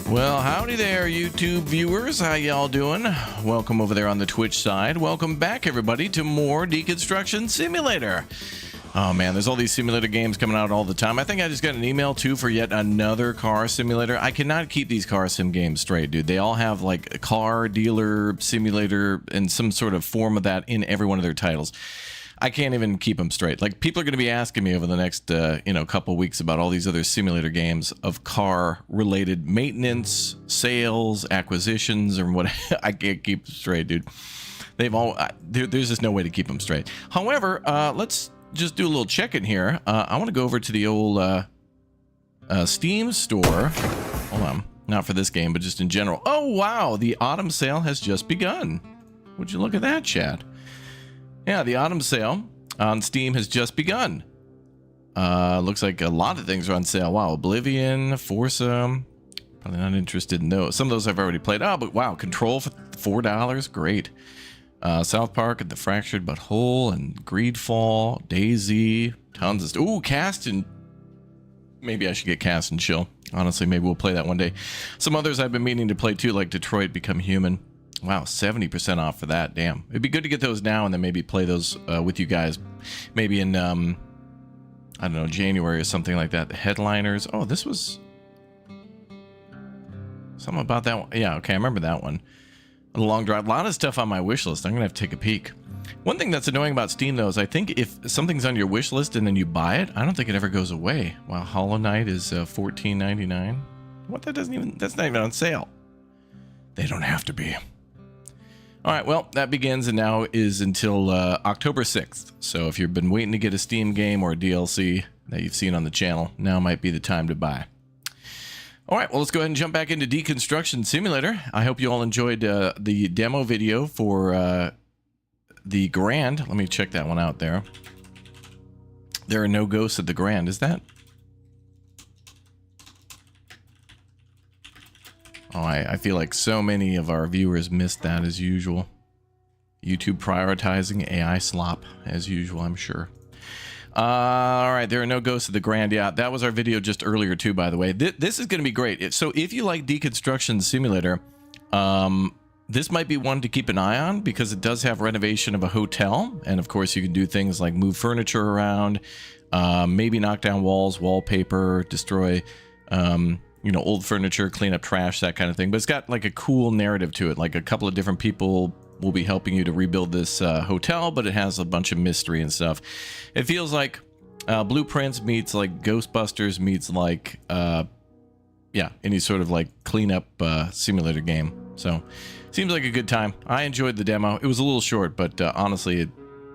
Well, howdy there, YouTube viewers. How y'all doing? Welcome over there on the Twitch side. Welcome back, everybody, to more Deconstruction Simulator. Oh, man, there's all these simulator games coming out all the time. I think I just got an email, too, for yet another car simulator. I cannot keep these car sim games straight, dude. They all have, like, a car, dealer, simulator, and some sort of form of that in every one of their titles. I can't even keep them straight. Like, people are going to be asking me over the next, couple weeks about all these other simulator games of car-related maintenance, sales, acquisitions, or what. I can't keep them straight, dude. They've all... there's just no way to keep them straight. However, let's just do a little check-in here. I want to go over to the old Steam store. Hold on. Not for this game, but just in general. Oh, wow. The autumn sale has just begun. Would you look at that, chat? Yeah, the autumn sale on Steam has just begun. Looks like a lot of things are on sale. Wow, Oblivion, Forza. Probably not interested in those. Some of those I've already played. Oh, but wow, Control for $4. Great. South Park and The Fractured But Whole and Greedfall, Daisy, tons of stuff. Ooh, Cast and... Maybe I should get Cast and Chill. Honestly, maybe we'll play that one day. Some others I've been meaning to play too, like Detroit Become Human. Wow, 70% off for that. Damn. It'd be good to get those now and then maybe play those with you guys. Maybe in, I don't know, January or something like that. The Headliners. Oh, this was... something about that one. Yeah, okay, I remember that one. The Long Drive. A lot of stuff on my wish list. I'm going to have to take a peek. One thing that's annoying about Steam, though, is I think if something's on your wish list and then you buy it, I don't think it ever goes away. Wow, Hollow Knight is $14.99. What? That's not even on sale. They don't have to be. All right, well, that begins and now is until October 6th. So if you've been waiting to get a Steam game or a DLC that you've seen on the channel, now might be the time to buy. All right, well, let's go ahead and jump back into Deconstruction Simulator. I hope you all enjoyed the demo video for the Grand. Let me check that one out there. There are no ghosts at the Grand, is that? Oh, I feel like so many of our viewers missed that as usual. YouTube prioritizing AI slop as usual, I'm sure. All right, there are no ghosts of the Grand. Yeah, that was our video just earlier too, by the way. This is going to be great. So if you like Deconstruction Simulator, this might be one to keep an eye on because it does have renovation of a hotel. And of course, you can do things like move furniture around, maybe knock down walls, wallpaper, destroy... old furniture, clean up trash, that kind of thing. But it's got like a cool narrative to it. Like a couple of different people will be helping you to rebuild this hotel, but it has a bunch of mystery and stuff. It feels like Blueprints meets like Ghostbusters meets like, any sort of like cleanup simulator game. So seems like a good time. I enjoyed the demo. It was a little short, but honestly,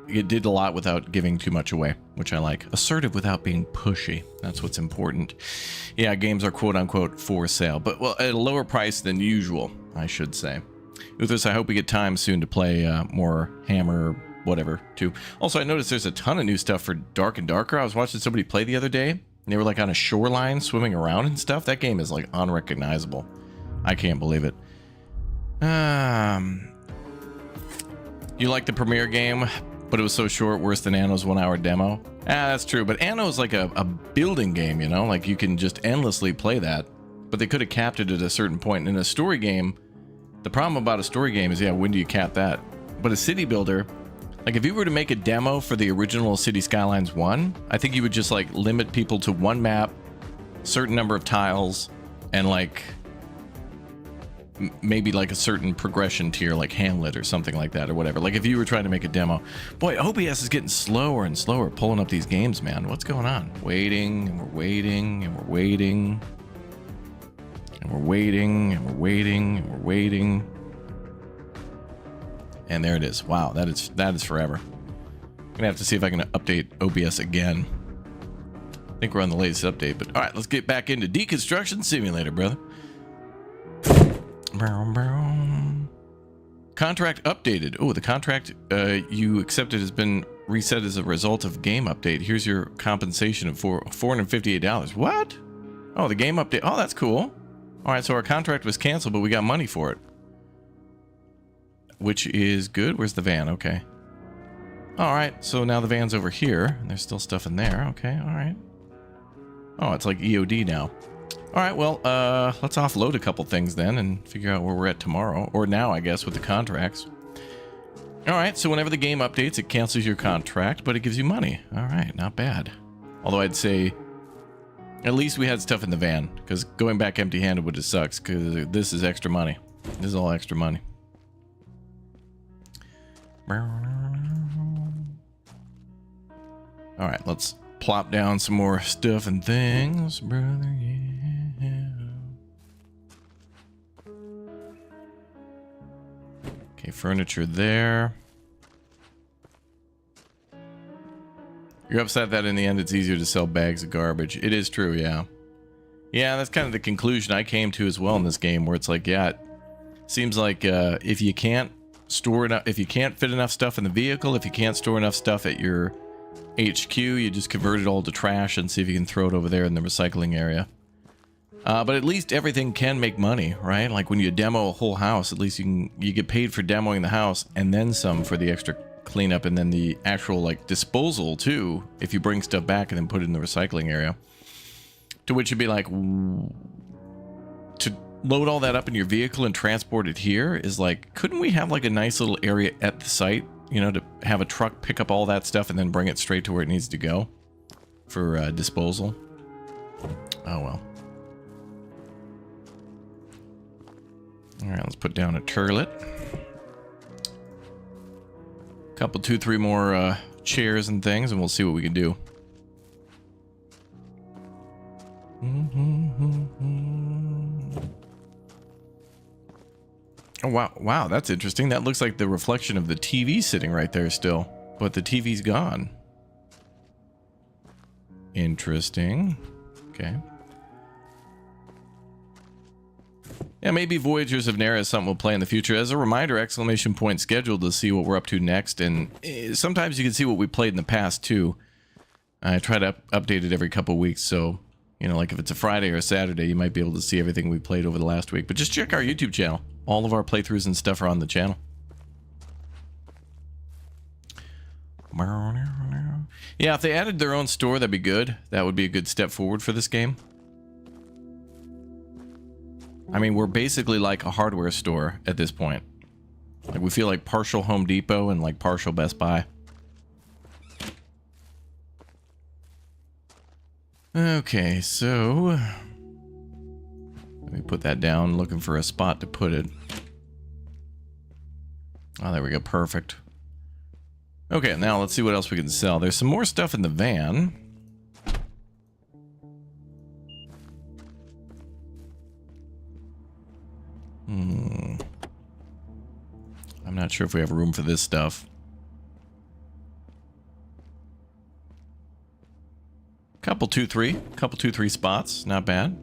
it did a lot without giving too much away, which I like. Assertive without being pushy. That's what's important. Yeah, games are quote-unquote for sale, but well, at a lower price than usual, I should say. Uthers, I hope we get time soon to play more Hammer, whatever, too. Also, I noticed there's a ton of new stuff for Dark and Darker. I was watching somebody play the other day, and they were like on a shoreline swimming around and stuff. That game is like unrecognizable. I can't believe it. You like the premiere game? But it was so short, worse than Anno's 1-hour demo. That's true, but Anno's like a building game, you know? Like, you can just endlessly play that. But they could have capped it at a certain point. In a story game, the problem about a story game is, yeah, when do you cap that? But a city builder, like, if you were to make a demo for the original City Skylines 1, I think you would just, like, limit people to one map, certain number of tiles, and, like... maybe like a certain progression tier like Hamlet or something like that or whatever. Like if you were trying to make a demo. Boy, OBS is getting slower and slower pulling up these games, man. What's going on? Waiting and we're waiting and we're waiting and we're waiting and we're waiting and we're waiting. And there it is. Wow, that is forever. I'm gonna have to see if I can update OBS again. I think we're on the latest update, but all right, let's get back into Deconstruction Simulator, brother. Contract updated. Oh, the contract you accepted has been reset as a result of game update. Here's your compensation of $458. What? Oh, the game update. Oh, that's cool. All right, so our contract was canceled, but we got money for it, which is good. Where's the van? Okay. All right, so now the van's over here. And there's still stuff in there. Okay, all right. Oh, it's like EOD now. All right, well, let's offload a couple things then and figure out where we're at tomorrow. Or now, I guess, with the contracts. All right, so whenever the game updates, it cancels your contract, but it gives you money. All right, not bad. Although I'd say at least we had stuff in the van, because going back empty-handed would have sucks, because this is extra money. This is all extra money. All right, let's plop down some more stuff and things, brother, yeah. Okay, furniture there. You're upset that in the end it's easier to sell bags of garbage. It is true, yeah. Yeah, that's kind of the conclusion I came to as well in this game, where it's like, yeah, it seems like if you can't store enough, if you can't fit enough stuff in the vehicle, if you can't store enough stuff at your HQ, you just convert it all to trash and see if you can throw it over there in the recycling area. But at least everything can make money, right? Like when you demo a whole house, at least you get paid for demoing the house and then some for the extra cleanup and then the actual like disposal too, if you bring stuff back and then put it in the recycling area. To which you'd be like, to load all that up in your vehicle and transport it here is like, couldn't we have like a nice little area at the site, you know, to have a truck pick up all that stuff and then bring it straight to where it needs to go for disposal? Oh well. All right, let's put down a turlet. Couple, 2, 3 more chairs and things, and we'll see what we can do. Oh, wow. Wow, that's interesting. That looks like the reflection of the TV sitting right there still, but the TV's gone. Interesting. Okay. Yeah, maybe Voyagers of Nera is something we'll play in the future. As a reminder, exclamation point scheduled to see what we're up to next. And sometimes you can see what we played in the past, too. I try to update it every couple of weeks. So, you know, like if it's a Friday or a Saturday, you might be able to see everything we played over the last week. But just check our YouTube channel. All of our playthroughs and stuff are on the channel. Yeah, if they added their own store, that'd be good. That would be a good step forward for this game. I mean, we're basically like a hardware store at this point. Like, we feel like partial Home Depot and like partial Best Buy. Okay, so let me put that down, looking for a spot to put it. Oh, there we go, perfect. Okay, now let's see what else we can sell. There's some more stuff in the van. I'm not sure if we have room for this stuff. Couple 2, 3 spots, not bad.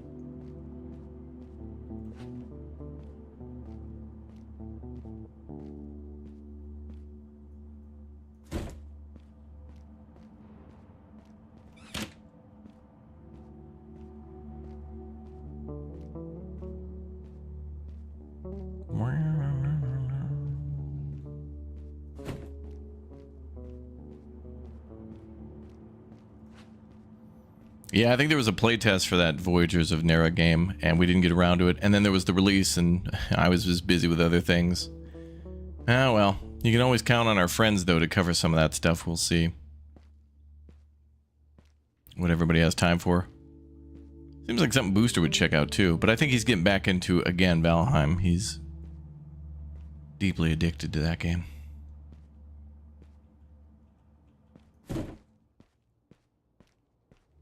Yeah, I think there was a playtest for that Voyagers of Nera game, and we didn't get around to it. And then there was the release, and I was just busy with other things. Ah, well. You can always count on our friends, though, to cover some of that stuff. We'll see what everybody has time for. Seems like something Booster would check out, too. But I think he's getting back into, again, Valheim. He's deeply addicted to that game.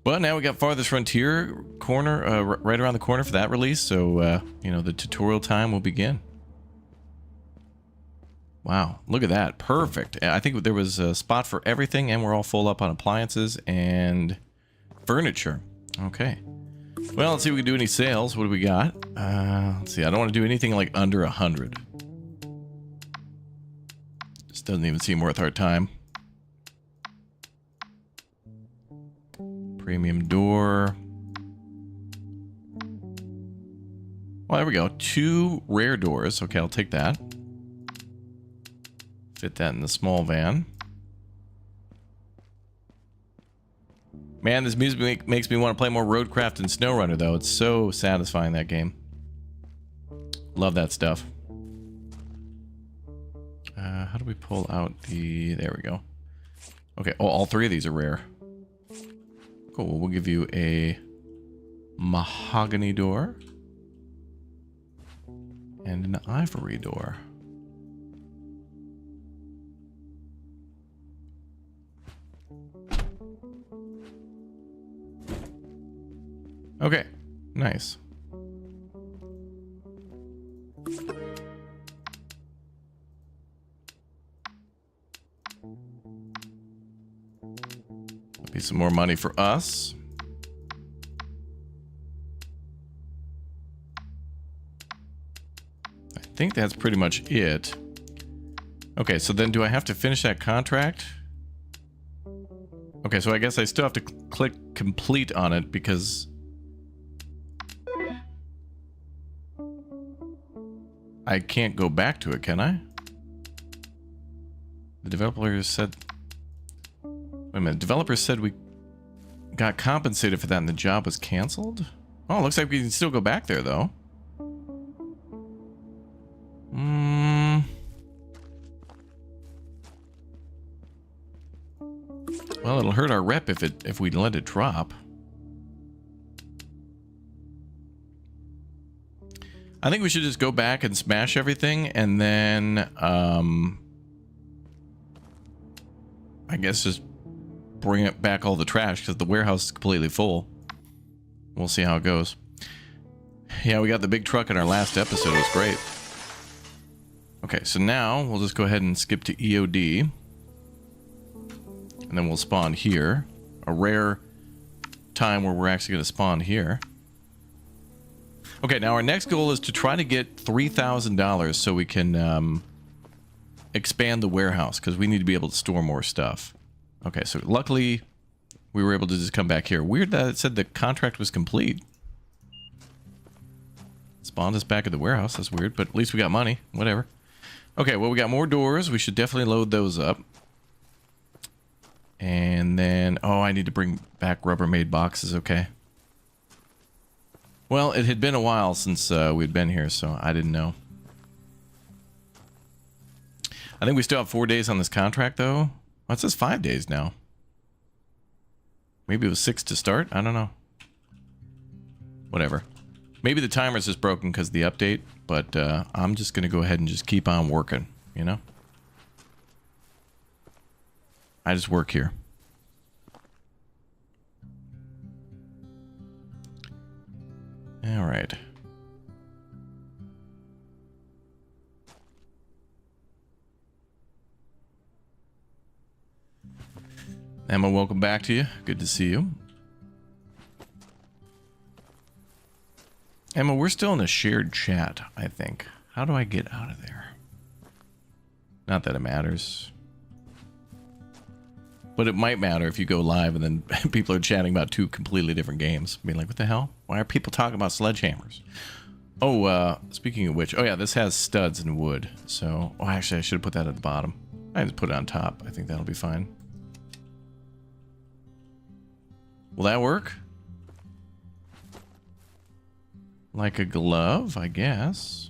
Well, now we got Farthest Frontier corner, right around the corner for that release. So, you know, the tutorial time will begin. Wow, look at that. Perfect. I think there was a spot for everything, and we're all full up on appliances and furniture. Okay. Well, let's see if we can do any sales. What do we got? Let's see. I don't want to do anything like under 100. Just doesn't even seem worth our time. Premium door. Well, there we go. 2 rare doors. Okay, I'll take that. Fit that in the small van. Man, this music makes me want to play more Roadcraft and SnowRunner, though. It's so satisfying, that game. Love that stuff. How do we pull out the... There we go. Okay, oh, all three of these are rare. Cool, we'll give you a mahogany door. And an ivory door. Okay, nice. Be some more money for us. I think that's pretty much it. Okay, so then do I have to finish that contract? Okay, so I guess I still have to click complete on it because I can't go back to it, can I? The developer said... Wait a minute, developers said we got compensated for that and the job was canceled? Oh, looks like we can still go back there, though. Well, it'll hurt our rep if we let it drop. I think we should just go back and smash everything and then, I guess just bring it back all the trash because the warehouse is completely full. We'll see how it goes. Yeah, we got the big truck in our last episode. It was great. Okay, so now we'll just go ahead and skip to EOD. And then we'll spawn here. A rare time where we're actually going to spawn here. Okay, now our next goal is to try to get $3,000 so we can expand the warehouse because we need to be able to store more stuff. Okay, so luckily we were able to just come back here. Weird that it said the contract was complete. Spawned us back at the warehouse. That's weird, but at least we got money. Whatever. Okay, well, we got more doors. We should definitely load those up. And then... Oh, I need to bring back Rubbermaid boxes. Okay. Well, it had been a while since we'd been here, so I didn't know. I think we still have 4 days on this contract, though. Well, it says 5 days now. Maybe it was 6 to start? I don't know. Whatever. Maybe the timer's just broken because of the update, but I'm just going to go ahead and just keep on working, you know? I just work here. All right. Emma, welcome back to you. Good to see you. Emma, we're still in a shared chat, I think. How do I get out of there? Not that it matters. But it might matter if you go live and then people are chatting about 2 completely different games. Being like, what the hell? Why are people talking about sledgehammers? Oh, speaking of which, oh yeah, this has studs and wood. So, oh, actually, I should have put that at the bottom. I just put it on top. I think that'll be fine. Will that work? Like a glove, I guess.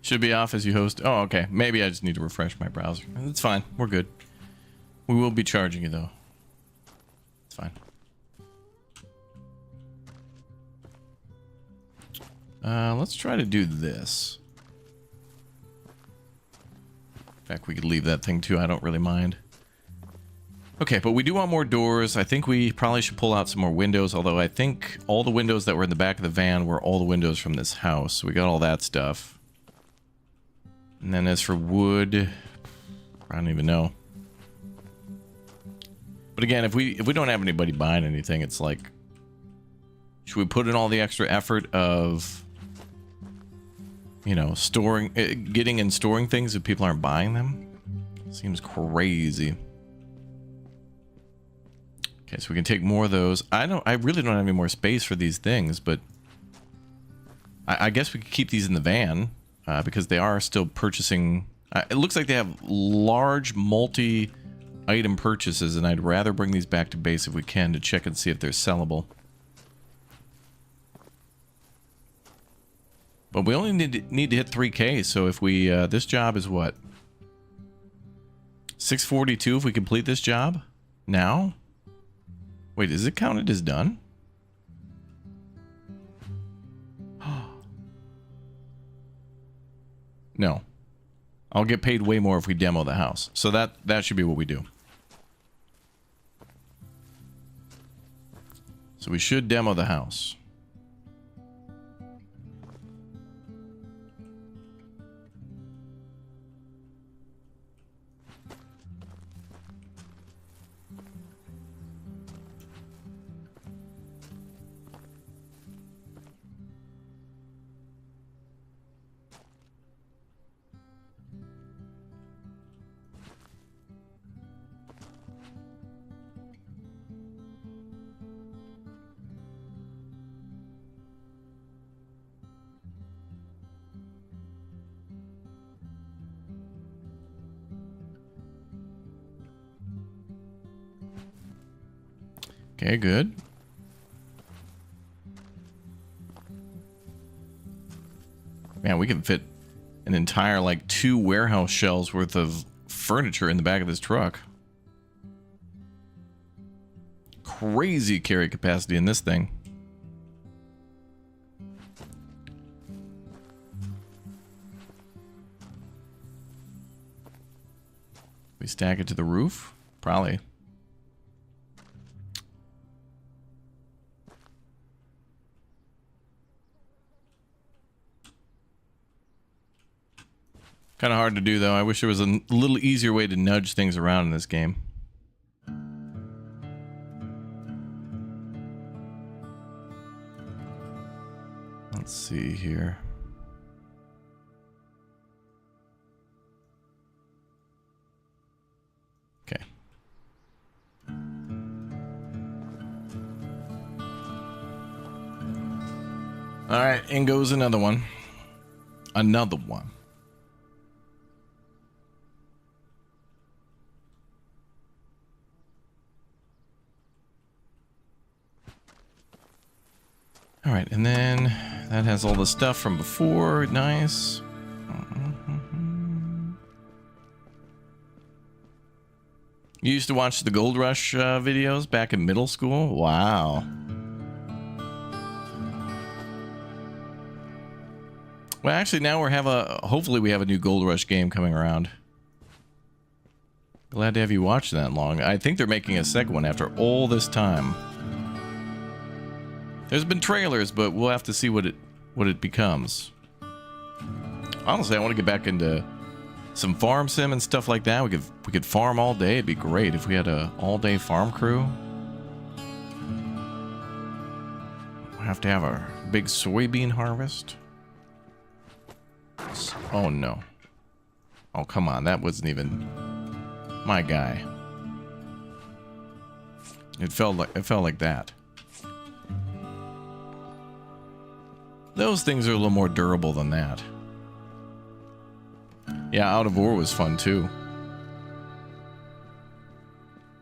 Should be off as you host. Oh, okay. Maybe I just need to refresh my browser. It's fine. We're good. We will be charging you, though. It's fine. Let's try to do this. In fact, we could leave that thing, too. I don't really mind. Okay, but we do want more doors. I think we probably should pull out some more windows, although I think all the windows that were in the back of the van were all the windows from this house. So we got all that stuff. And then as for wood, I don't even know. But again, if we don't have anybody buying anything, it's like Should we put in all the extra effort of, you know, storing, getting and storing things if people aren't buying them? Seems crazy. Okay, so we can take more of those. I really don't have any more space for these things, but I guess we could keep these in the van because they are still purchasing. It looks like they have large multi-item purchases, and I'd rather bring these back to base if we can to check and see if they're sellable. But we only need to hit 3K, so if we, this job is what? 642 if we complete this job? Now? Wait, is it counted as done? No. I'll get paid way more if we demo the house. So that should be what we do. So we should demo the house. Okay, good. Man, we can fit an entire, like, 2 warehouse shelves worth of furniture in the back of this truck. Crazy carry capacity in this thing. We stack it to the roof? Probably. Kind of hard to do, though. I wish there was a little easier way to nudge things around in this game. Let's see here. Okay. All right, in goes another one. Another one. All right, and then that has all the stuff from before. Nice. You used to watch the Gold Rush videos back in middle school? Wow. Well, actually, now hopefully we have a new Gold Rush game coming around. Glad to have you watched that long. I think they're making a second one after all this time. There's been trailers, but we'll have to see what it becomes. Honestly, I want to get back into some farm sim and stuff like that. We could farm all day. It'd be great if we had a all-day farm crew. We have to have a big soybean harvest. Oh no. Oh come on, that wasn't even my guy. It felt like that. Those things are a little more durable than that. Yeah, Out of War was fun too.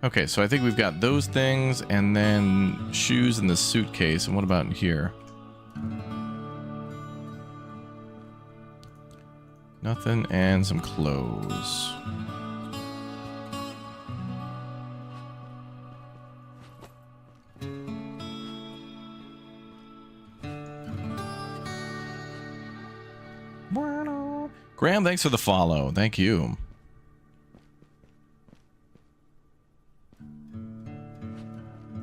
Okay, so I think we've got those things and then shoes in the suitcase. And what about in here? Nothing, and some clothes. Graham, thanks for the follow. Thank you.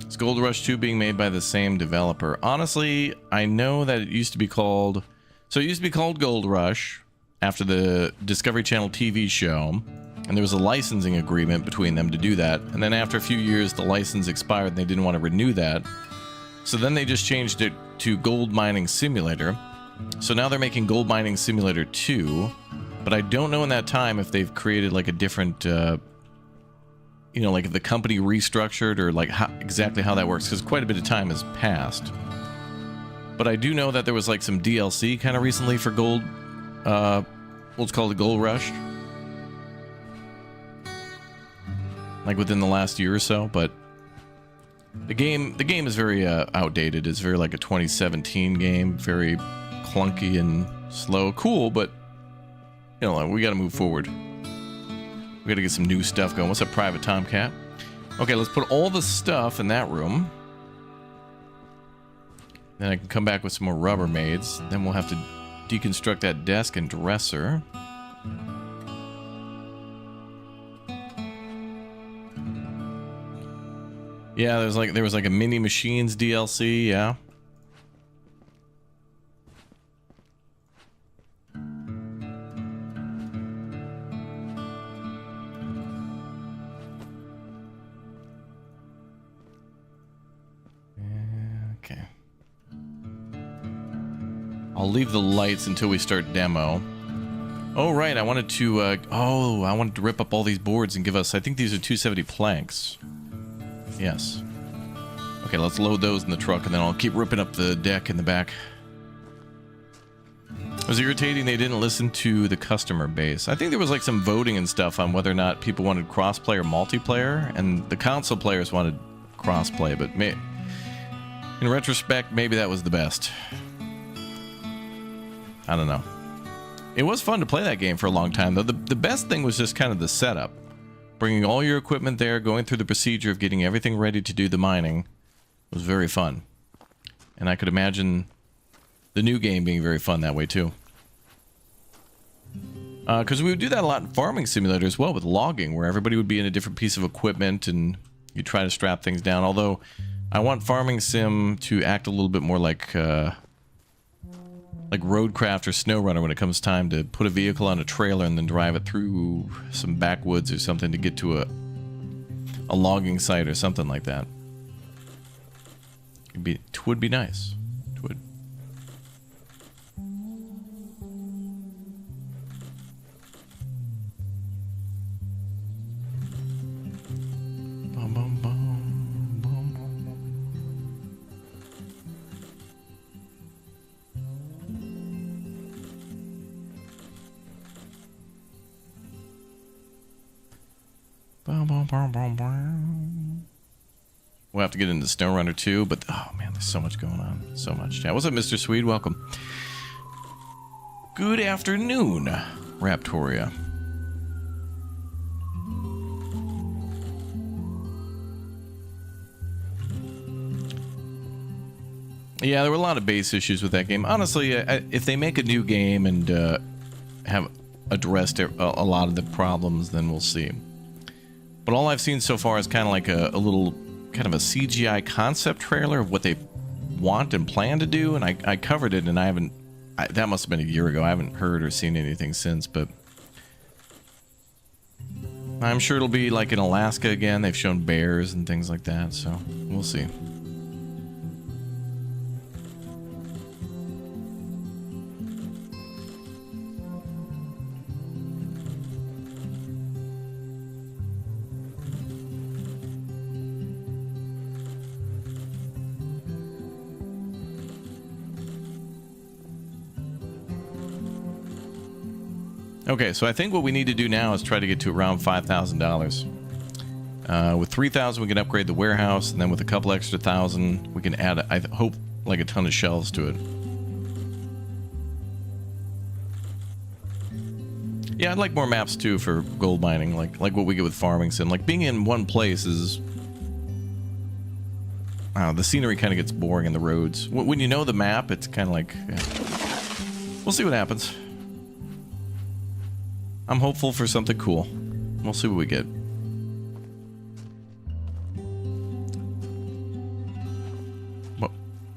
Is Gold Rush 2 being made by the same developer? Honestly, I know that it used to be called... So it used to be called Gold Rush after the Discovery Channel TV show. And there was a licensing agreement between them to do that. And then after a few years, the license expired and they didn't want to renew that. So then they just changed it to Gold Mining Simulator. So now they're making Gold Mining Simulator 2, but I don't know in that time if they've created like a different, you know, like if the company restructured or like exactly how that works, because quite a bit of time has passed. But I do know that there was like some DLC kind of recently for Gold, what's called the Gold Rush. Like within the last year or so, but the game is very outdated. It's very like a 2017 game, very clunky and slow. Cool, but you know, we got to move forward. We got to get some new stuff going. What's up, Private Tomcat? Okay, let's put all the stuff in that room. Then I can come back with some more Rubbermaids. Then we'll have to deconstruct that desk and dresser. Yeah, there was like a mini machines DLC, yeah. Okay. I'll leave the lights until we start demo. Oh right, I wanted to rip up all these boards and give us, I think these are 270 planks. Yes. Okay, let's load those in the truck, and then I'll keep ripping up the deck in the back. It was irritating they didn't listen to the customer base. I think there was like some voting and stuff on whether or not people wanted crossplay or multiplayer, and the console players wanted crossplay, but in retrospect, maybe that was the best. I don't know. It was fun to play that game for a long time, though. The best thing was just kind of the setup. Bringing all your equipment there, going through the procedure of getting everything ready to do the mining was very fun. And I could imagine the new game being very fun that way too. Because we would do that a lot in Farming Simulator as well with logging, where everybody would be in a different piece of equipment and you try to strap things down. Although I want Farming Sim to act a little bit more like Roadcraft or SnowRunner when it comes time to put a vehicle on a trailer and then drive it through some backwoods or something to get to a logging site or something like that. It would be nice. It would. Bum, bum, bum. We'll have to get into SnowRunner too, but oh man, there's so much going on. So much. Yeah, what's up, Mr. Swede? Welcome. Good afternoon, Raptoria. Yeah, there were a lot of base issues with that game. Honestly, if they make a new game and have addressed a lot of the problems, then we'll see. But all I've seen so far is kind of like a little, kind of a CGI concept trailer of what they want and plan to do, and I covered it, and I haven't, that must have been a year ago. I haven't heard or seen anything since, but I'm sure it'll be like in Alaska again. They've shown bears and things like that, so we'll see. Okay, so I think what we need to do now is try to get to around $5,000. With 3,000, we can upgrade the warehouse, and then with a couple extra thousand, we can add, I hope, like a ton of shelves to it. Yeah, I'd like more maps too for gold mining, like what we get with Farming Sim. Like being in one place is, the scenery kind of gets boring in the roads. When you know the map, it's kind of like, yeah. We'll see what happens. I'm hopeful for something cool. We'll see what we get. What?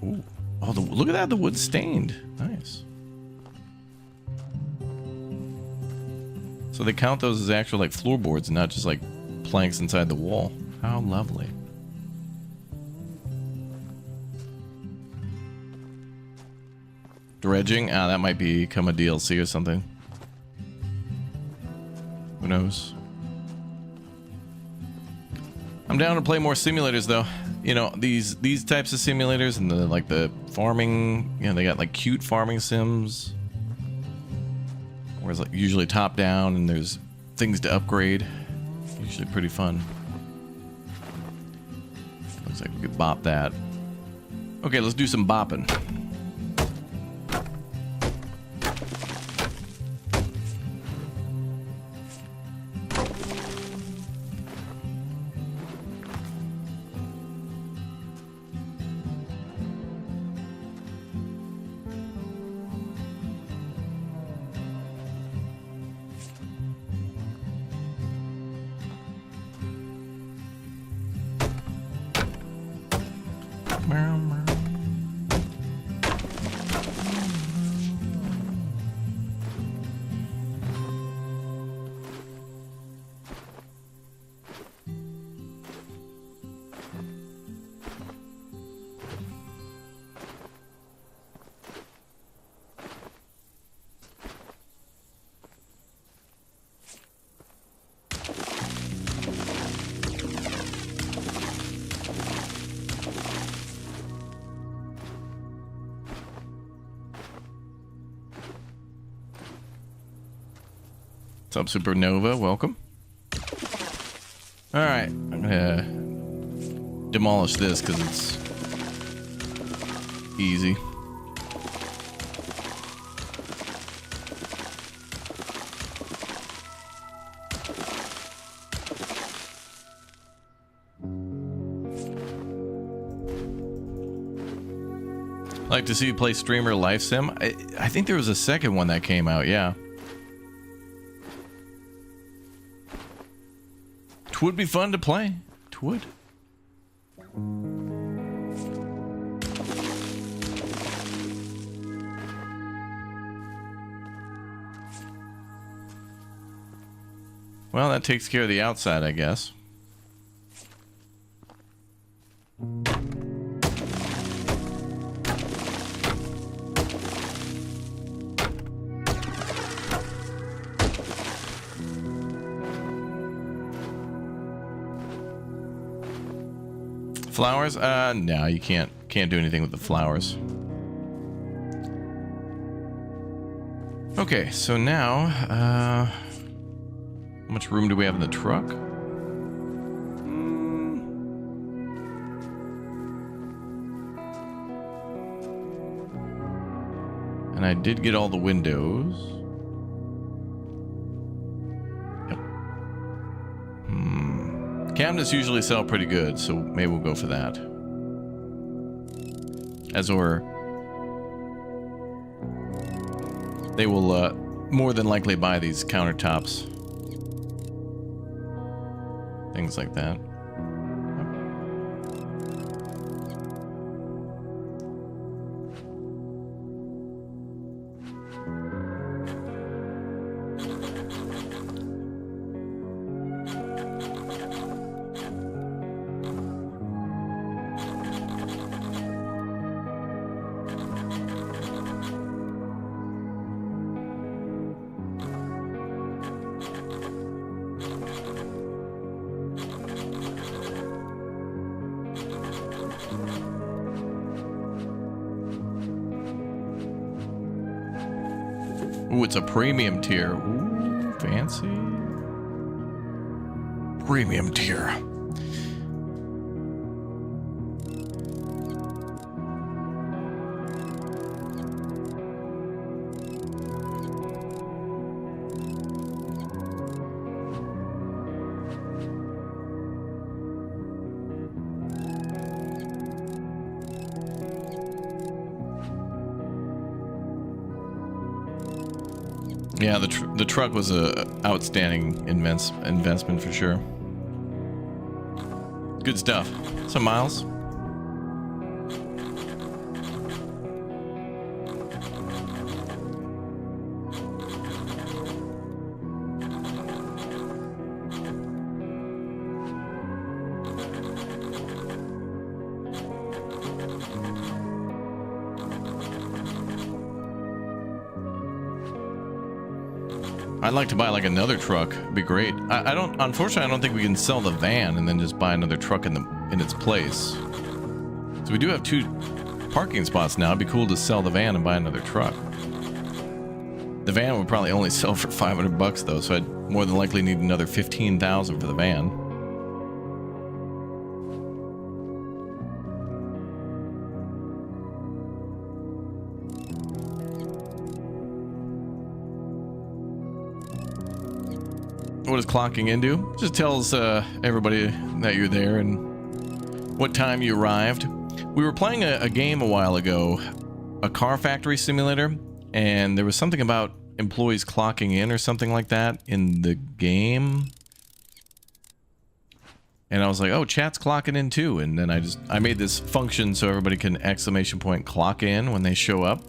Ooh. Oh, look at that. The wood's stained. Nice. So they count those as actual like floorboards and not just like planks inside the wall. How lovely. Dredging? Ah, that might become a DLC or something. Who knows? I'm down to play more simulators, though. You know, these types of simulators and the farming. You know, they got like cute farming sims, where it's like usually top down and there's things to upgrade. Usually pretty fun. Looks like we could bop that. Okay, let's do some bopping. What's up, Supernova? Welcome. Alright, I'm gonna demolish this because it's easy. Like to see you play Streamer Life Sim. I think there was a second one that came out, yeah. Twould be fun to play. Twould. Well, that takes care of the outside, I guess. Flowers? No, you can't do anything with the flowers. Okay, so now, how much room do we have in the truck? And I did get all the windows. Cabinets usually sell pretty good, so maybe we'll go for that. As or they will more than likely buy these countertops. Things like that. Ooh, it's a premium tier. Ooh, fancy. Premium tier. Yeah, the truck was a outstanding investment for sure. Good stuff. Some miles. I'd like to buy like another truck. It'd be great. I don't. Unfortunately, I don't think we can sell the van and then just buy another truck in its place. So we do have 2 parking spots now. It'd be cool to sell the van and buy another truck. The van would probably only sell for $500 though, so I'd more than likely need another $15,000 for the van. What does clocking in do? Just tells everybody that you're there and what time you arrived. We were playing a game a while ago, a car factory simulator, and there was something about employees clocking in or something like that in the game. And I was like, oh, chat's clocking in too. And then I made this function so everybody can exclamation point clock in when they show up.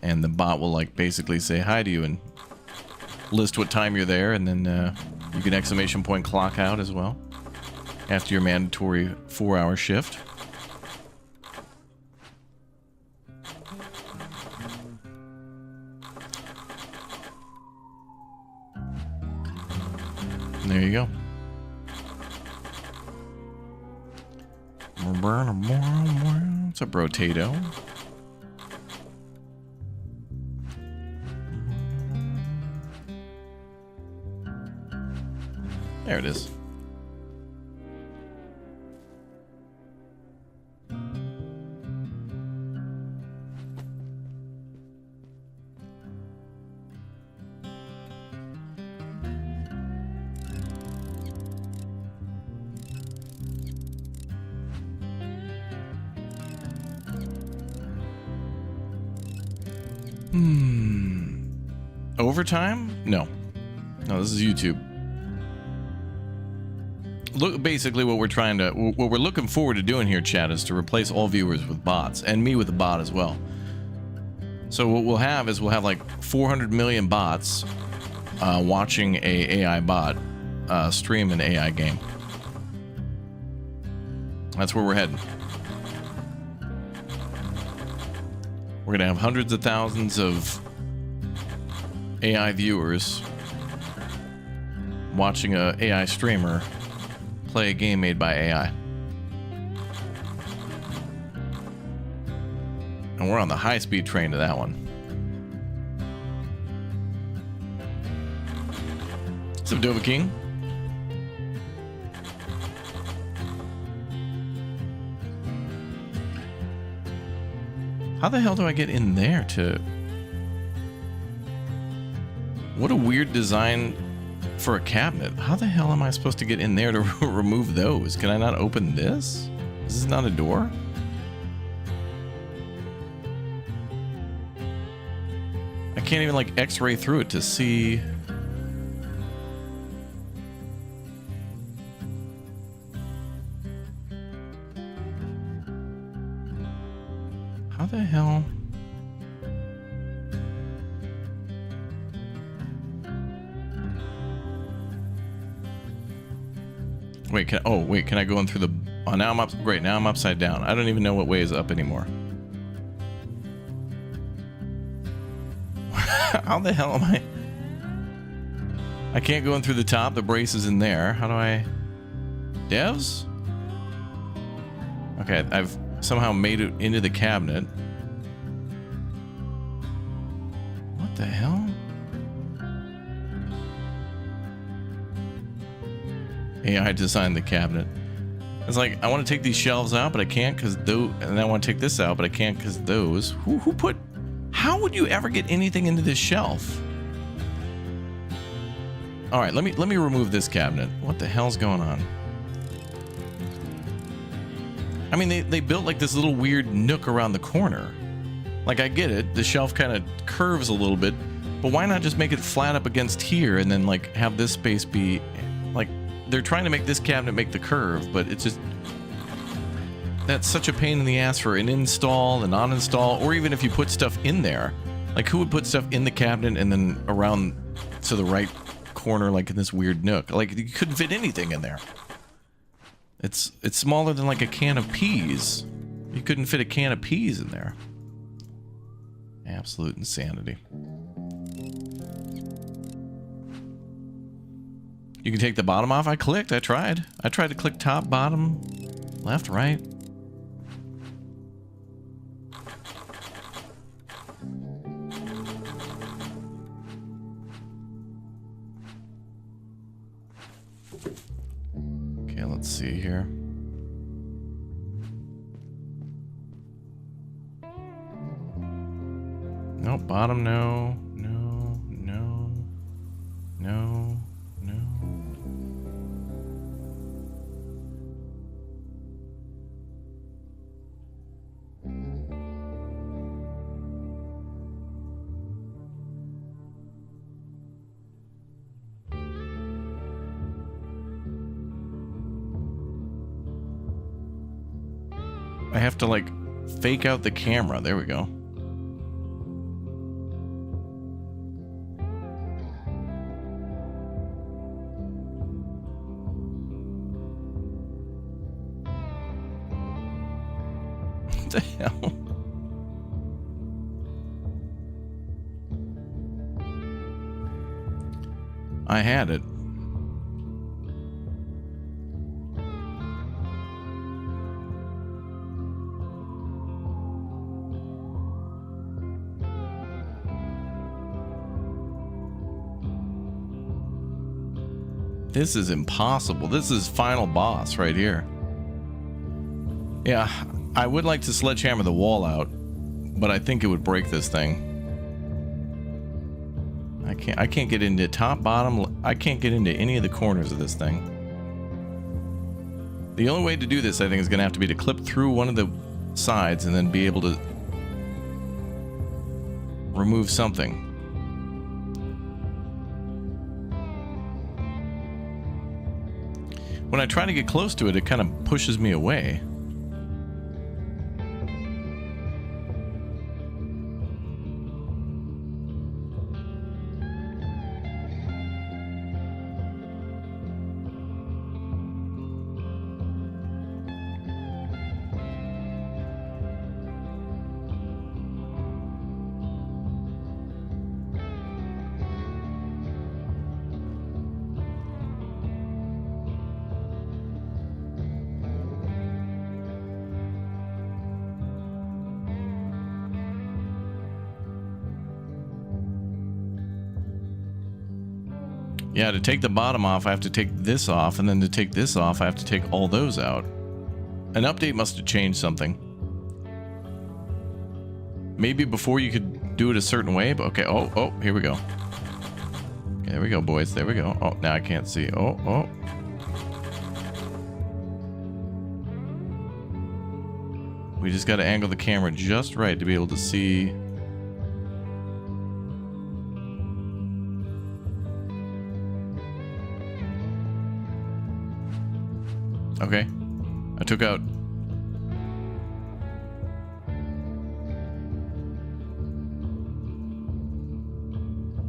And the bot will like basically say hi to you and list what time you're there, and then you can exclamation point clock out as well after your mandatory 4-hour shift. And there you go. What's up, Rotato? There it is. Overtime? No. No, this is YouTube. Look, basically what we're looking forward to doing here, chat, is to replace all viewers with bots, and me with a bot as well. So what we'll have is we'll have like 400 million bots watching a AI bot stream an AI game. That's where we're heading. We're gonna have hundreds of thousands of AI viewers watching a AI streamer play a game made by AI. And we're on the high-speed train to that one. What's up, Dova King? How the hell do I get in there to... What a weird design for a cabinet. How the hell am I supposed to get in there to remove those? Can I not open this? Is this not a door? I can't even like x-ray through it to see... How the hell... Wait, can I go in through the... Oh, now I'm up... Great, now I'm upside down. I don't even know what way is up anymore. How the hell am I... I can't go in through the top. The brace is in there. How do I... Devs? Okay, I've somehow made it into the cabinet. What the hell? AI designed the cabinet. It's like, I want to take these shelves out, but I can't because those, and I want to take this out, but I can't because those. Who put... How would you ever get anything into this shelf? All right, let me remove this cabinet. What the hell's going on? I mean, they built like this little weird nook around the corner. Like, I get it. The shelf kind of curves a little bit, but why not just make it flat up against here and then like have this space be like... They're trying to make this cabinet make the curve, but it's just... That's such a pain in the ass for an install, an uninstall, or even if you put stuff in there. Like, who would put stuff in the cabinet and then around to the right corner, like in this weird nook? Like, you couldn't fit anything in there. It's smaller than like a can of peas. You couldn't fit a can of peas in there. Absolute insanity. You can take the bottom off. I clicked. I tried to click top, bottom, left, right. Okay, let's see here. Nope, bottom, no, no, no, no, no. I have to, like, fake out the camera. There we go. What the hell? I had it. This is impossible. This is final boss right here. Yeah, I would like to sledgehammer the wall out, but I think it would break this thing. I can't get into top, bottom. I can't get into any of the corners of this thing. The only way to do this, I think, is going to have to be to clip through one of the sides and then be able to remove something. When I try to get close to it, it kind of pushes me away. Yeah, to take the bottom off, I have to take this off, and then to take this off, I have to take all those out. An update must have changed something. Maybe before you could do it a certain way, but okay. Oh, here we go. Okay, there we go, boys. There we go. Oh, now I can't see. Oh. We just got to angle the camera just right to be able to see. Okay, I took out.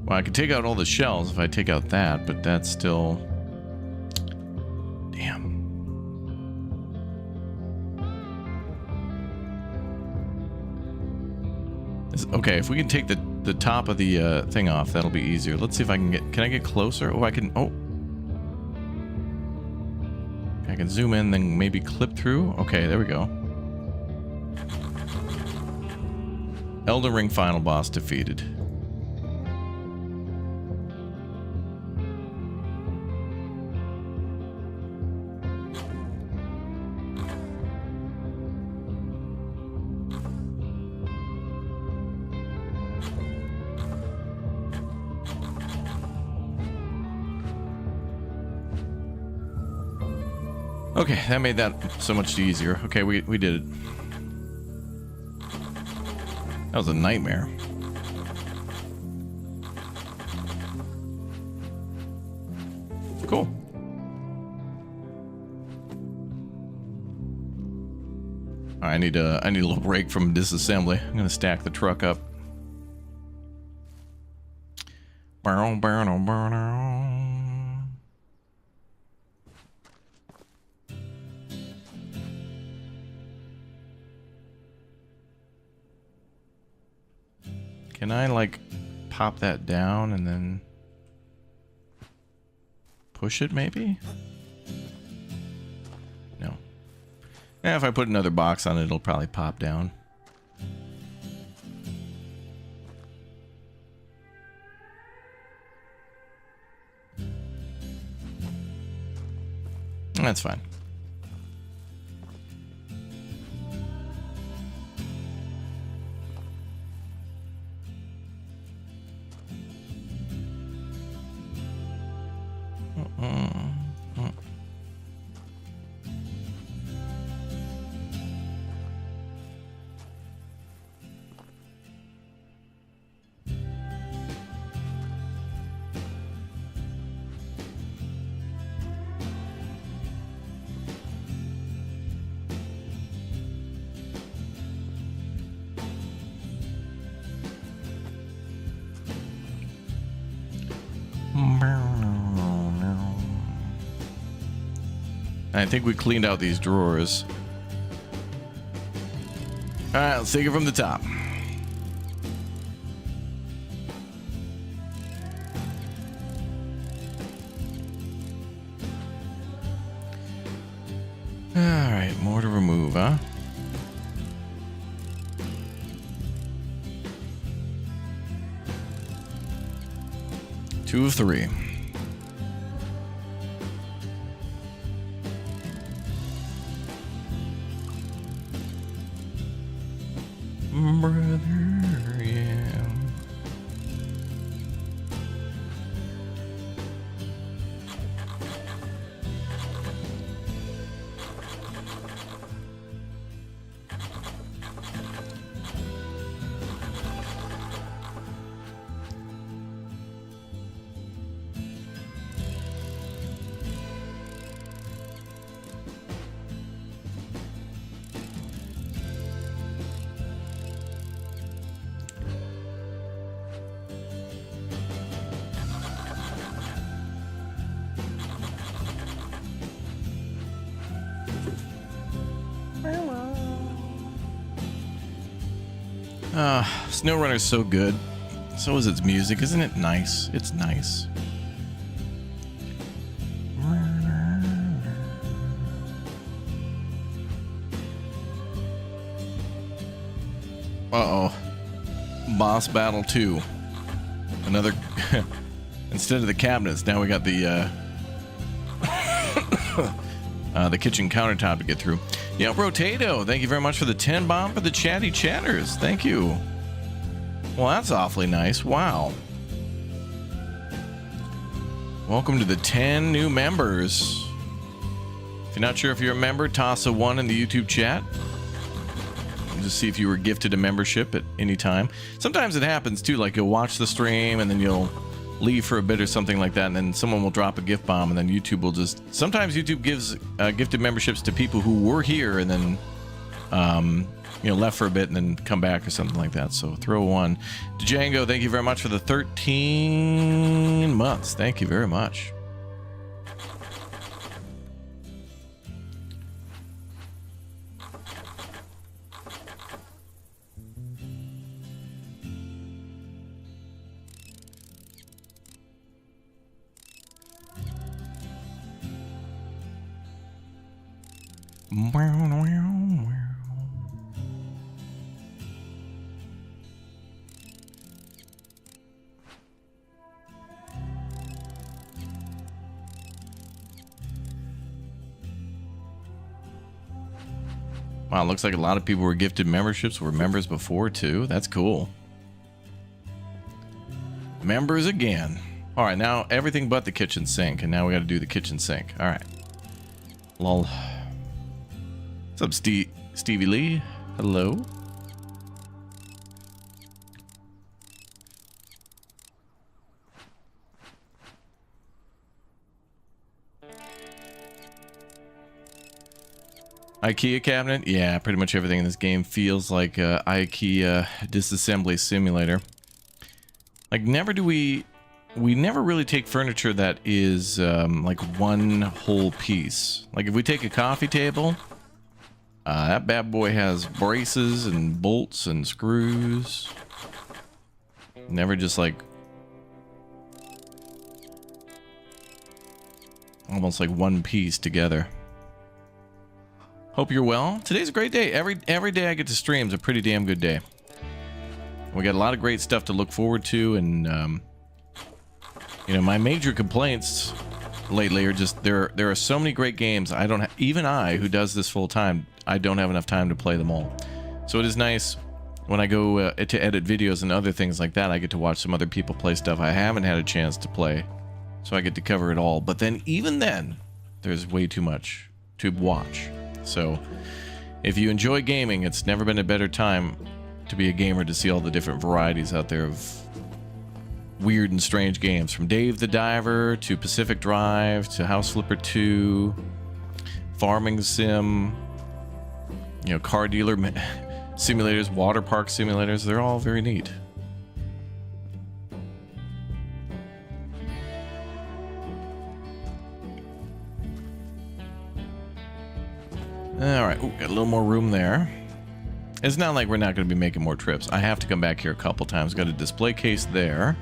Well, I could take out all the shells if I take out that, but that's still... Damn. Okay, if we can take the top of the thing off, that'll be easier. Let's see if I can get... Can I get closer? Oh, I can... Oh. I can zoom in, then maybe clip through. Okay, there we go. Elden Ring final boss defeated. Okay, that made that so much easier. Okay, we did it. That was a nightmare. Cool. I need a little break from disassembly. I'm gonna stack the truck up. Can I, like, pop that down and then push it, maybe? No. Yeah, if I put another box on it, it'll probably pop down. That's fine. I think we cleaned out these drawers. All right, let's take it from the top. All right, more to remove, huh? Two of three. Brother, yeah. SnowRunner's so good. So is its music. Isn't it nice? It's nice. Uh-oh. Boss Battle 2. Another... Instead of the cabinets, now we got the kitchen countertop to get through. Yeah, Rotato, thank you very much for the 10 bomb for the chatty chatters. Thank you. Well, that's awfully nice. Wow. Welcome to the 10 new members. If you're not sure if you're a member, toss a 1 in the YouTube chat. Just see if you were gifted a membership at any time. Sometimes it happens too, like you'll watch the stream and then you'll leave for a bit or something like that, and then someone will drop a gift bomb, and then YouTube will just... Sometimes YouTube gives gifted memberships to people who were here and then left for a bit and then come back or something like that. So throw 1. Django, thank you very much for the 13 months. Thank you very much. Wow, looks like a lot of people were gifted memberships, were members before too. That's cool. Members again. All right, now everything but the kitchen sink, and now we got to do the kitchen sink. All right. Lol. What's up, Stevie Lee? Hello. IKEA cabinet? Yeah, pretty much everything in this game feels like IKEA disassembly simulator. Like, we never really take furniture that is like one whole piece. Like if we take a coffee table, that bad boy has braces and bolts and screws. Never just like... Almost like one piece together. Hope you're well. Today's a great day. Every day I get to stream is a pretty damn good day. We got a lot of great stuff to look forward to, and you know, my major complaints lately are just there are so many great games. I don't even I, who does this full time, I don't have enough time to play them all. So it is nice when I go to edit videos and other things like that, I get to watch some other people play stuff I haven't had a chance to play. So I get to cover it all. But then, even then, there's way too much to watch. So if you enjoy gaming, it's never been a better time to be a gamer, to see all the different varieties out there of weird and strange games. From Dave the Diver to Pacific Drive to House Flipper 2, Farming Sim, you know, car dealer simulators, water park simulators. They're all very neat. Alright, got a little more room there. It's not like we're not going to be making more trips. I have to come back here a couple times. Got a display case there.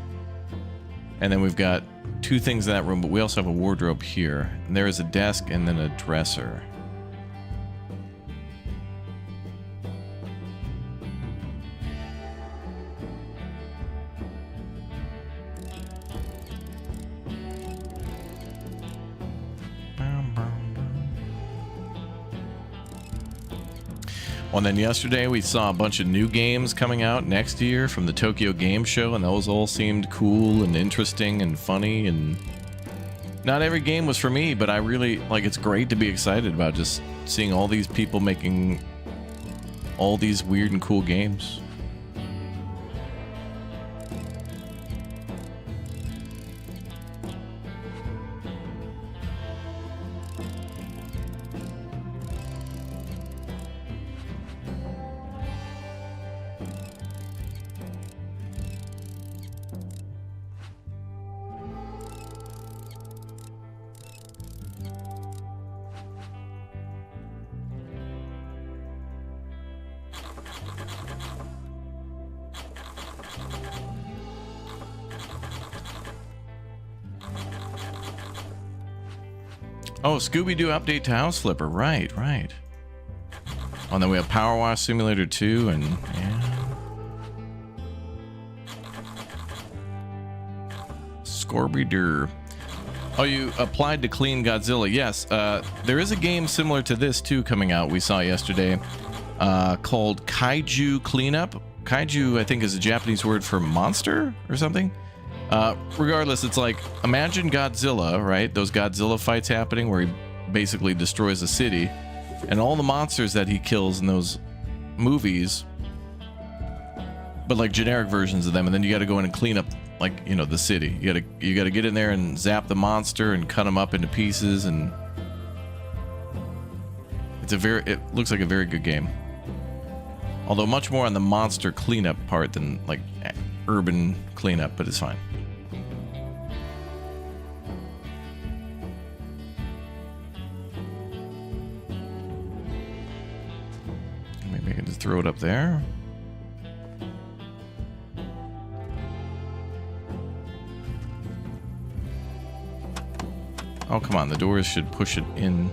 And then we've got two things in that room, but we also have a wardrobe here. And there is a desk and then a dresser. Well, and then yesterday we saw a bunch of new games coming out next year from the Tokyo Game Show, and those all seemed cool and interesting and funny, and not every game was for me, but I really, like, it's great to be excited about just seeing all these people making all these weird and cool games. Oh, Scooby-Doo update to House Flipper. Right, right. Oh, and then we have Power Wash Simulator 2, and yeah. Scorby-Doo. Oh, you applied to clean Godzilla. Yes, there is a game similar to this, too, coming out we saw yesterday, called Kaiju Cleanup. Kaiju, I think, is a Japanese word for monster or something. Regardless, it's like, imagine Godzilla, right? Those Godzilla fights happening where he basically destroys a city, and all the monsters that he kills in those movies, but like generic versions of them, and then you got to go in and clean up, like, you know, the city. You got to get in there and zap the monster and cut him up into pieces, and it looks like a very good game. Although much more on the monster cleanup part than like urban cleanup, but it's fine. Maybe I can just throw it up there. Oh, come on, the doors should push it in.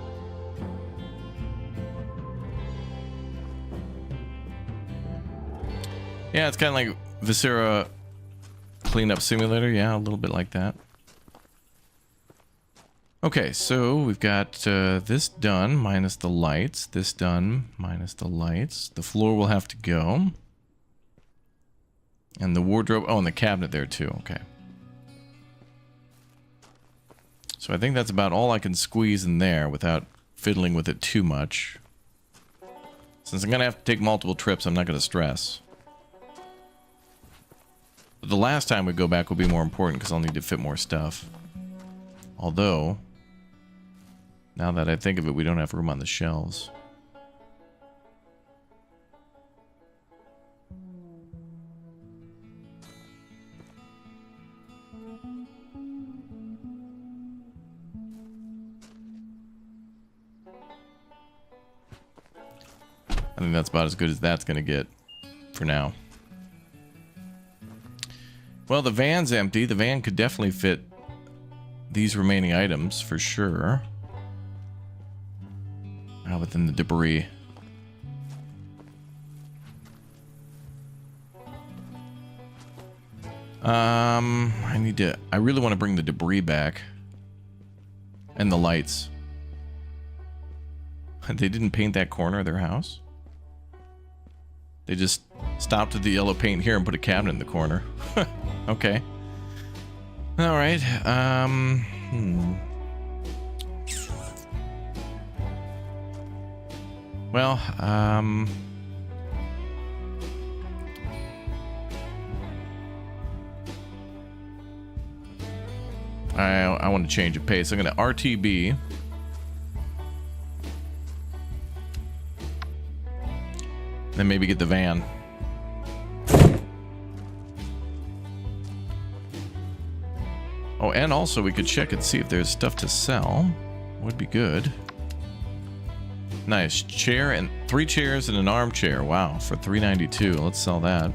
Yeah, it's kind of like Viscera Cleanup Simulator. Yeah, a little bit like that. Okay, so we've got this done, minus the lights. This done, minus the lights. The floor will have to go. And the wardrobe. Oh, and the cabinet there, too. Okay. So I think that's about all I can squeeze in there without fiddling with it too much. Since I'm going to have to take multiple trips, I'm not going to stress. But the last time we go back will be more important because I'll need to fit more stuff. Although, now that I think of it, we don't have room on the shelves. I think that's about as good as that's going to get for now. Well, the van's empty. The van could definitely fit these remaining items for sure. Within the debris. I really want to bring the debris back. And the lights. They didn't paint that corner of their house. They just stopped at the yellow paint here and put a cabinet in the corner. Okay. All right. Well, I want to change of pace. I'm going to RTB. Then maybe get the van. Oh, and also we could check and see if there's stuff to sell. Would be good. Nice. Chair and 3 chairs and an armchair. Wow, for $392. Let's sell that.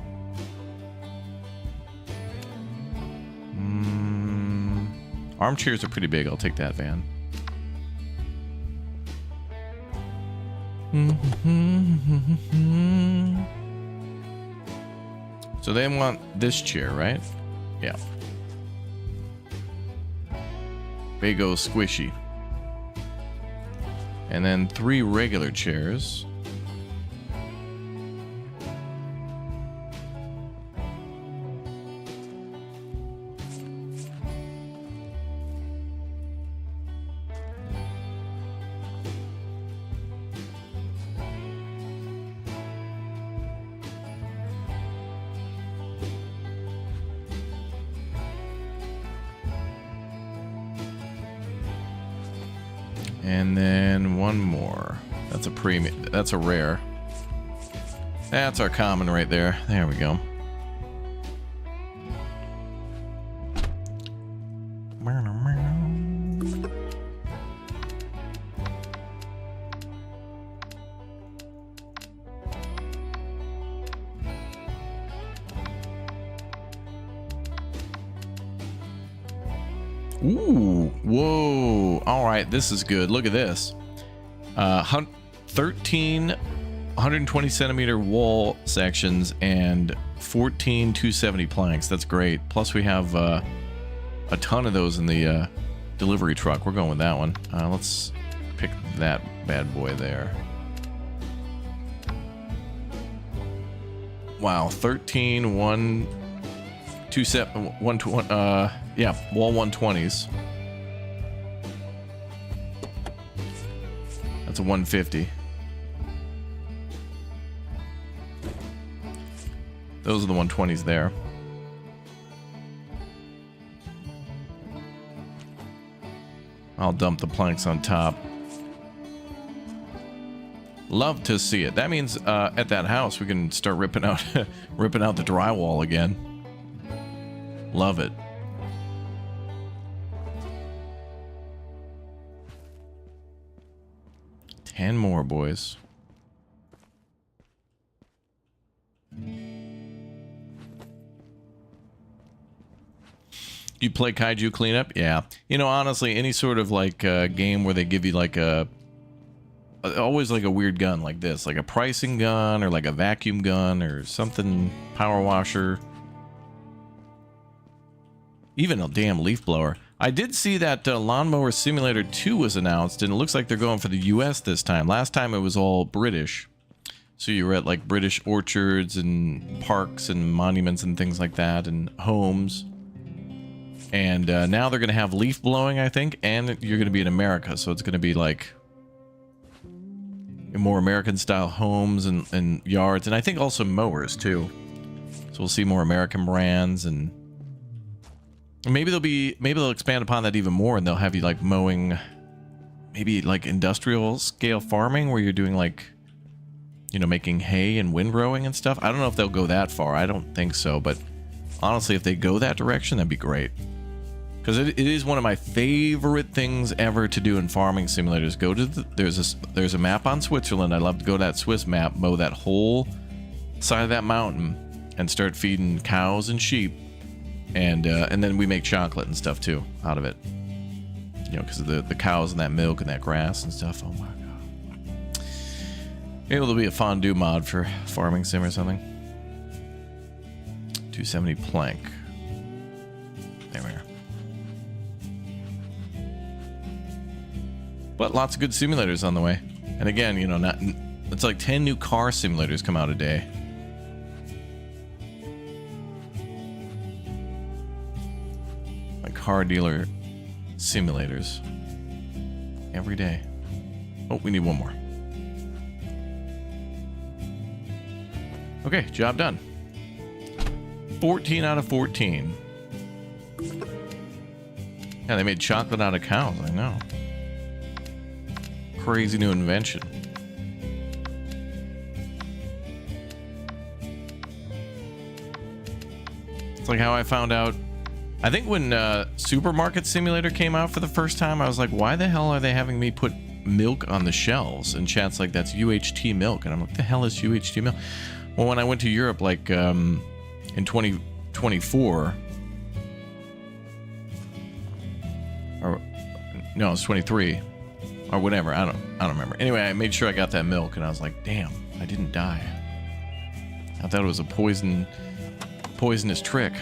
Armchairs are pretty big. I'll take that van. So they want this chair, right? Yeah. Bago squishy. And then 3 regular chairs. And then one more. That's a premium. That's a rare. That's our common right there. There we go. Ooh, whoa. All right, this is good. Look at this. 13 120 centimeter wall sections and 14 270 planks. That's great. Plus we have a ton of those in the delivery truck. We're going with that one. Let's pick that bad boy there. Wow, 13 1 2 1 yeah, wall 120s. That's a 150. Those are the 120s there. I'll dump the planks on top. Love to see it. That means at that house we can start ripping out ripping out the drywall again. Love it. And more, boys. You play Kaiju Cleanup? Yeah. You know, honestly, any sort of like game where they give you like always like a weird gun like this, like a pricing gun or like a vacuum gun or something, power washer. Even a damn leaf blower. I did see that Lawnmower Simulator 2 was announced, and it looks like they're going for the US this time. Last time it was all British. So you were at like British orchards and parks and monuments and things like that, and homes. And now they're going to have leaf blowing, I think, and you're going to be in America. So it's going to be like more American style homes and yards, and I think also mowers too. So we'll see more American brands, and maybe they'll expand upon that even more, and they'll have you like mowing, maybe like industrial scale farming where you're doing like, you know, making hay and windrowing and stuff. I don't know if they'll go that far. I don't think so, but honestly, if they go that direction, that'd be great. Because it is one of my favorite things ever to do in farming simulators. Go to there's a map on Switzerland. I love to go to that Swiss map, mow that whole side of that mountain, and start feeding cows and sheep. And then we make chocolate and stuff too out of it. You know, because of the cows and that milk and that grass and stuff. Oh my god. Maybe there'll be a fondue mod for farming sim or something. 270 plank. There we are. But lots of good simulators on the way. And again, you know, it's like 10 new car simulators come out a day. Like car dealer simulators. Every day. Oh, we need one more. Okay, job done. 14 out of 14. Yeah, they made chocolate out of cows, I know. Crazy new invention. It's like how I found out, I think when Supermarket Simulator came out for the first time, I was like, why the hell are they having me put milk on the shelves? And chat's like, that's UHT milk. And I'm like, what the hell is UHT milk? Well, when I went to Europe, like in 2024, or no, it's 23 or whatever. I don't remember. Anyway, I made sure I got that milk and I was like, damn, I didn't die. I thought it was a poisonous trick.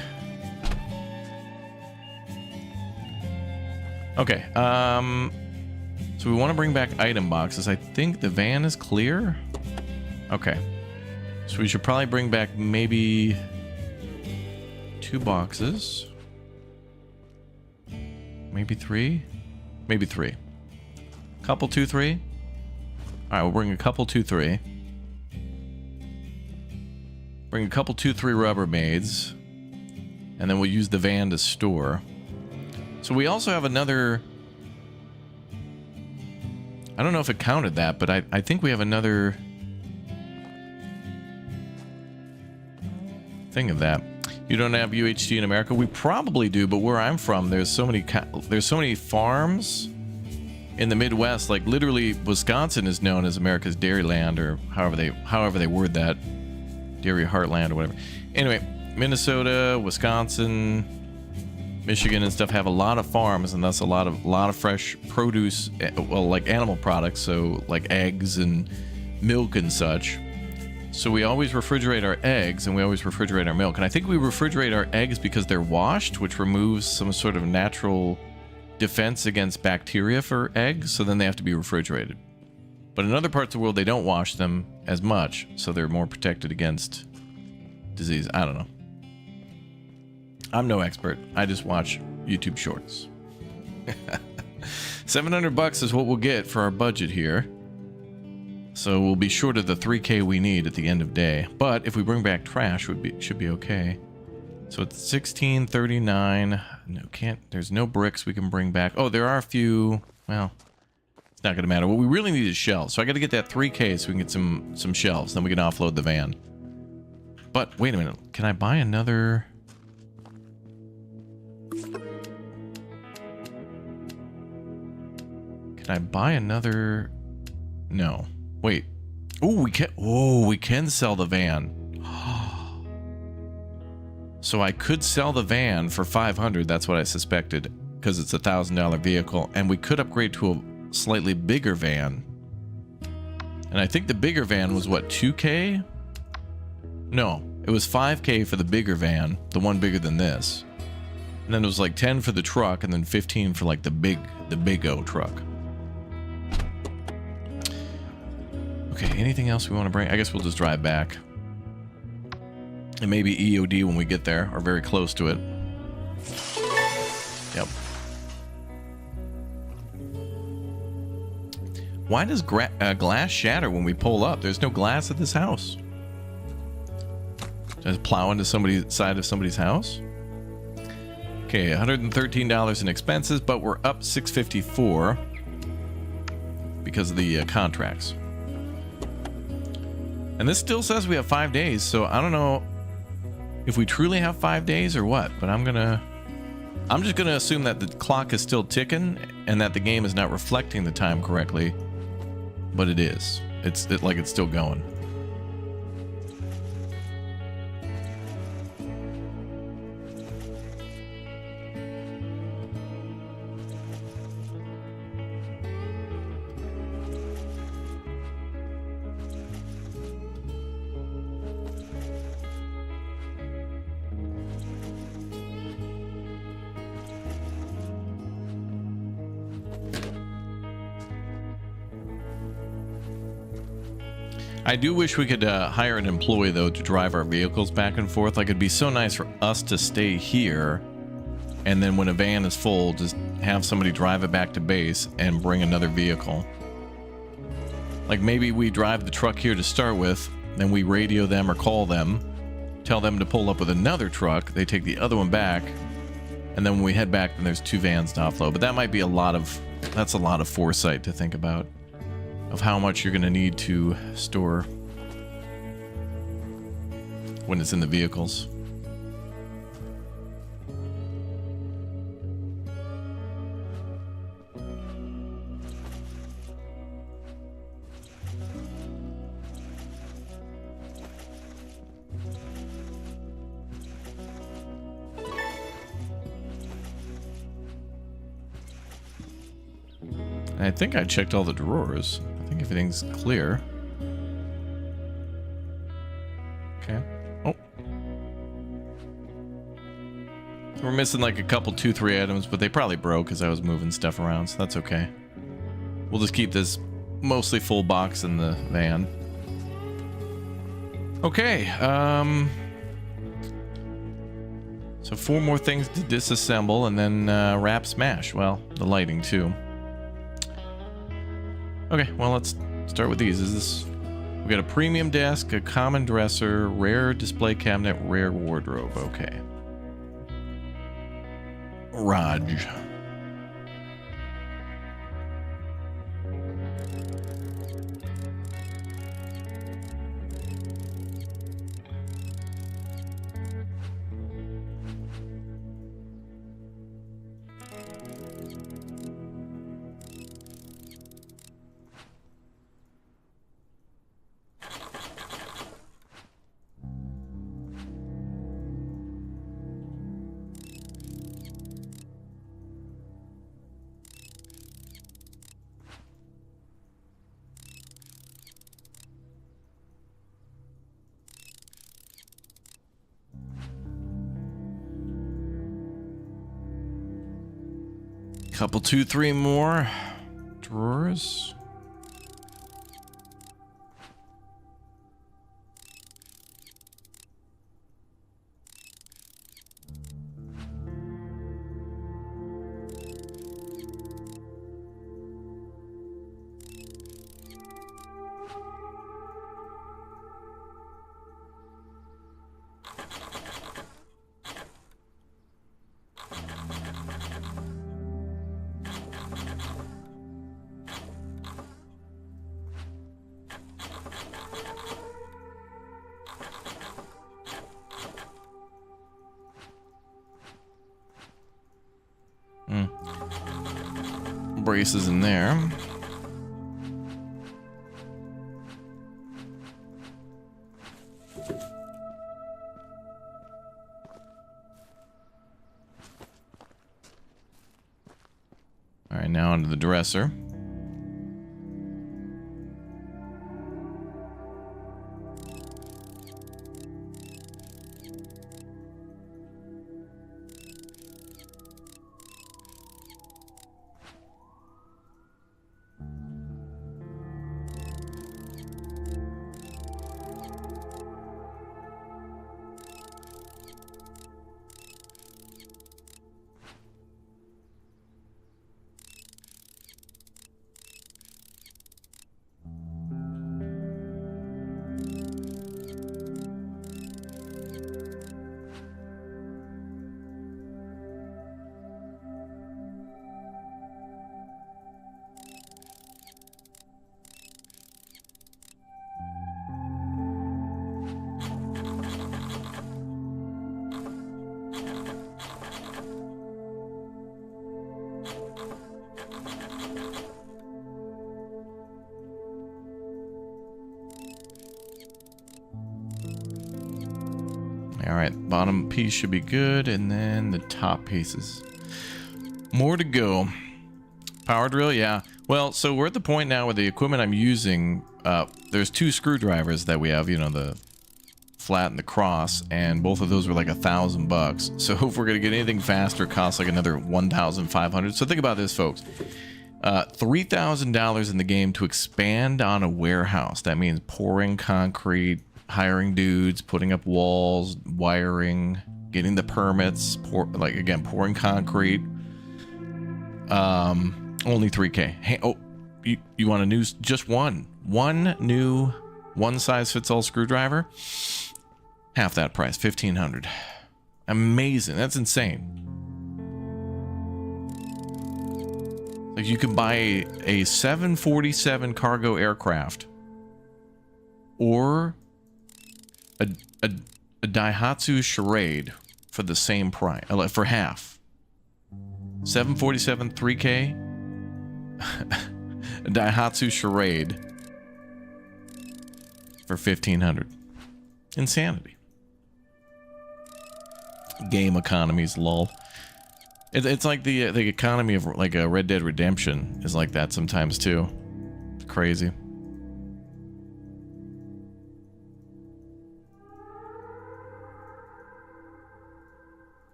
Okay, so we want to bring back item boxes. I think the van is clear. Okay, so we should probably bring back maybe 2 boxes, maybe 3, maybe 3. Couple 2, 3. All right, we'll bring a couple 2, 3. Bring a couple 2, 3 Rubbermaids, and then we'll use the van to store. So we also have another, I don't know if it counted that, but I think we have another thing of that. You don't have UHT in America? We probably do, but where I'm from, there's so many farms in the Midwest. Like literally, Wisconsin is known as America's Dairyland, or however they word that, Dairy Heartland or whatever. Anyway, Minnesota, Wisconsin, Michigan and stuff have a lot of farms, and thus a lot of fresh produce, well, like animal products, so like eggs and milk and such. So we always refrigerate our eggs and we always refrigerate our milk. And I think we refrigerate our eggs because they're washed, which removes some sort of natural defense against bacteria for eggs, so then they have to be refrigerated. But in other parts of the world, they don't wash them as much, so they're more protected against disease. I don't know. I'm no expert. I just watch YouTube shorts. $700 is what we'll get for our budget here. So we'll be short of the 3K we need at the end of day. But if we bring back trash, should be okay. So it's 1639. No, there's no bricks we can bring back. Oh, there are a few. Well, it's not going to matter. What we really need is shelves. So I got to get that 3K so we can get some shelves. Then we can offload the van. But wait a minute. Can I buy another? Can I buy another? No. Wait. Oh, we can. Oh, we can sell the van. So I could sell the van for $500. That's what I suspected, because it's a $1,000 vehicle, and we could upgrade to a slightly bigger van. And I think the bigger van was what, 2K? No, it was 5K for the bigger van, the one bigger than this. And then it was like 10 for the truck, and then 15 for like the big O truck. Okay, anything else we want to bring? I guess we'll just drive back. And maybe EOD when we get there, or very close to it. Yep. Why does glass shatter when we pull up? There's no glass at this house. Just plow into somebody's side of somebody's house? Okay, $113 in expenses, but we're up $654 because of the contracts. And this still says we have 5 days, so I don't know if we truly have 5 days or what, but I'm just gonna assume that the clock is still ticking and that the game is not reflecting the time correctly, but it is. It's still going. I do wish we could hire an employee, though, to drive our vehicles back and forth. Like, it'd be so nice for us to stay here, and then when a van is full, just have somebody drive it back to base and bring another vehicle. Like, maybe we drive the truck here to start with, then we radio them or call them, tell them to pull up with another truck, they take the other one back, and then when we head back, then there's 2 vans to offload. But that might be a lot of foresight to think about, of how much you're going to need to store when it's in the vehicles. I think I checked all the drawers. I think everything's clear. Okay. Oh. We're missing like a couple, 2-3 items, but they probably broke as I was moving stuff around, so that's okay. We'll just keep this mostly full box in the van. Okay, so 4 more things to disassemble and then wrap smash. Well, the lighting too. Okay, well, let's start with these. We got a premium desk, a common dresser, rare display cabinet, rare wardrobe. Okay. Raj. Couple, 2-3 more drawers. Braces in there. All right, now onto the dresser. All right, bottom piece should be good, and then the top pieces. More to go. Power drill, yeah. Well, so we're at the point now where the equipment I'm using, there's 2 screwdrivers that we have, you know, the flat and the cross, and both of those were like $1,000. So if we're gonna get anything faster, it costs like another 1,500. So think about this, folks. $3,000 in the game to expand on a warehouse. That means pouring concrete, hiring dudes, putting up walls, wiring, getting the permits, pouring concrete. Only 3K. Hey, oh, you want a new, just one new one size fits all screwdriver? Half that price, $1,500. Amazing. That's insane. Like, you can buy a 747 cargo aircraft or a Daihatsu Charade for the same price, for half. 747 3K, a Daihatsu Charade for $1,500. Insanity. Game economies, lol. It's like the economy of like a Red Dead Redemption is like that sometimes too. It's crazy.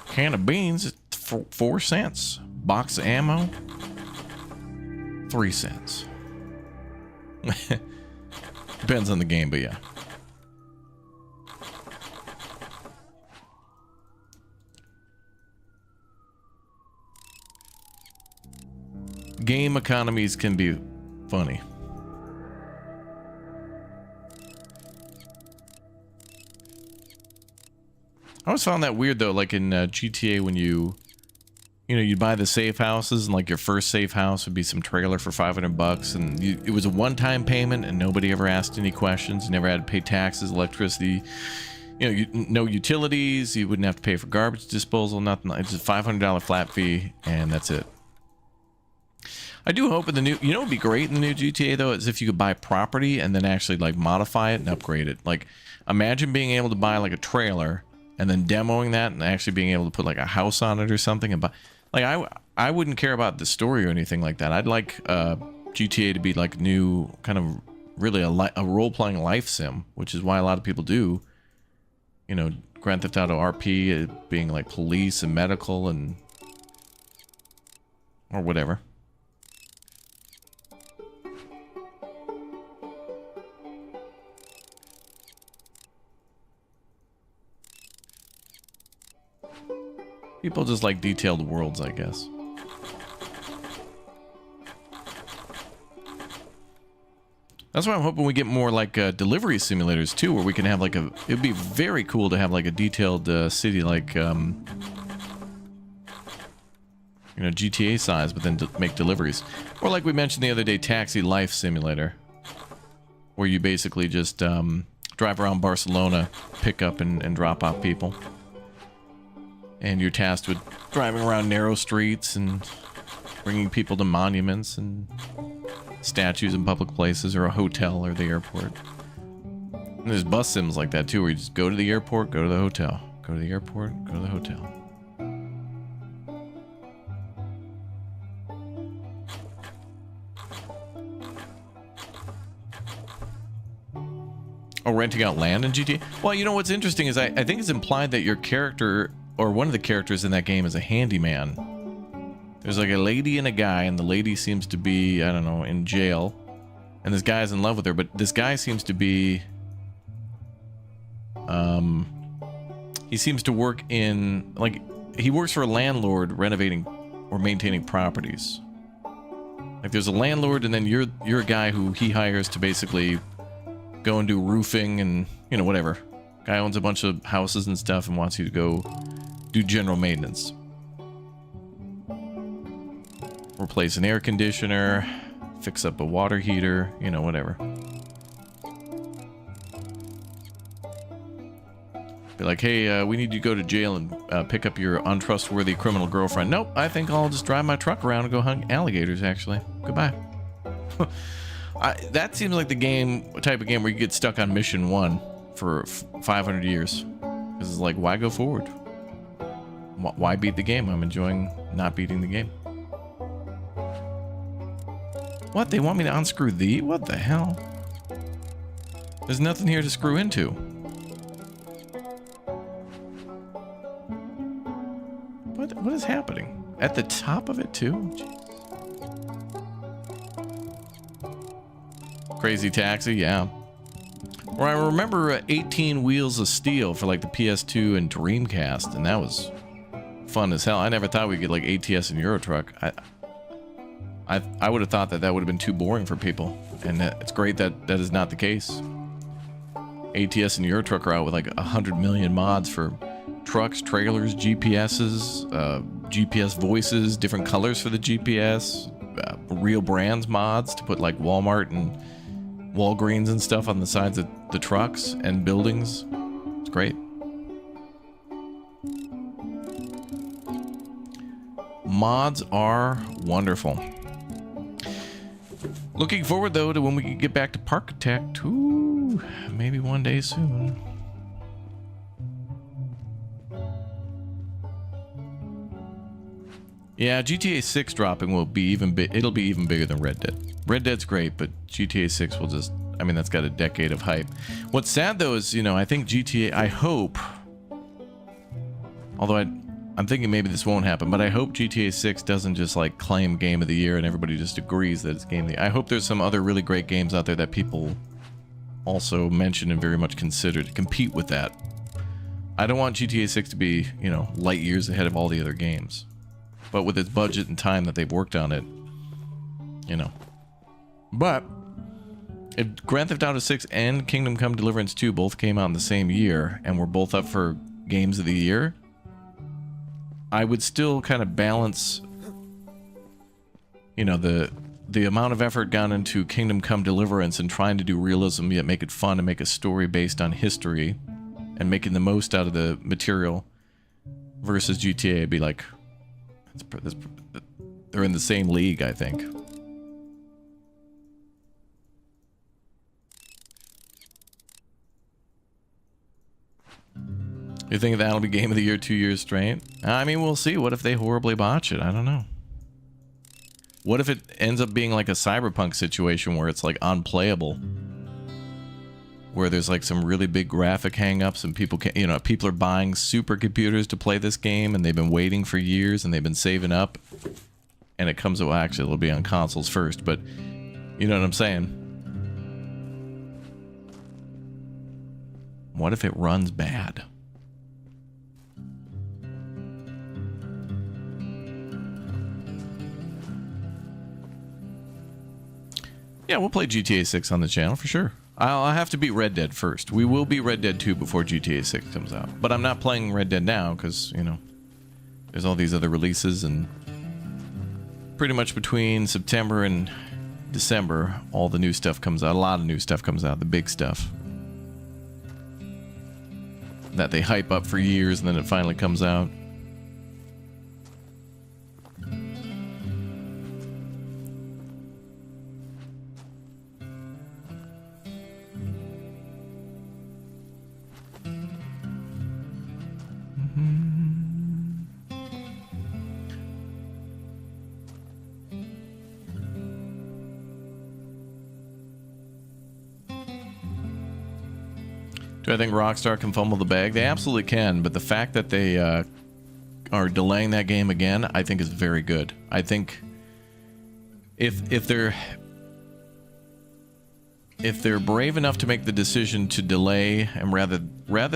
Can of beans, 4 cents. Box of ammo, 3 cents. Depends on the game, but yeah. Game economies can be funny. I always found that weird though, like in GTA when you buy the safe houses, and like your first safe house would be some trailer for $500, and it was a one-time payment, and nobody ever asked any questions. You never had to pay taxes, electricity, no utilities. You wouldn't have to pay for garbage disposal, nothing. It's just $500 flat fee, and that's it. I do hope in the new, what would be great in the new GTA though, is if you could buy property and then actually like modify it and upgrade it. Like, imagine being able to buy like a trailer and then demoing that and actually being able to put like a house on it or something. And like, I wouldn't care about the story or anything like that. I'd like GTA to be like new, kind of really a role-playing life sim, which is why a lot of people do, Grand Theft Auto RP being like police and medical and or whatever. People just like detailed worlds, I guess. That's why I'm hoping we get more like delivery simulators too, where we can have like it'd be very cool to have like a detailed city like, GTA size, but then make deliveries. Or like we mentioned the other day, Taxi Life Simulator, where you basically just drive around Barcelona, pick up and drop off people. And you're tasked with driving around narrow streets and bringing people to monuments and statues in public places or a hotel or the airport. And there's bus sims like that too, where you just go to the airport, go to the hotel. Go to the airport, go to the hotel. Oh, renting out land in GTA? Well, what's interesting is I think it's implied that your character, or one of the characters in that game, is a handyman. There's like a lady and a guy, and the lady seems to be, I don't know, in jail. And this guy's in love with her, but this guy seems to be... he seems to work in... like, he works for a landlord renovating or maintaining properties. Like, there's a landlord, and then you're a guy who he hires to basically go and do roofing and, whatever. Guy owns a bunch of houses and stuff and wants you to go do general maintenance. Replace an air conditioner, fix up a water heater, whatever. Be like, hey, we need you to go to jail and pick up your untrustworthy criminal girlfriend. Nope, I think I'll just drive my truck around and go hunt alligators, actually. Goodbye. That seems like the type of game where you get stuck on mission 1 for 500 years. Because it's like, why go forward? Why beat the game? I'm enjoying not beating the game. What? They want me to unscrew thee? What the hell? There's nothing here to screw into. What is happening? At the top of it too? Jeez. Crazy Taxi, yeah. Or I remember 18 Wheels of Steel for like the PS2 and Dreamcast, and that was fun as hell. I never thought we'd get like ATS and Euro Truck. I would have thought that would have been too boring for people, and it's great that that is not the case. ATS and Euro Truck are out with like 100 million mods for trucks, trailers, GPSs, GPS voices, different colors for the GPS, real brands mods to put like Walmart and Walgreens and stuff on the sides of the trucks and buildings. It's great. Mods are wonderful. Looking forward though to when we can get back to Parkitect. Ooh, maybe one day soon. Yeah, GTA 6 dropping will be even it'll be even bigger than Red Dead. Red Dead's great, but GTA 6 will just, I mean, that's got a decade of hype. What's sad though is, you know, I think GTA, I hope, although I'm thinking maybe this won't happen, but I hope GTA 6 doesn't just like claim Game of the Year and everybody just agrees that it's Game of the Year. I hope there's some other really great games out there that people also mention and very much consider to compete with that. I don't want GTA 6 to be, you know, light years ahead of all the other games. But with its budget and time that they've worked on it, you know. But if Grand Theft Auto 6 and Kingdom Come Deliverance 2 both came out in the same year and were both up for Games of the Year, I would still kind of balance, you know, the amount of effort gone into Kingdom Come Deliverance and trying to do realism yet make it fun and make a story based on history and making the most out of the material versus GTA. It'd be like, they're in the same league, I think. You think that'll be Game of the Year 2 years straight? I mean, we'll see. What if they horribly botch it? I don't know. What if it ends up being like a Cyberpunk situation where it's like unplayable? Where there's like some really big graphic hang-ups and people can't, you know, people are buying supercomputers to play this game and they've been waiting for years and they've been saving up. And it comes, well, actually, it'll be on consoles first, but you know what I'm saying? What if it runs bad? Yeah, we'll play GTA 6 on the channel for sure. I'll have to beat Red Dead first. We will beat Red Dead 2 before GTA 6 comes out. But I'm not playing Red Dead now because, you know, there's all these other releases, and pretty much between September and December, all the new stuff comes out. A lot of new stuff comes out, the big stuff that they hype up for years and then it finally comes out. Do I think Rockstar can fumble the bag? They absolutely can, but the fact that they are delaying that game again, I think is very good. I think if they're brave enough to make the decision to delay and rather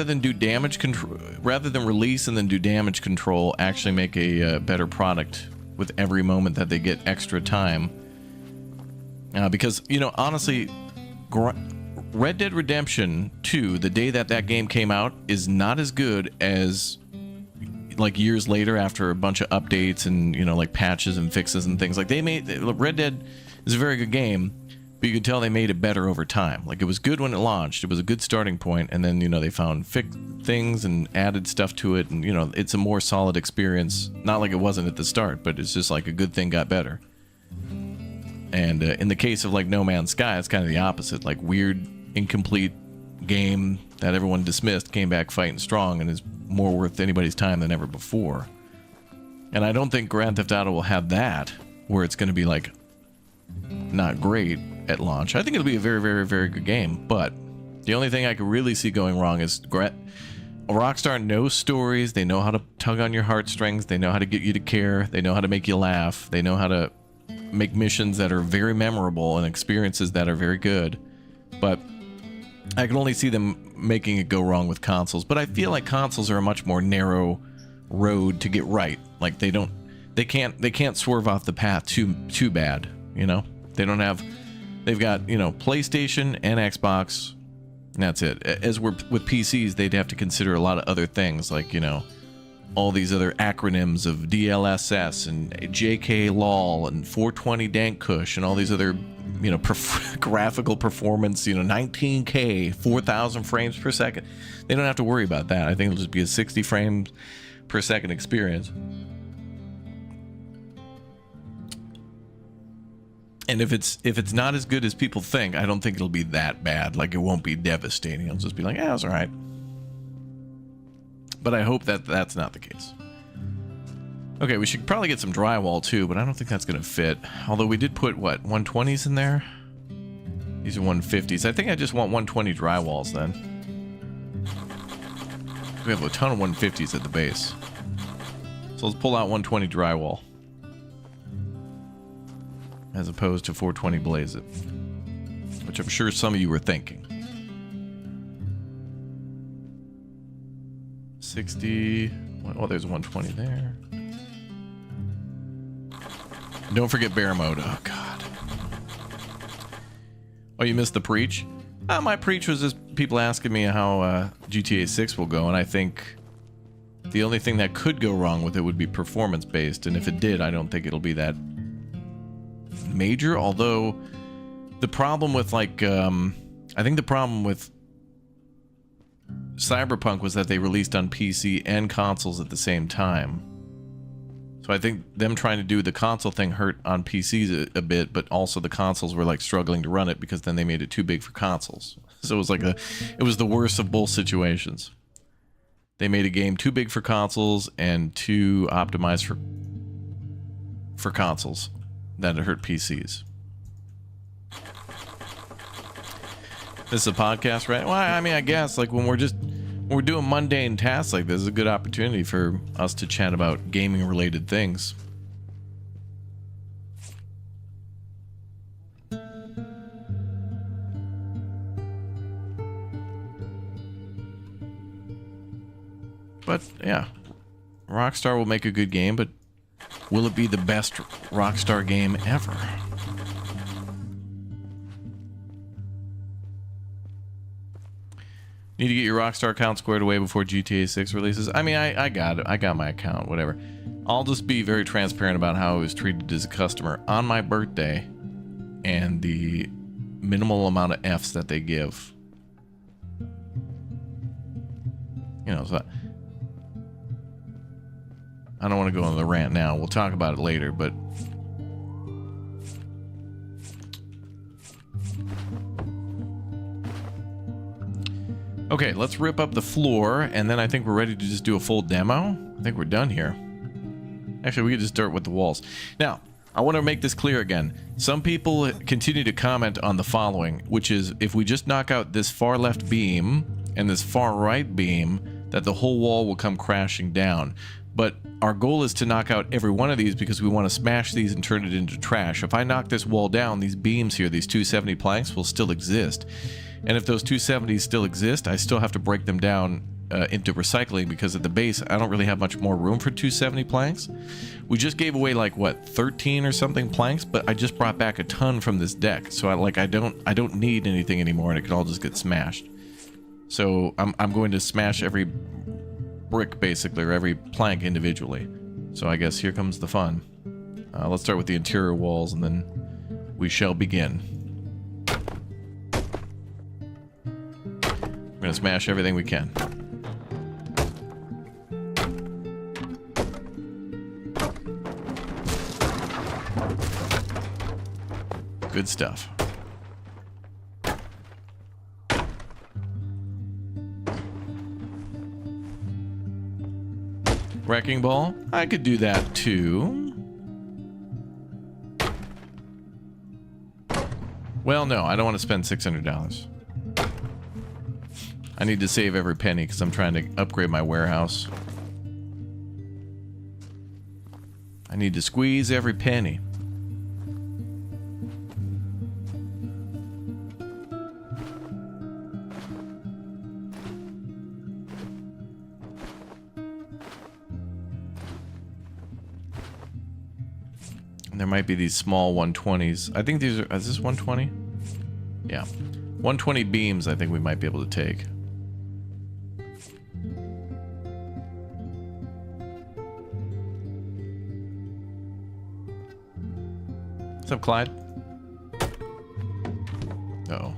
than do damage control, rather than release and then do damage control, actually make a better product with every moment that they get extra time. Because, you know, honestly, Red Dead Redemption 2, the day that game came out, is not as good as like years later after a bunch of updates and, you know, like patches and fixes and things. Like Red Dead is a very good game, but you can tell they made it better over time. Like it was good when it launched, it was a good starting point, and then, you know, they found things and added stuff to it, and, you know, it's a more solid experience. Not like it wasn't at the start, but it's just like a good thing got better. And in the case of like No Man's Sky, it's kind of the opposite. Like weird, incomplete game that everyone dismissed came back fighting strong and is more worth anybody's time than ever before. And I don't think Grand Theft Auto will have that, where it's going to be like not great at launch. I think it'll be a very, very, very good game, but the only thing I could really see going wrong is Rockstar knows stories. They know how to tug on your heartstrings. They know how to get you to care. They know how to make you laugh. They know how to make missions that are very memorable and experiences that are very good. But I can only see them making it go wrong with consoles. But I feel like consoles are a much more narrow road to get right. Like they can't swerve off the path too bad, you know? They've got, you know, PlayStation and Xbox, and that's it. As with PCs, they'd have to consider a lot of other things, like, you know, all these other acronyms of DLSS and JK-LOL and 420 Dank Kush and all these other, you know, graphical performance, you know, 19K, 4,000 frames per second. They don't have to worry about that. I think it'll just be a 60 frames per second experience. And if it's not as good as people think, I don't think it'll be that bad. Like, it won't be devastating. It'll just be like, yeah, it's all right. But I hope that that's not the case. Okay, we should probably get some drywall too, but I don't think that's going to fit. Although we did put, what, 120s in there? These are 150s. I think I just want 120 drywalls then. We have a ton of 150s at the base. So let's pull out 120 drywall. As opposed to 420 blaze it. Which I'm sure some of you were thinking. 60. Oh, there's 120 there. Don't forget bear mode. Oh, God. Oh, you missed the preach? My preach was just people asking me how GTA 6 will go, and I think the only thing that could go wrong with it would be performance-based, and if it did, I don't think it'll be that major, although the problem with, like, I think the problem with Cyberpunk was that they released on PC and consoles at the same time. So I think them trying to do the console thing hurt on PCs a bit, but also the consoles were like struggling to run it because then they made it too big for consoles. So it was like it was the worst of both situations. They made a game too big for consoles and too optimized for consoles. That it hurt PCs. This is a podcast, right? Well, I mean, I guess, like, when we're doing mundane tasks like this, is a good opportunity for us to chat about gaming-related things. But, yeah. Rockstar will make a good game, but will it be the best Rockstar game ever? Need to get your Rockstar account squared away before GTA 6 releases? I mean, I got it. I got my account, whatever. I'll just be very transparent about how I was treated as a customer on my birthday and the minimal amount of Fs that they give. You know, so I don't want to go on the rant now. We'll talk about it later, but okay, let's rip up the floor, and then I think we're ready to just do a full demo. I think we're done here. Actually, we could just start with the walls. Now, I want to make this clear again. Some people continue to comment on the following, which is if we just knock out this far left beam and this far right beam, that the whole wall will come crashing down. But our goal is to knock out every one of these because we want to smash these and turn it into trash. If I knock this wall down, these beams here, these 270 planks, will still exist. And if those 270s still exist, I still have to break them down into recycling because at the base, I don't really have much more room for 270 planks. We just gave away like, what, 13 or something planks, but I just brought back a ton from this deck. So I don't need anything anymore, and it could all just get smashed. So I'm going to smash every brick basically, or every plank individually. So I guess here comes the fun. Let's start with the interior walls, and then we shall begin. We're gonna smash everything we can. Good stuff. Wrecking ball? I could do that too. Well, no, I don't want to spend $600. I need to save every penny because I'm trying to upgrade my warehouse. I need to squeeze every penny. And there might be these small 120s. I think these are... Is this 120? Yeah. 120 beams I think we might be able to take. What's up, Clyde? Uh-oh.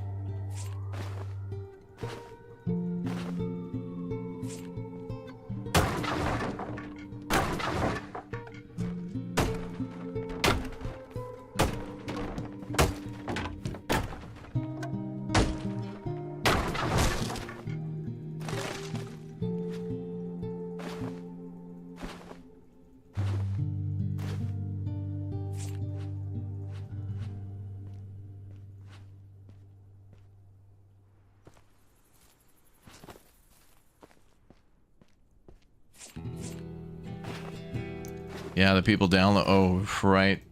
Yeah, the people download. Oh, right.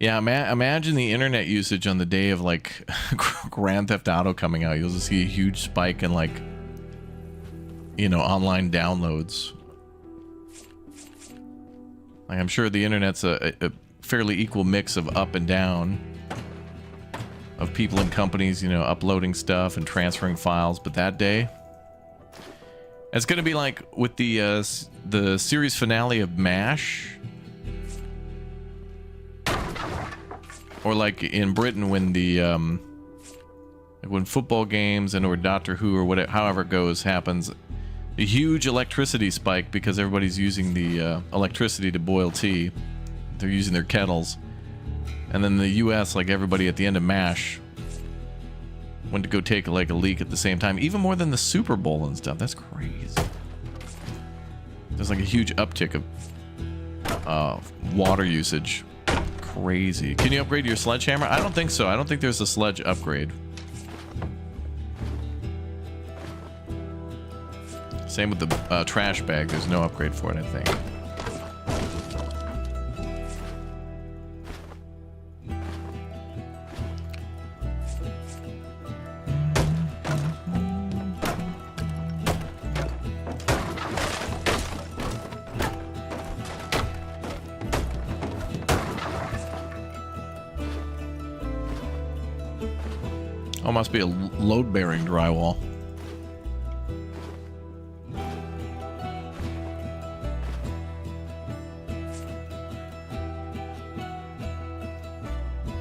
Yeah, imagine the internet usage on the day of like Grand Theft Auto coming out. You'll just see a huge spike in like, you know, online downloads. Like, I'm sure the internet's a fairly equal mix of up and down of people and companies, you know, uploading stuff and transferring files. But that day, it's gonna be like with the series finale of MASH, or like in Britain when the like when football games and or Doctor Who or whatever, however it goes, happens, a huge electricity spike because everybody's using the electricity to boil tea. They're using their kettles, and then the U.S., like everybody at the end of MASH, went to go take like a leak at the same time, even more than the Super Bowl and stuff. That's crazy. There's like a huge uptick of water usage. Crazy. Can you upgrade your sledgehammer? I don't think so. I don't think there's a sledge upgrade. Same with the trash bag. There's no upgrade for it, I think. Oh, must be a load-bearing drywall.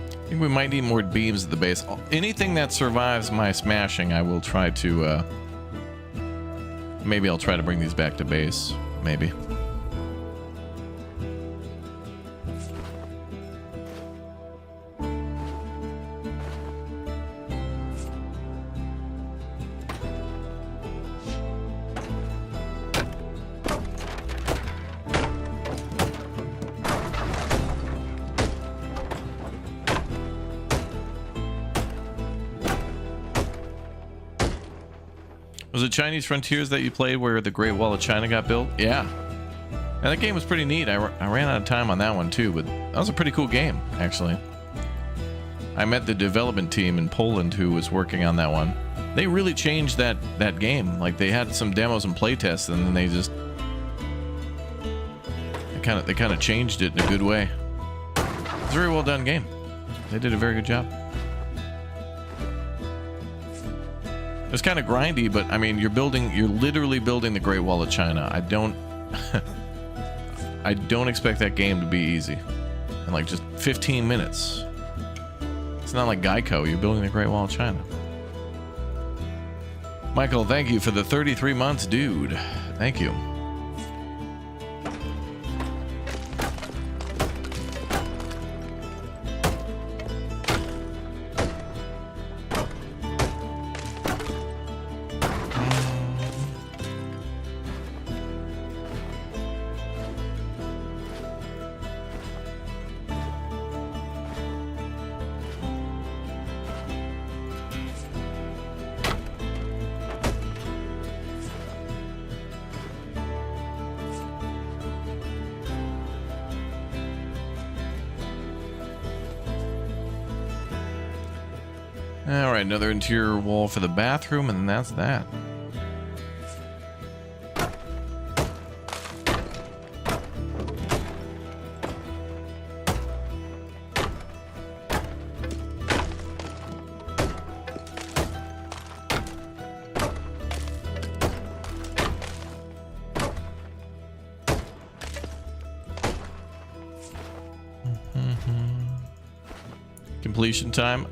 I think we might need more beams at the base. Anything that survives my smashing, I will try to, maybe I'll try to bring these back to base. Maybe. Was it Chinese Frontiers that you played where the Great Wall of China got built? Yeah. And that game was pretty neat. I ran out of time on that one too, but that was a pretty cool game, actually. I met the development team in Poland who was working on that one. They really changed that game. Like, they had some demos and playtests, and then they just... They kind of changed it in a good way. It's a very well done game. They did a very good job. It's kind of grindy, but I mean, you're literally building the Great Wall of China. I don't expect that game to be easy. In like just 15 minutes. It's not like Geico, you're building the Great Wall of China. Michael, thank you for the 33 months, dude. Thank you. All right, another interior wall for the bathroom, and that's that. Completion time.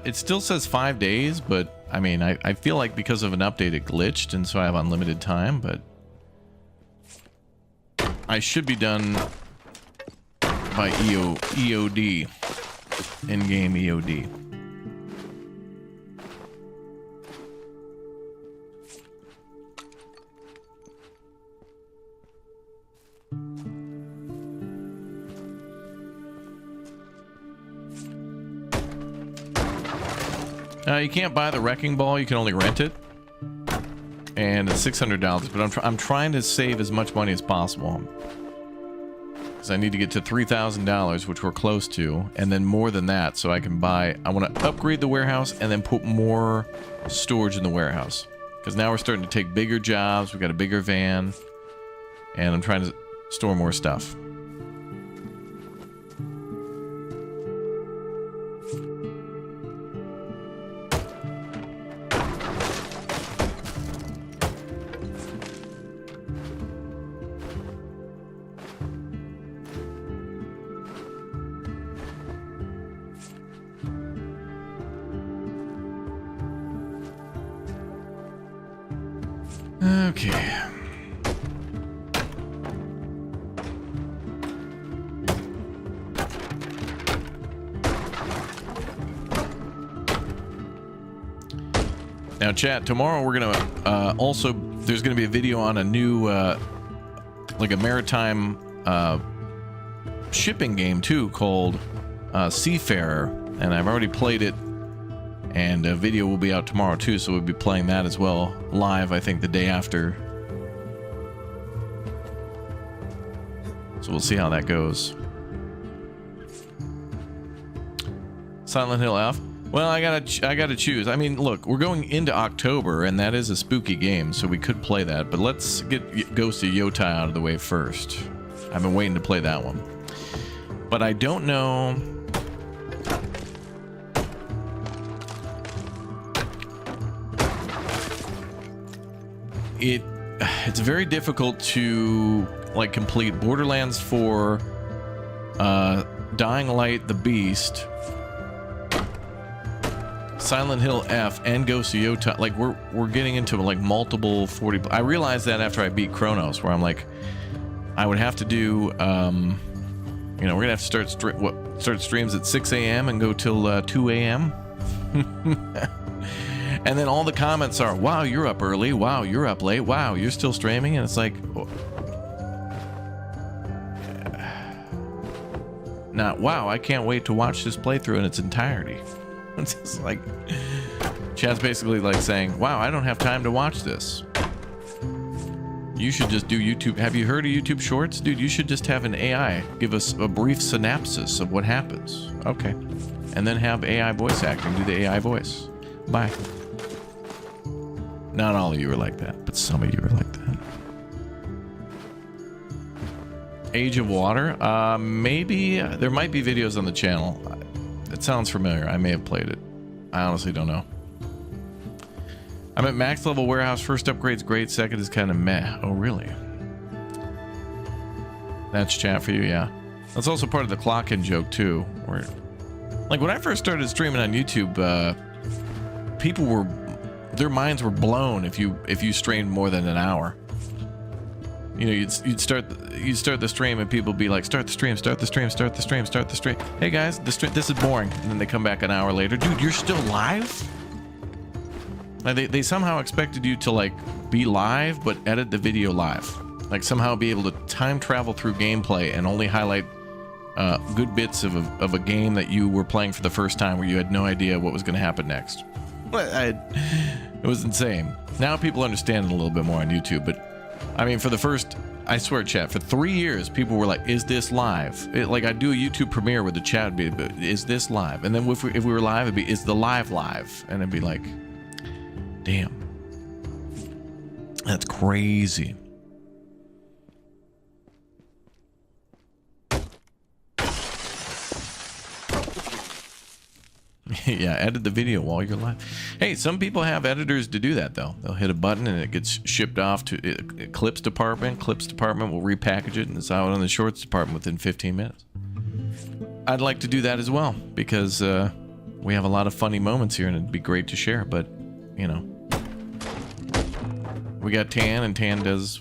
It still says 5 days, but I mean, I feel like because of an update it glitched, and so I have unlimited time, but I should be done by EOD, in-game EOD. You can't buy the wrecking ball, you can only rent it, and it's $600, but I'm trying to save as much money as possible, because I need to get to $3,000, which we're close to, and then more than that, so I can buy, I want to upgrade the warehouse and then put more storage in the warehouse, because now we're starting to take bigger jobs, we've got a bigger van, and I'm trying to store more stuff. Okay. Now, chat, tomorrow we're gonna also, there's gonna be a video on a new like a maritime shipping game too, called Seafarer, and I've already played it. And a video will be out tomorrow too, so we'll be playing that as well live, I think, the day after. So we'll see how that goes. Silent Hill F. Well, I gotta choose. I mean, look, we're going into October, and that is a spooky game, so we could play that. But let's get Ghost of Yotai out of the way first. I've been waiting to play that one, but I don't know. It's very difficult to like complete Borderlands 4, Dying Light, The Beast, Silent Hill F, and Ghost of Yotai. Like we're getting into like multiple 40. I realized that after I beat Chronos, where I'm like, I would have to do, you know, we're gonna have to start streams at 6 a.m. and go till 2 a.m. And then all the comments are, wow, you're up early. Wow, you're up late. Wow, you're still streaming. And it's like, not, wow, I can't wait to watch this playthrough in its entirety. It's just like, chat's basically like saying, wow, I don't have time to watch this. You should just do YouTube. Have you heard of YouTube Shorts? Dude, you should just have an AI give us a brief synopsis of what happens. Okay. And then have AI voice acting. Do the AI voice. Bye. Not all of you are like that, but some of you are like that. Age of Water? Maybe. There might be videos on the channel. It sounds familiar. I may have played it. I honestly don't know. I'm at max level warehouse. First upgrade's great. Second is kind of meh. Oh, really? That's chat for you, yeah. That's also part of the clock-in joke, too. Where, like, when I first started streaming on YouTube, people were... their minds were blown if you streamed more than an hour. You know, you'd start the stream and people be like, start the stream. Hey guys, this is boring. And then they come back an hour later. Dude, you're still live? Like they somehow expected you to like be live but edit the video live. Like somehow be able to time travel through gameplay and only highlight good bits of a game that you were playing for the first time where you had no idea what was going to happen next. It was insane. Now people understand it a little bit more on YouTube, but I mean, for the first I swear, chat, for 3 years, people were like, is this live? Like, I'd do a YouTube premiere where the chat would be, is this live? And then if we were live, it'd be, is the live? And it'd be like, damn. That's crazy. Yeah, edit the video while you're live. Hey, some people have editors to do that, though. They'll hit a button and it gets shipped off to Clips department. Clips department will repackage it and it's out on the shorts department within 15 minutes. I'd like to do that as well because we have a lot of funny moments here and it'd be great to share. But, you know, we got Tan and Tan does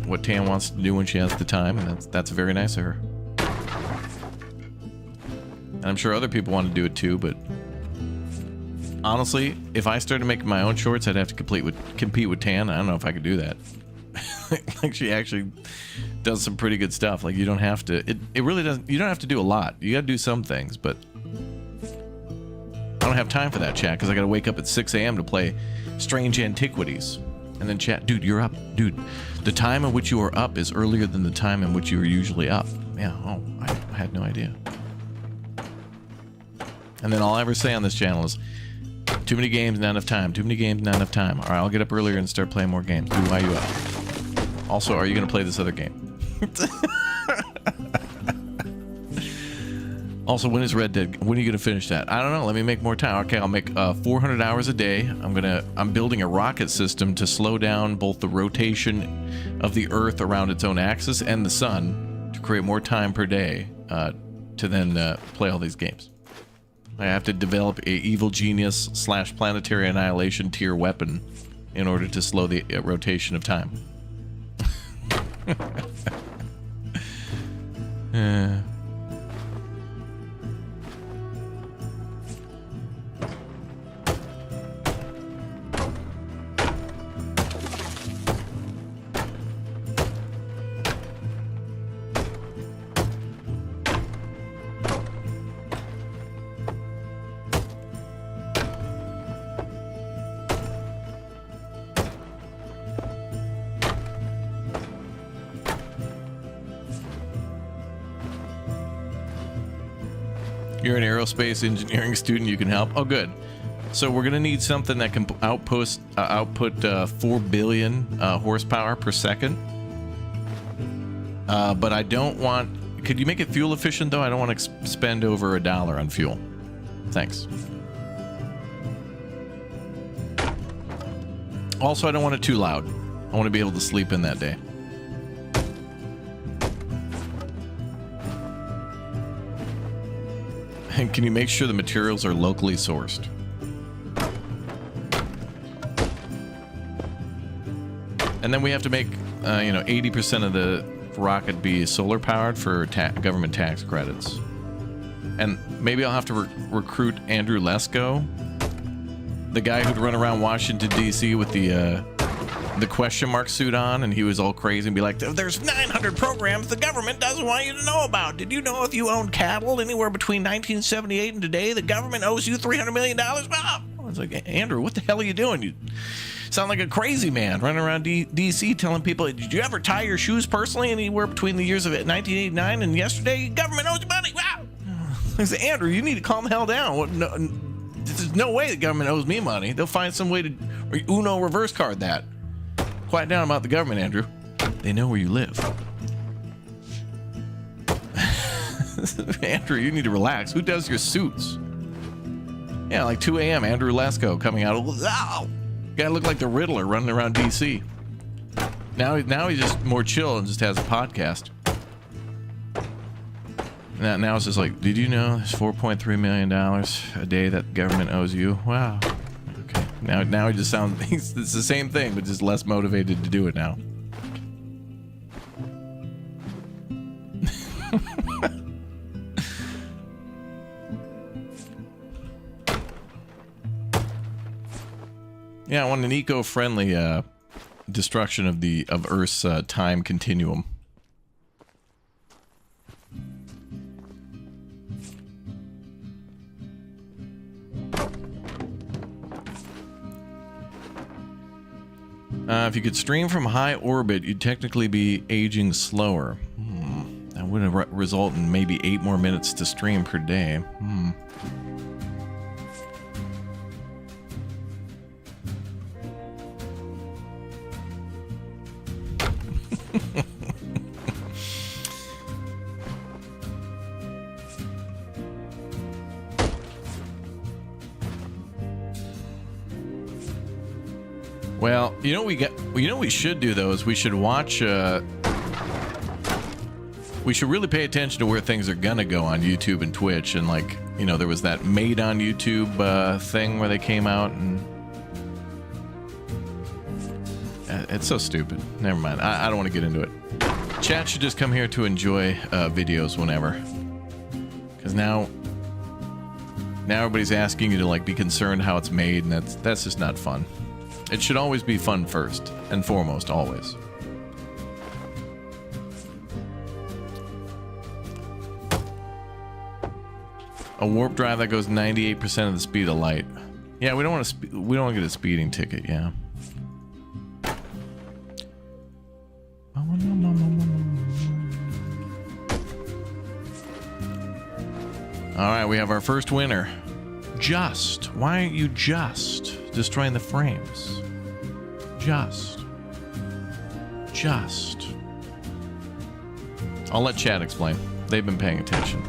what Tan wants to do when she has the time, and that's very nice of her. And I'm sure other people want to do it too, but honestly, if I started making my own shorts, I'd have to compete with Tan. I don't know if I could do that. Like, she actually does some pretty good stuff. Like, you don't have to, it really doesn't, you don't have to do a lot. You got to do some things, but I don't have time for that, chat, because I got to wake up at 6 a.m. to play Strange Antiquities. And then chat, dude, you're up. Dude, the time in which you are up is earlier than the time in which you are usually up. Yeah, oh, I had no idea. And then all I ever say on this channel is, too many games, not enough time. Too many games, not enough time. All right, I'll get up earlier and start playing more games. Dude, why are you up? Also, are you going to play this other game? Also, when is Red Dead? When are you going to finish that? I don't know. Let me make more time. Okay, I'll make 400 hours a day. I'm building a rocket system to slow down both the rotation of the Earth around its own axis and the sun to create more time per day to then play all these games. I have to develop a evil genius / planetary annihilation tier weapon in order to slow the rotation of time. You're an aerospace engineering student, you can help. Oh, good. So we're gonna need something that can output 4 billion horsepower per second. But I don't want. Could you make it fuel efficient though? I don't want to spend over $1 on fuel. Thanks. Also, I don't want it too loud. I want to be able to sleep in that day. And can you make sure the materials are locally sourced? And then we have to make, 80% of the rocket be solar powered for government tax credits. And maybe I'll have to recruit Andrew Lesko, the guy who'd run around Washington, D.C. with the question mark suit on, and he was all crazy and be like, there's 900 programs the government doesn't want you to know about. Did you know if you own cattle anywhere between 1978 and today, the government owes you $300 million? I was like, Andrew, what the hell are you doing? You sound like a crazy man running around D.C. telling people, did you ever tie your shoes personally anywhere between the years of 1989 and yesterday? Government owes you money. Wow. I said, Andrew, you need to calm the hell down. There's no way the government owes me money. They'll find some way to Uno reverse card that. Quiet down about the government, Andrew. They know where you live. Andrew, you need to relax. Who does your suits? Yeah, like 2 a.m. Andrew Lesko coming out. Ow! Guy looked like the Riddler running around D.C. Now he's just more chill and just has a podcast. Now it's just like, did you know there's $4.3 million a day that the government owes you? Wow. Okay. Now he just sounds, it's the same thing, but just less motivated to do it now. Yeah, I want an eco-friendly destruction of Earth's time continuum. If you could stream from high orbit, you'd technically be aging slower. That would result in maybe 8 more minutes to stream per day. Well, you know what we should do though is we should watch. We should really pay attention to where things are gonna go on YouTube and Twitch, and like, you know, there was that Made on YouTube thing where they came out, and it's so stupid. Never mind. I don't want to get into it. Chat should just come here to enjoy videos whenever, because now everybody's asking you to like be concerned how it's made, and that's just not fun. It should always be fun first and foremost, always. A warp drive that goes 98% of the speed of light. Yeah, we don't want to get a speeding ticket. Yeah. All right, we have our first winner. Just. Why aren't you just destroying the frames? Just. I'll let chat explain. They've been paying attention.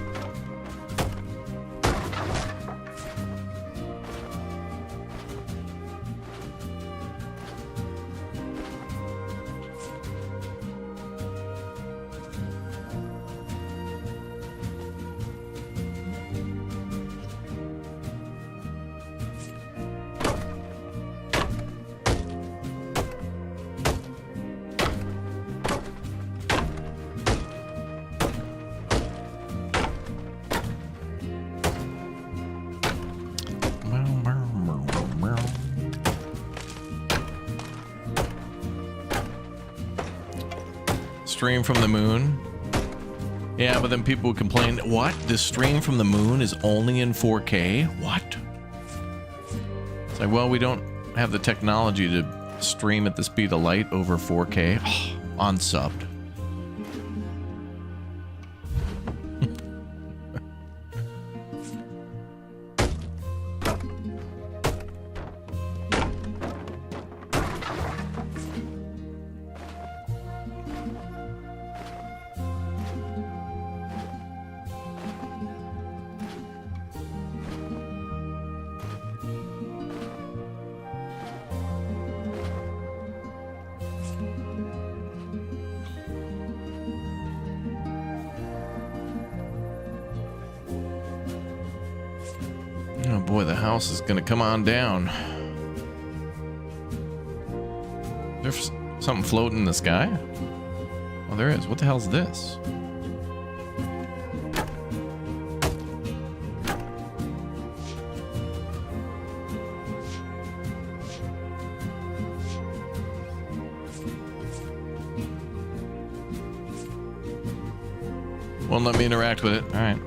Stream from the moon. Yeah, but then people would complain, what? This stream from the moon is only in 4K? What? It's like, well, we don't have the technology to stream at the speed of light over 4K. Unsubbed. Oh boy, the house is gonna come on down. There's something floating in the sky? Oh, there is. What the hell's this? Won't let me interact with it. All right.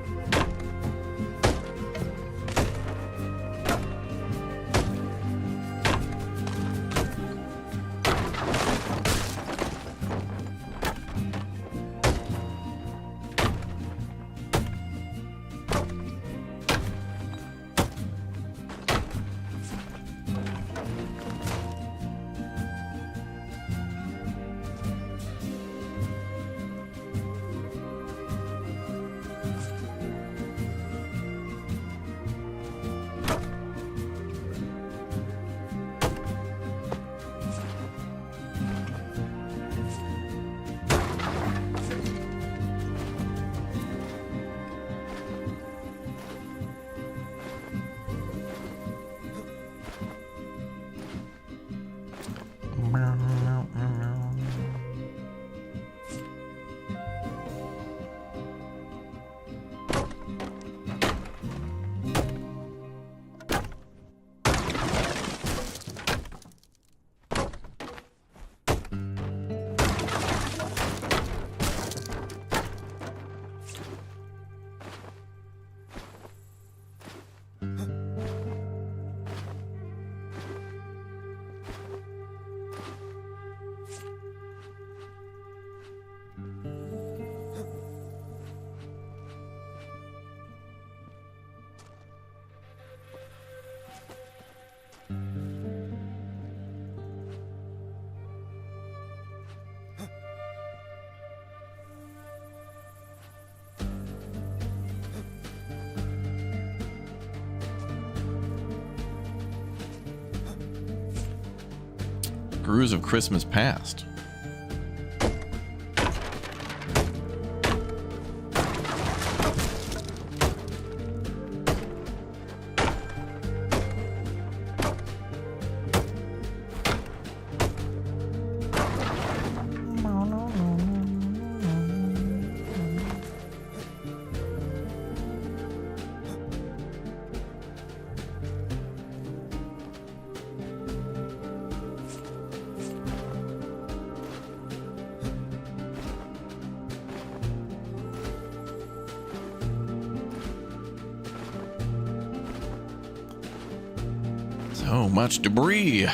Screws of Christmas Past. So much debris.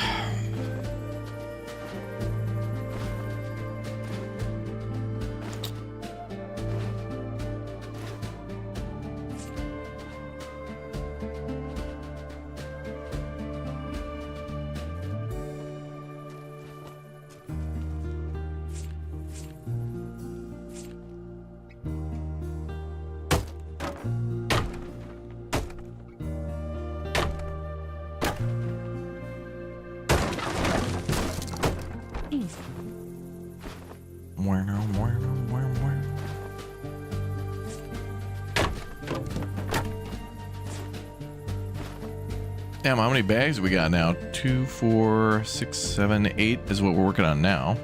Damn, how many bags we got now? 2, 4, 6, 7, 8 is what we're working on now.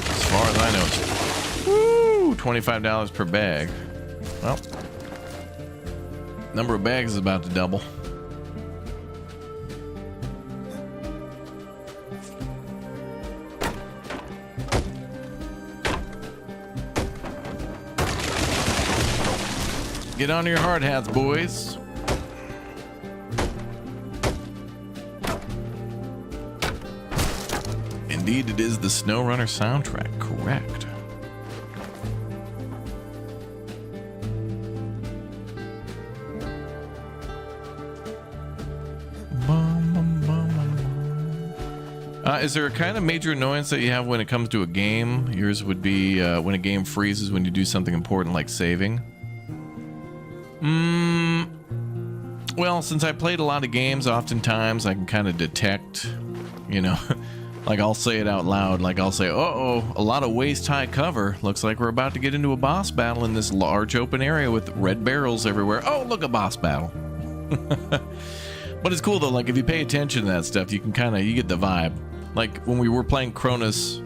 As far as I know, it's woo, $25 per bag. Well, number of bags is about to double. Get on your hard hats, boys. Indeed, it is the SnowRunner soundtrack, correct. Is there a kind of major annoyance that you have when it comes to a game? Yours would be when a game freezes when you do something important like saving. Well, since I played a lot of games, oftentimes I can kind of detect, you know, like I'll say it out loud, like I'll say, uh-oh, a lot of waist-high cover. Looks like we're about to get into a boss battle in this large open area with red barrels everywhere. Oh, look, a boss battle. But it's cool, though, like if you pay attention to that stuff, you can kind of, you get the vibe. Like when we were playing Chronos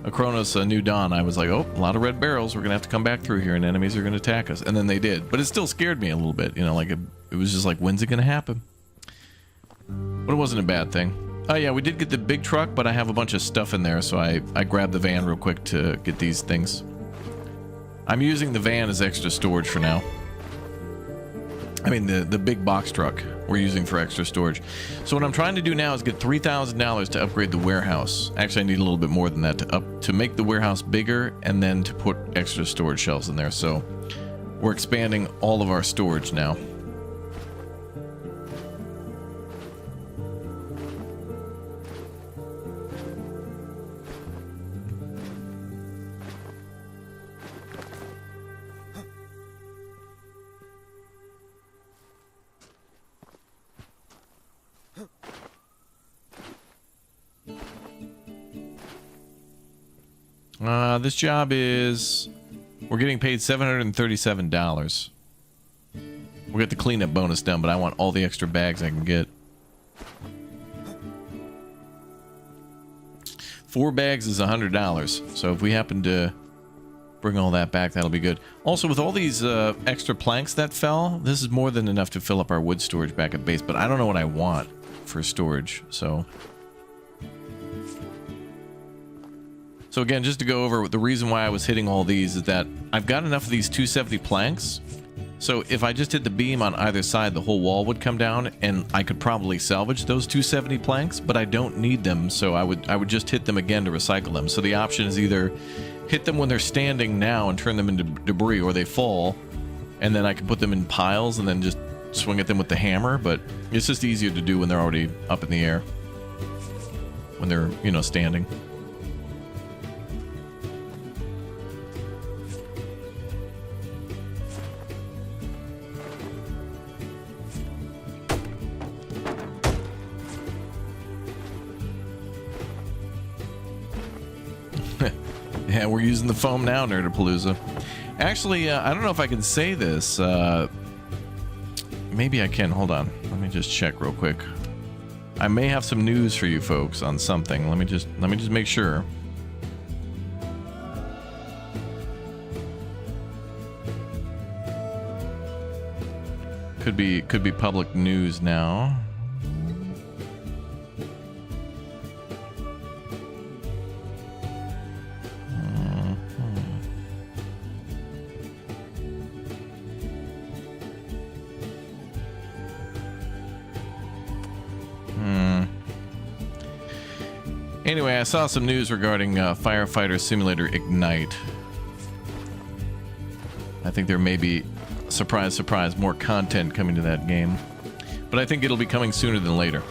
New Dawn, I was like, oh, a lot of red barrels. We're going to have to come back through here and enemies are going to attack us. And then they did. But it still scared me a little bit. You know, like it was just like, when's it going to happen? But it wasn't a bad thing. Oh, yeah, we did get the big truck, but I have a bunch of stuff in there. So I grabbed the van real quick to get these things. I'm using the van as extra storage for now. I mean, the big box truck we're using for extra storage. So what I'm trying to do now is get $3,000 to upgrade the warehouse. Actually, I need a little bit more than that to make the warehouse bigger and then to put extra storage shelves in there. So we're expanding all of our storage now. This job is, we're getting paid $737. We'll get the cleanup bonus done, but I want all the extra bags I can get. 4 bags is $100. So if we happen to bring all that back, that'll be good. Also, with all these extra planks that fell, this is more than enough to fill up our wood storage back at base, but I don't know what I want for storage, so... So again, just to go over, the reason why I was hitting all these is that I've got enough of these 270 planks. So if I just hit the beam on either side, the whole wall would come down, and I could probably salvage those 270 planks, but I don't need them, so I would just hit them again to recycle them. So the option is either hit them when they're standing now and turn them into debris, or they fall, and then I can put them in piles and then just swing at them with the hammer, but it's just easier to do when they're already up in the air, when they're, you know, standing. Yeah, we're using the foam now, Nerdapalooza. Actually, I don't know if I can say this. Maybe I can. Hold on. Let me just check real quick. I may have some news for you folks on something. Let me just make sure. Could be public news now. Anyway, I saw some news regarding Firefighter Simulator Ignite. I think there may be, surprise, surprise, more content coming to that game. But I think it'll be coming sooner than later.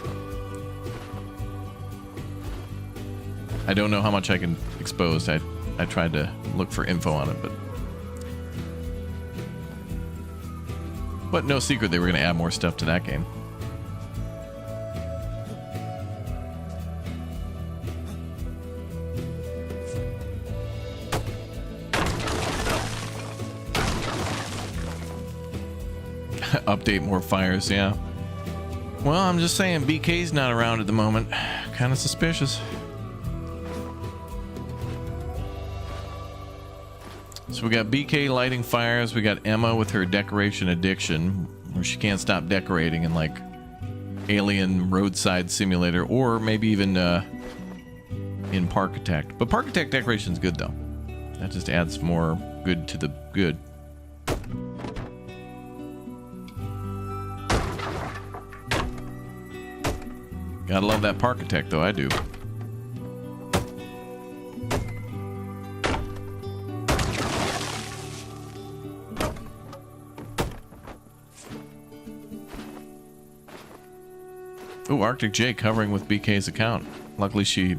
I don't know how much I can expose. I tried to look for info on it, but no secret they were going to add more stuff to that game. Update more fires, yeah. Well, I'm just saying, BK's not around at the moment. Kind of suspicious. So we got BK lighting fires. We got Emma with her decoration addiction, where she can't stop decorating in like Alien Roadside Simulator, or maybe even in Parkitect. But Parkitect decoration's good though. That just adds more good to the good. Gotta love that Parkitect though, I do. Ooh, Arctic J covering with BK's account. Luckily she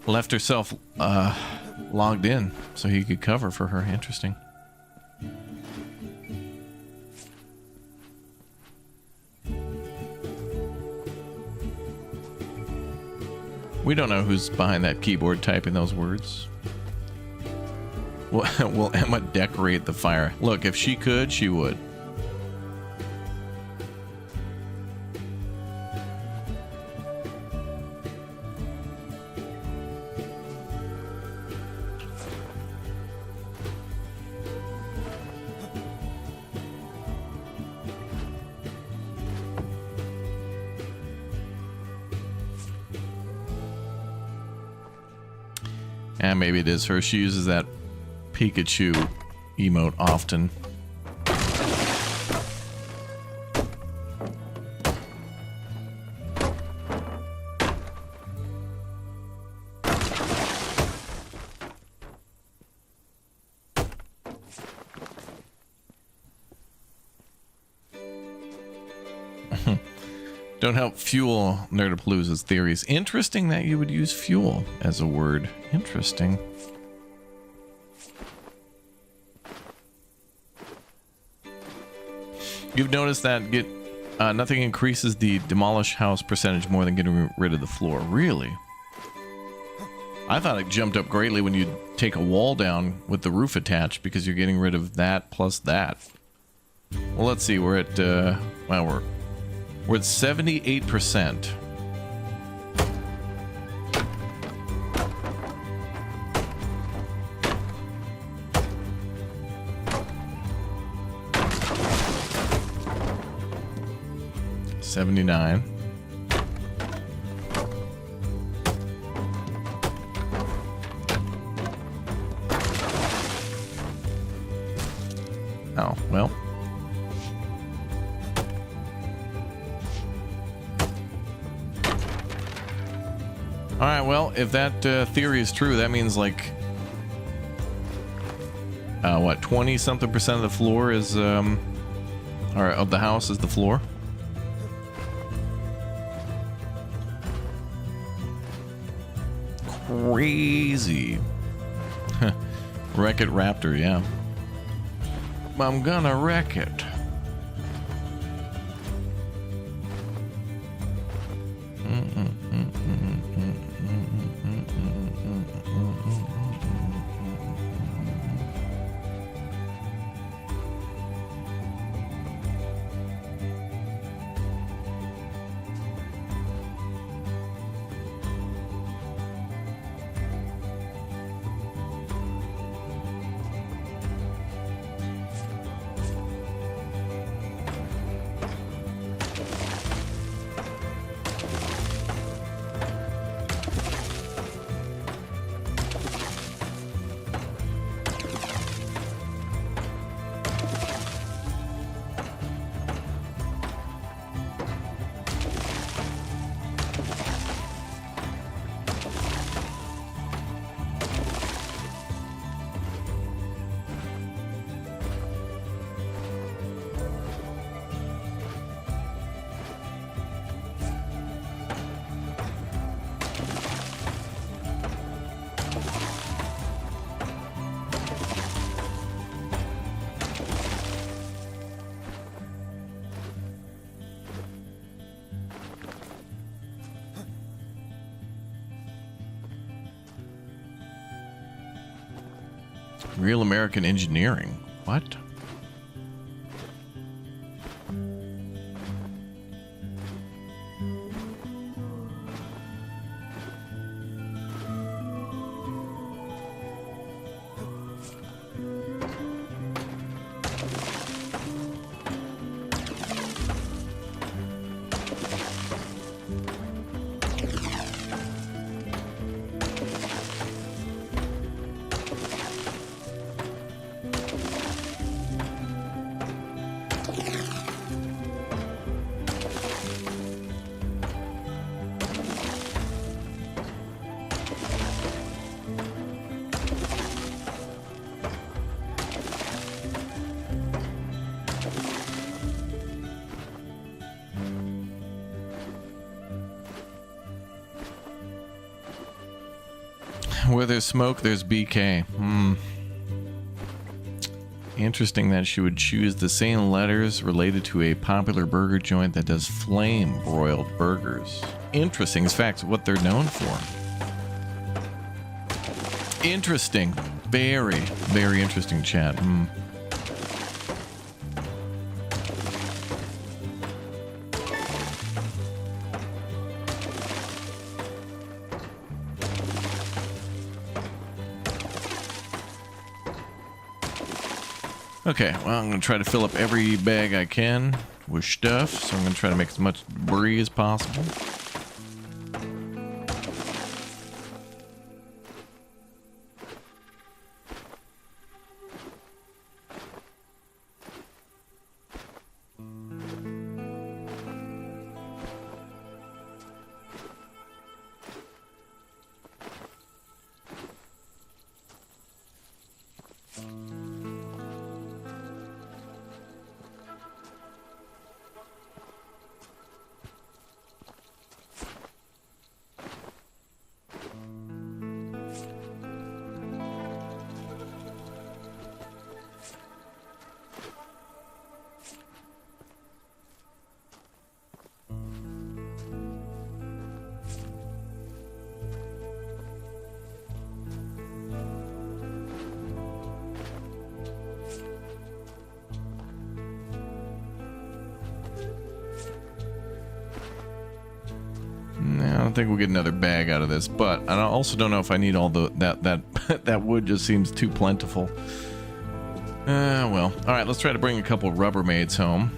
left herself logged in so he could cover for her. Interesting. We don't know who's behind that keyboard typing those words. Will Emma decorate the fire? Look, if she could, she would. And maybe it is her. She uses that Pikachu emote often. Don't help fuel Nerdapalooza's theories. Interesting that you would use fuel as a word. Interesting. You've noticed that nothing increases the demolish house percentage more than getting rid of the floor. Really? I thought it jumped up greatly when you take a wall down with the roof attached because you're getting rid of that plus that. Well, let's see. We're at well, we're at 78%. $79. Oh, well. Alright, well, if that theory is true, that means like what, 20-something% of the floor is or of the house is the floor. Crazy. Wreck It Raptor, yeah. I'm gonna wreck it. Real American engineering. What? Where there's smoke, there's BK. Interesting that she would choose the same letters related to a popular burger joint that does flame broiled burgers. Interesting. In fact, what they're known for. Interesting. Very, very interesting, chat. Okay, well, I'm going to try to fill up every bag I can with stuff, so I'm going to try to make as much brie as possible. I don't think we'll get another bag out of this, but I also don't know if I need all that wood. Just seems too plentiful. Well, all right. Let's try to bring a couple Rubbermaids home.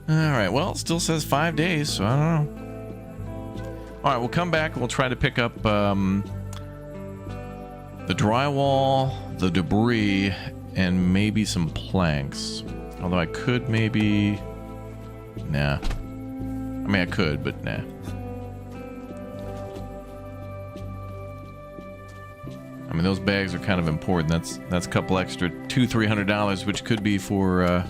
All right. Well, it still says 5 days, so I don't know. All right, we'll come back and we'll try to pick up the drywall, the debris, and maybe some planks. Although I could maybe... Nah. I mean, I could, but nah. I mean, those bags are kind of important. That's a couple extra $200-300, which could be for...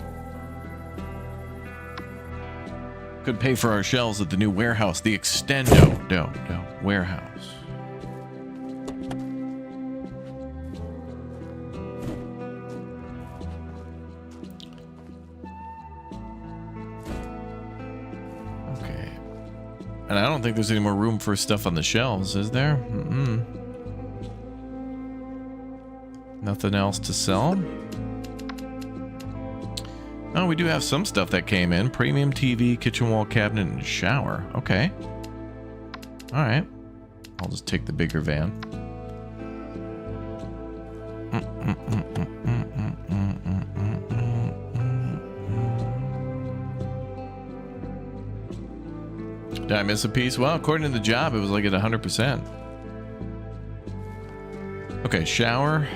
could pay for our shelves at the new warehouse, the Extendo warehouse. Okay. And I don't think there's any more room for stuff on the shelves, is there? Nothing else to sell? Oh, we do have some stuff that came in. Premium TV, kitchen wall cabinet, and shower. Okay. Alright. I'll just take the bigger van. Did I miss a piece? Well, according to the job, it was like at 100%. Okay, shower.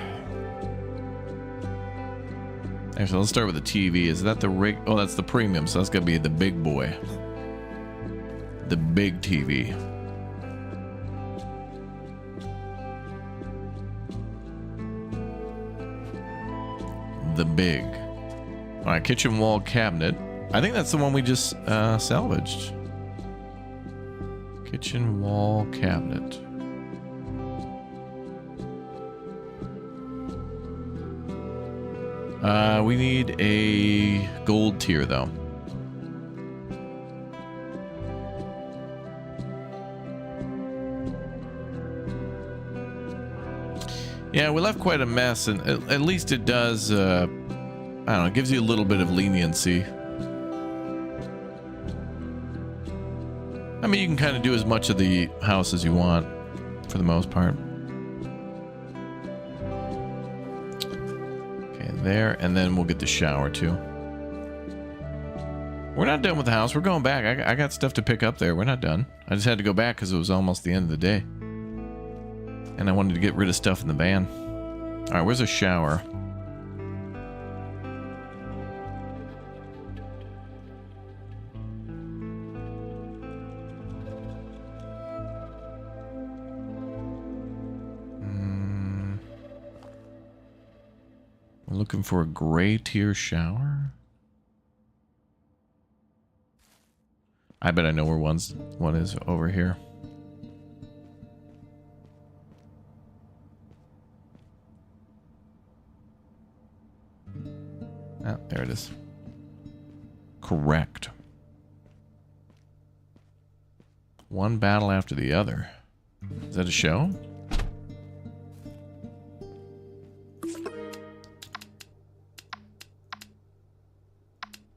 Actually, let's start with the TV. Is that the rig? Oh, that's the premium, so that's gonna be the big boy. The big TV. The big. Alright, kitchen wall cabinet. I think that's the one we just salvaged. Kitchen wall cabinet. We need a gold tier, though. Yeah, we left quite a mess, and at least it does, I don't know, it gives you a little bit of leniency. I mean, you can kind of do as much of the house as you want, for the most part. Okay, there, and then we'll get the shower, too. We're not done with the house. We're going back. I got stuff to pick up there. We're not done. I just had to go back because it was almost the end of the day. And I wanted to get rid of stuff in the van. All right, where's a shower? We're looking for a gray tier shower. I bet I know where one is over here. Ah, there it is. Correct. One battle after the other. Is that a show?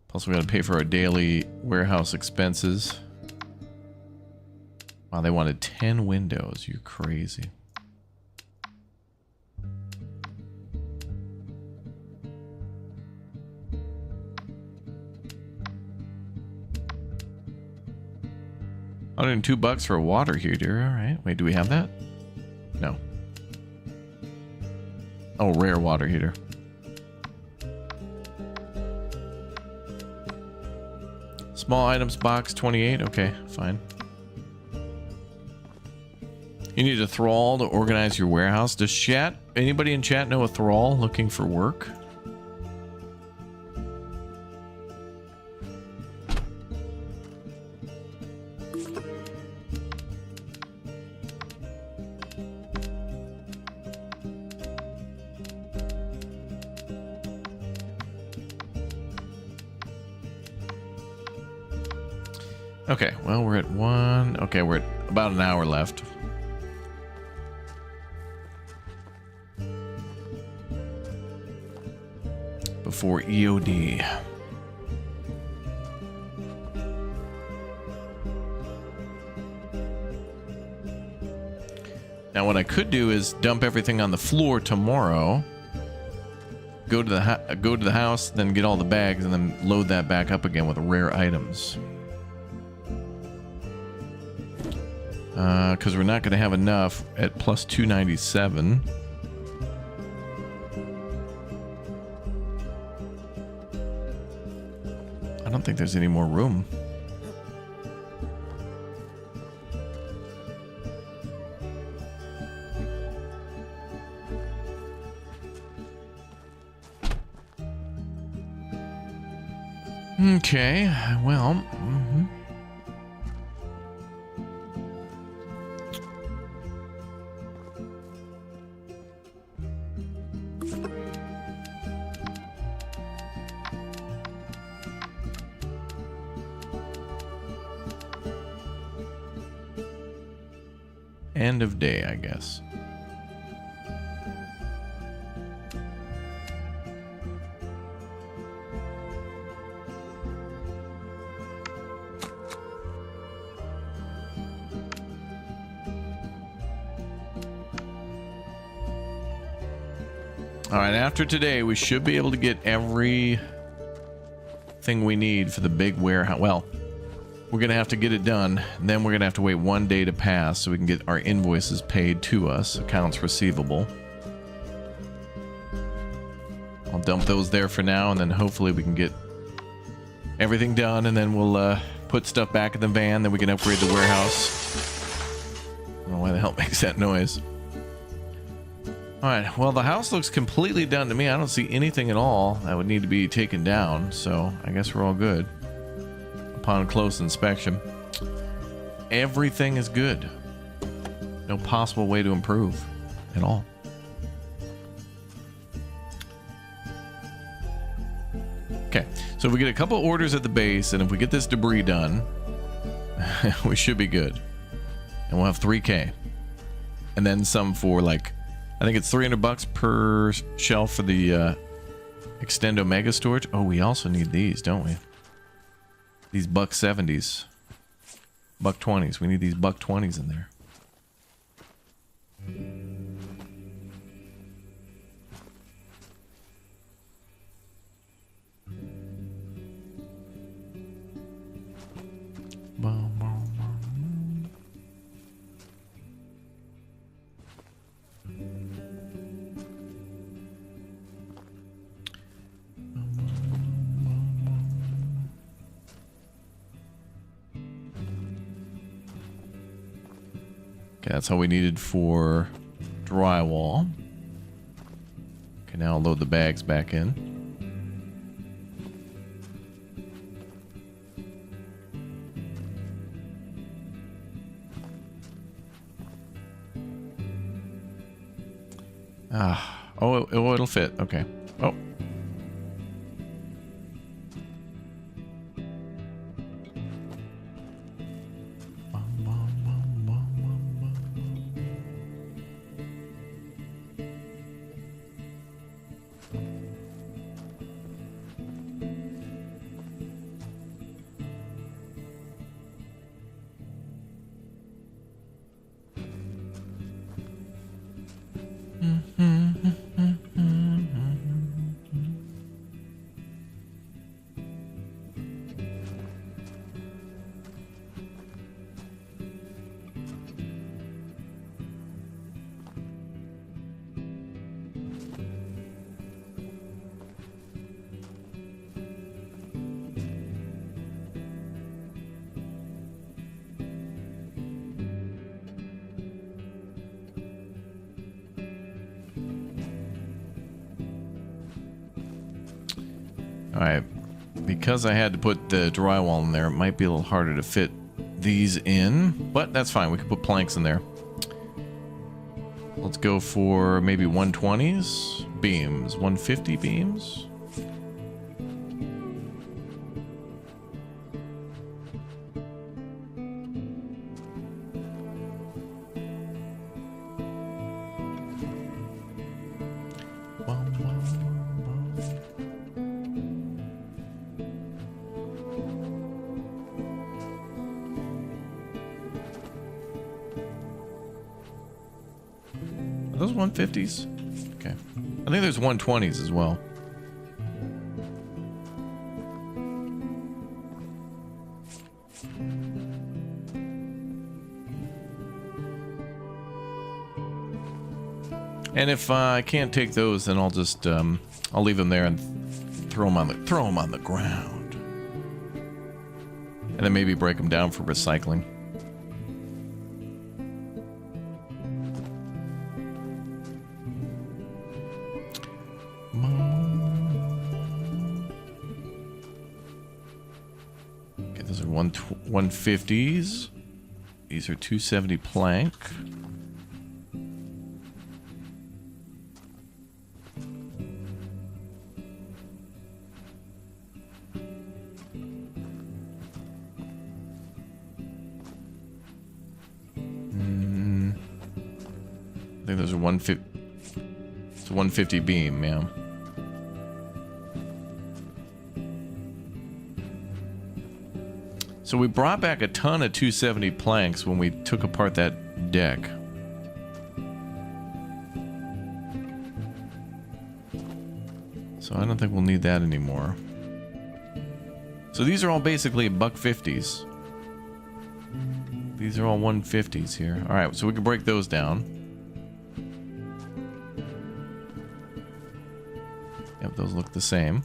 Plus we gotta pay for our daily warehouse expenses. Wow, they wanted 10 windows. You're crazy. $102 for a water heater. All right. Wait, do we have that? No. Oh, rare water heater. Small items box 28. Okay, fine. You need a thrall to organize your warehouse. Does chat, anybody in chat know a thrall looking for work? Okay, well, we're at 1. Okay, we're at about an hour left. Before EOD. Now what I could do is dump everything on the floor tomorrow. Go to the house, then get all the bags, and then load that back up again with rare items. Because we're not going to have enough at plus 297. I don't think there's any more room. Okay, well... End of day, I guess. All right, after today, we should be able to get everything we need for the big warehouse. Well, we're going to have to get it done. Then we're going to have to wait 1 day to pass so we can get our invoices paid to us, accounts receivable. I'll dump those there for now, and then hopefully we can get everything done, and then we'll put stuff back in the van, then we can upgrade the warehouse. I don't know why the hell it makes that noise. Alright, well, the house looks completely done to me. I don't see anything at all that would need to be taken down, so I guess we're all good. Upon close inspection, everything is good. No possible way to improve at all. So if we get a couple orders at the base, and if we get this debris done, we should be good. And we'll have 3K. And then some for like, I think it's $300 per shelf for the Extend Omega storage. Oh, we also need these, don't we? These buck 70s. Buck 20s. We need these buck 20s in there. Okay, that's all we needed for drywall. Okay, now I'll load the bags back in. Oh, it'll fit. Okay. Oh. Alright, because I had to put the drywall in there, it might be a little harder to fit these in, but that's fine. We can put planks in there. Let's go for maybe 120s beams, 150 beams. Are those 150s? Okay. I think there's 120s as well. And if I can't take those, then I'll just I'll leave them there and throw them on the ground, and then maybe break them down for recycling. Okay, those are 150s. These are 270 plank. I think those are 150. It's a 150 beam, yeah. So we brought back a ton of 270 planks when we took apart that deck. So I don't think we'll need that anymore. So these are all basically $150s. These are all 150s here. All right, so we can break those down. Yep, those look the same.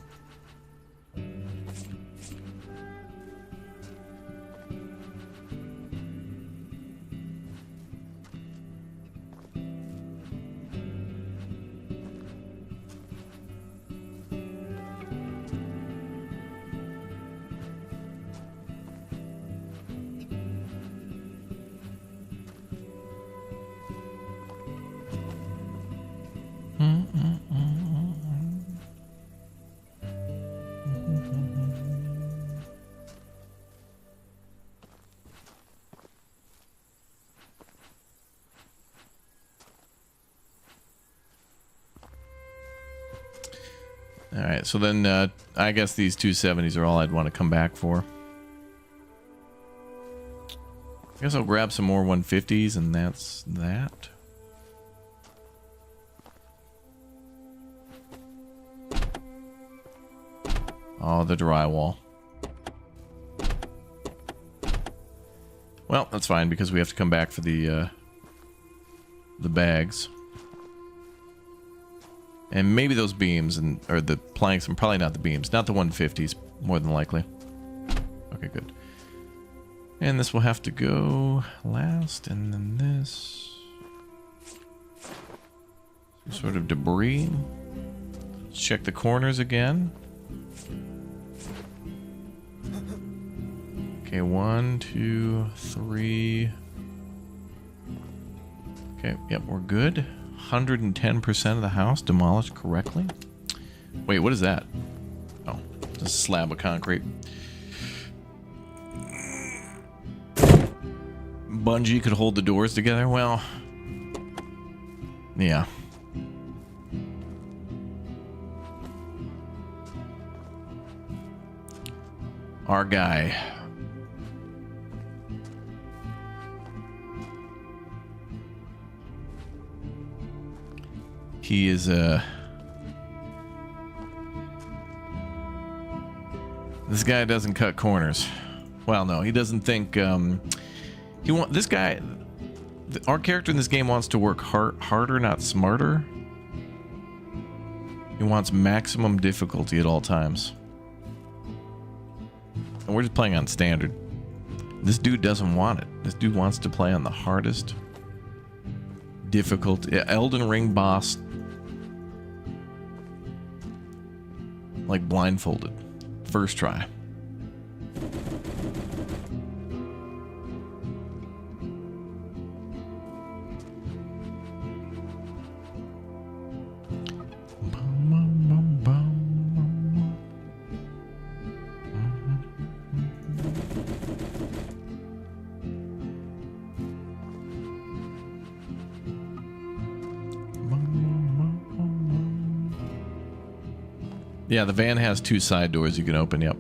All right, so then I guess these 270s are all I'd want to come back for. I guess I'll grab some more 150s, and that's that. Oh, the drywall. Well, that's fine because we have to come back for the bags. And maybe those beams or the planks, and probably not the beams, not the 150s, more than likely. Okay, good. And this will have to go last, and then this. Some sort of debris. Let's check the corners again. Okay, 1, 2, 3. Okay, yep, we're good. 110% of the house demolished correctly. Wait, what is that? Oh, just a slab of concrete. Bungee could hold the doors together. Well, yeah. Our guy. He is this guy doesn't cut corners. Well, no, he doesn't think this guy, our character in this game wants to work harder, not smarter. He wants maximum difficulty at all times. And we're just playing on standard. This dude doesn't want it. This dude wants to play on the hardest difficult Elden Ring boss, like blindfolded, first try. Yeah, the van has 2 side doors you can open, yep.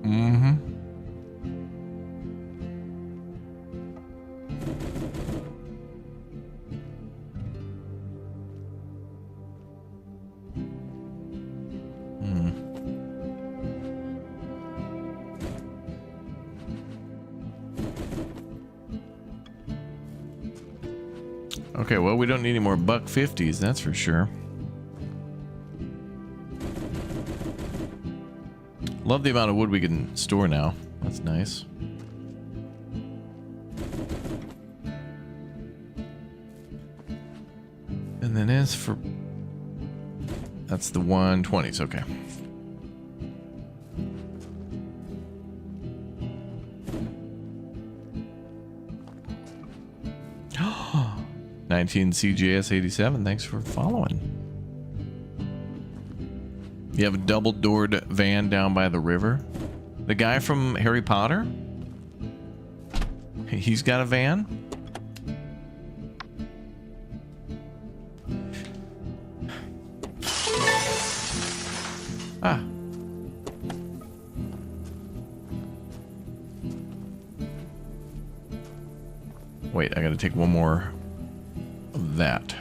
Mm-hmm. Okay, well, we don't need any more buck 50s, that's for sure. Love the amount of wood we can store now. That's nice. And then as for... That's the 120s, okay. Oh, 19 CJS 87, thanks for following. You have a double-doored van down by the river. The guy from Harry Potter? He's got a van? Ah. Wait, I gotta take one more of that.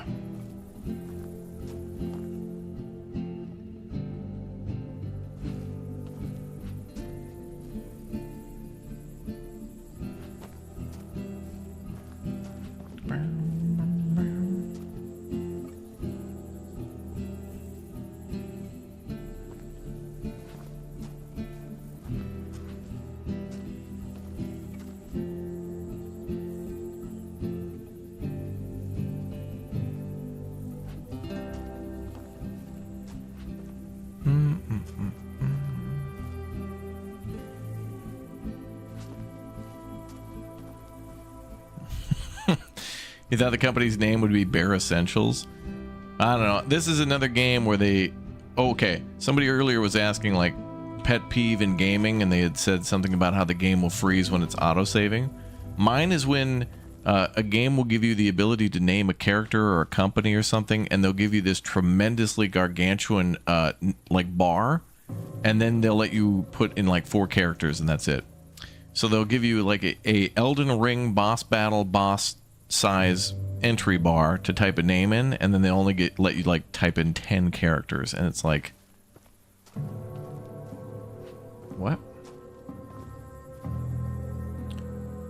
You thought the company's name would be Bare Essentials? I don't know. This is another game where they... Okay, somebody earlier was asking, like, pet peeve in gaming, and they had said something about how the game will freeze when it's auto-saving. Mine is when A game will give you the ability to name a character or a company or something, and they'll give you this tremendously gargantuan like bar, and then they'll let you put in like 4 characters, and that's it. So they'll give you like a Elden Ring boss battle boss size entry bar to type a name in, and then they only let you like type in 10 characters, and it's like, what?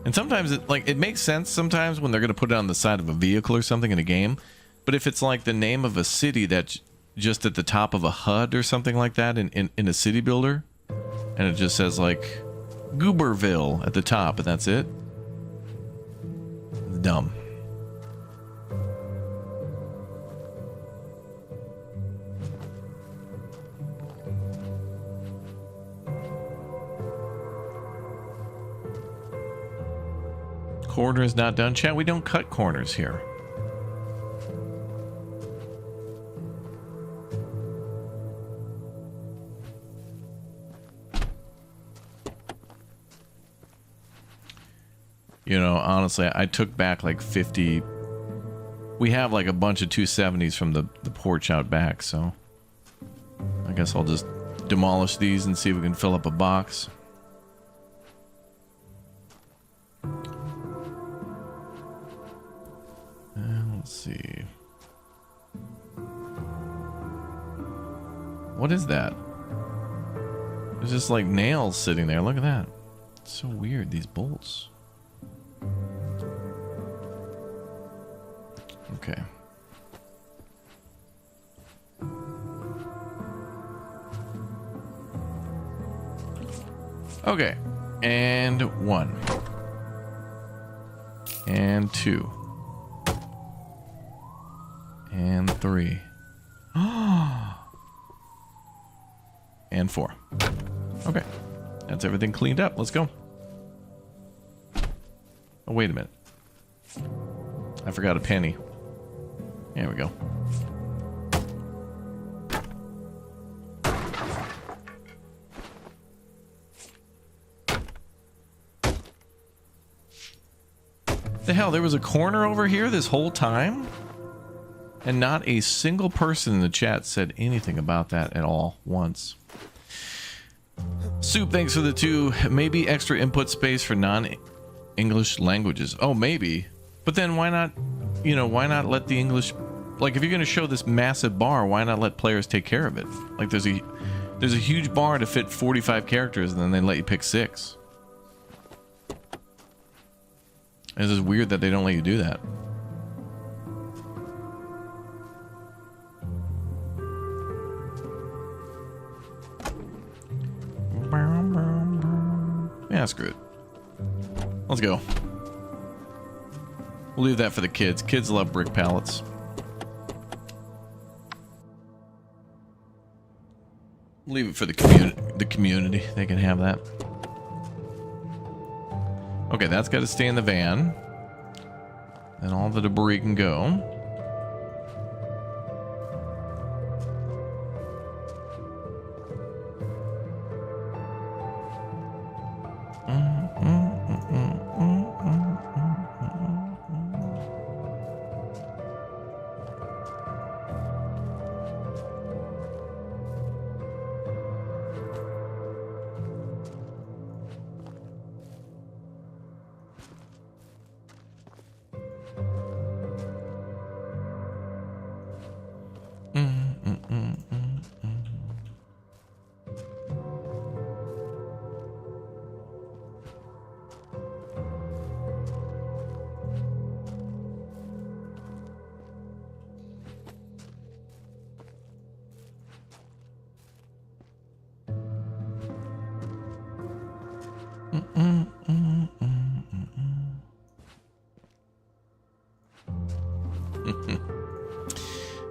And sometimes it makes sense sometimes when they're going to put it on the side of a vehicle or something in a game. But if it's like the name of a city that's just at the top of a HUD or something like that in a city builder, and it just says like Gooberville at the top, and that's it. It's dumb. Corner is not done, chat. We don't cut corners here. You know, honestly, I took back like 50. We have like a bunch of 270s from the porch out back, so I guess I'll just demolish these and see if we can fill up a box. Let's see. What is that? There's just like nails sitting there. Look at that. It's so weird, these bolts. Okay. Okay. And 1. And 2. And 3. And 4. Okay. That's everything cleaned up. Let's go. Oh, wait a minute. I forgot a penny. There we go. The hell, there was a corner over here this whole time? And not a single person in the chat said anything about that at all once. Soup, thanks for the 2. Maybe extra input space for non-English languages. Oh, maybe. But then why not, you know, why not let the English... Like, if you're going to show this massive bar, why not let players take care of it? Like, there's a huge bar to fit 45 characters, and then they let you pick 6. It's just weird that they don't let you do that. Yeah, screw it. Let's go. We'll leave that for the kids. Kids love brick pallets. Leave it for the community. They can have that. Okay, that's got to stay in the van. Then all the debris can go.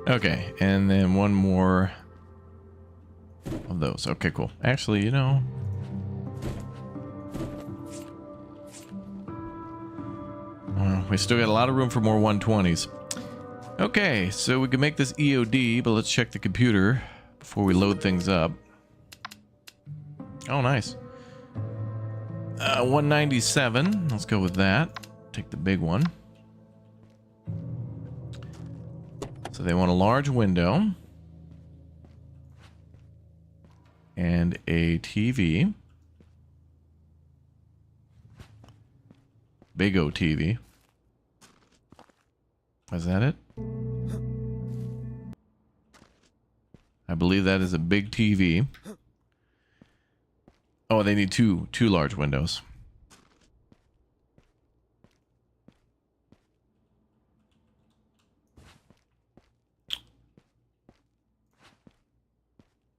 Okay, and then one more of those. Okay, cool. Actually, you know, we still got a lot of room for more 120s. Okay, so we can make this EOD, but let's check the computer before we load things up. Oh, nice. 197. Let's go with that. take the big one. So they want a large window and a TV. Big O TV. Is that it? I believe that is a big TV. Oh, they need two large windows.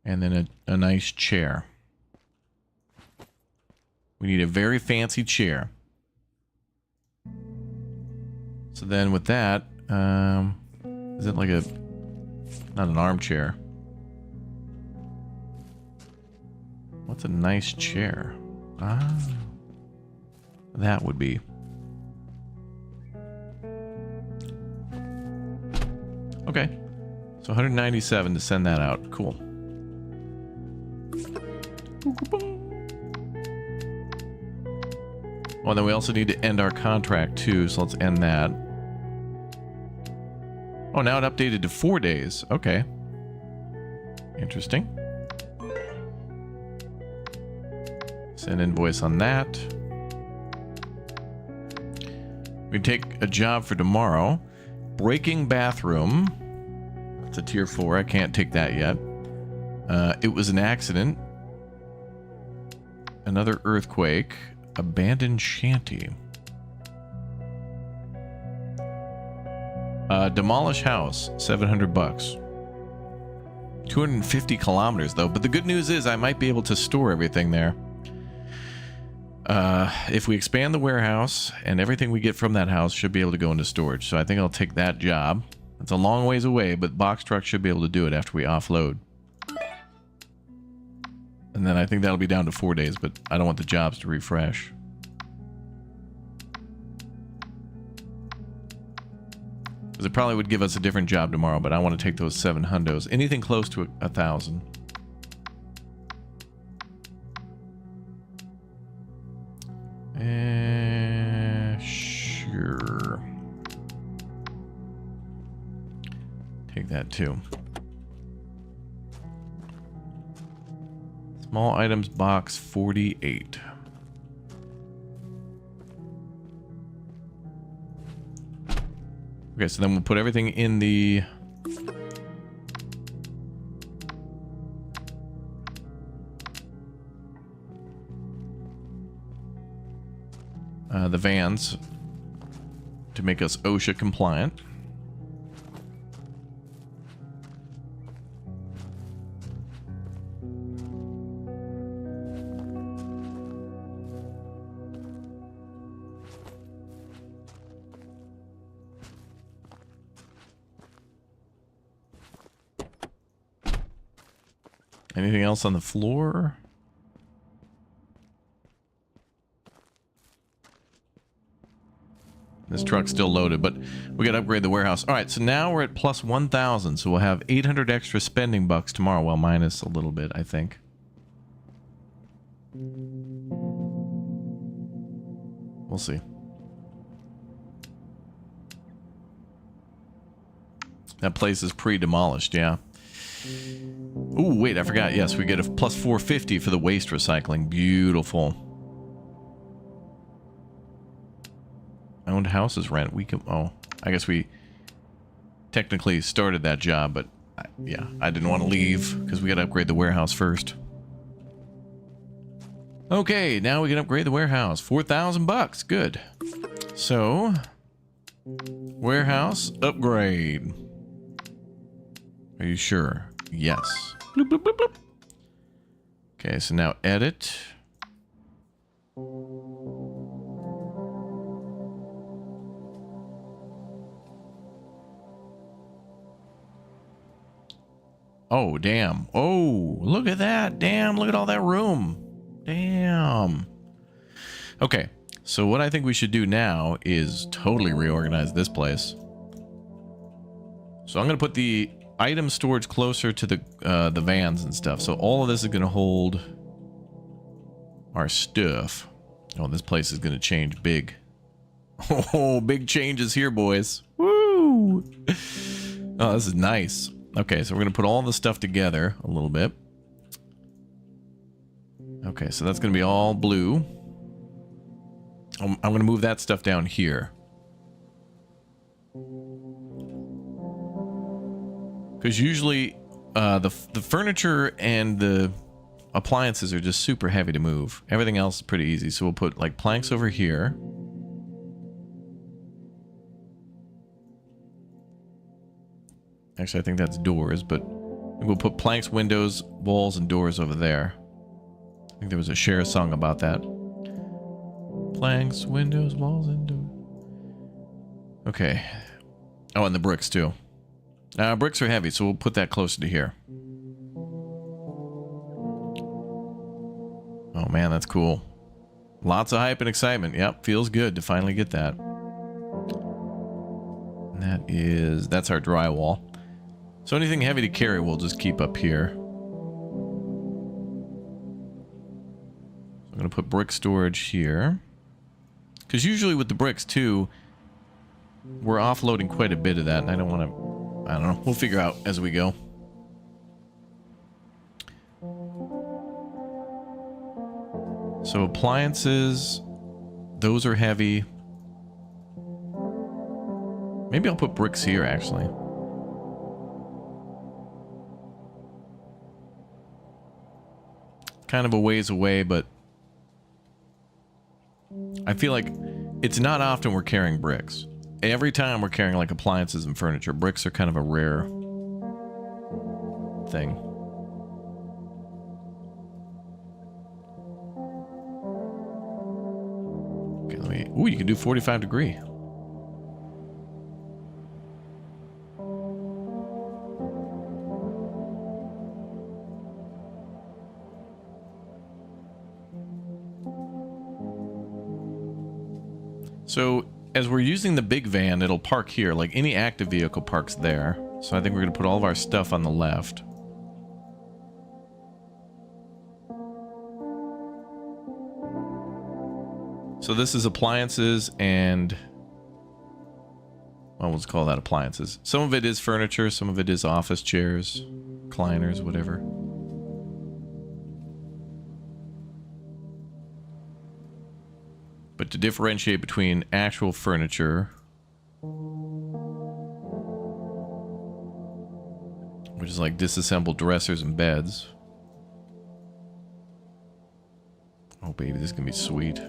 And then a nice chair. We need a very fancy chair. So then with that, is it like a, not an armchair. What's a nice chair? Ah, that would be. Okay. So 197 to send that out. Cool. Well, then we also need to end our contract too, so let's end that. Oh, now it updated to 4 days. Okay. Interesting. Send invoice on that. We take a job for tomorrow. Breaking bathroom. That's a tier 4. I can't take that yet. It was an accident. Another earthquake. Abandoned shanty. Demolish house. $700. 250 kilometers though. But the good news is I might be able to store everything there. If we expand the warehouse and everything we get from that house should be able to go into storage. So I think I'll take that job. It's a long ways away, but box truck should be able to do it after we offload. And then I think that'll be down to 4 days, but I don't want the jobs to refresh. Because it probably would give us a different job tomorrow, but I want to take those 7 hundos. Anything close to 1,000. Sure. Take that too. Small items box 48. Okay, so then we'll put everything in the vans to make us OSHA compliant. Anything else on the floor? This truck's still loaded, but we gotta upgrade the warehouse. All right, so now we're at plus 1,000, so we'll have 800 extra spending bucks tomorrow. Well, minus a little bit, I think. We'll see. That place is pre-demolished, yeah. Ooh, wait, I forgot. Yes, we get a plus 450 for the waste recycling. Beautiful. Owned houses rent. We can. Oh, I guess we technically started that job, but yeah, I didn't want to leave because we got to upgrade the warehouse first. Okay, now we can upgrade the warehouse. 4,000 bucks. Good. So, warehouse upgrade. Are you sure? Yes. Bloop, bloop, bloop, bloop. Okay, so now edit. Oh, damn. Oh, look at that. Damn, look at all that room. Damn. Okay, so what I think we should do now is totally reorganize this place. So I'm going to put the item storage closer to the vans and stuff. So all of this is going to hold our stuff. Oh, this place is going to change big. Oh, big changes here, boys. Woo! Oh, this is nice. Okay, so we're going to put all the stuff together a little bit. Okay, so that's going to be all blue. I'm going to move that stuff down here. Because usually the furniture and the appliances are just super heavy to move. Everything else is pretty easy. So we'll put like planks over here. Actually, I think that's doors, but we'll put planks, windows, walls, and doors over there. I think there was a Cher song about that. Planks, windows, walls, and doors. Okay. Oh, and the bricks too. Bricks are heavy, so we'll put that closer to here. Oh man, that's cool. Lots of hype and excitement. Yep, feels good to finally get that. And that's our drywall. So anything heavy to carry, we'll just keep up here. So I'm going to put brick storage here. Because usually with the bricks too, we're offloading quite a bit of that, and I don't want to... I don't know. We'll figure out as we go. So appliances, those are heavy. Maybe I'll put bricks here, actually. Kind of a ways away, but I feel like it's not often we're carrying bricks. Every time we're carrying like appliances and furniture, bricks are kind of a rare thing. Okay, let me... Ooh, you can do 45 degree. So as we're using the big van, it'll park here. Like any active vehicle parks there. So I think we're going to put all of our stuff on the left. So this is appliances and... well, let's call that appliances. Some of it is furniture, some of it is office chairs, recliners, whatever. But to differentiate between actual furniture, which is like disassembled dressers and beds. Oh baby, this is gonna be sweet.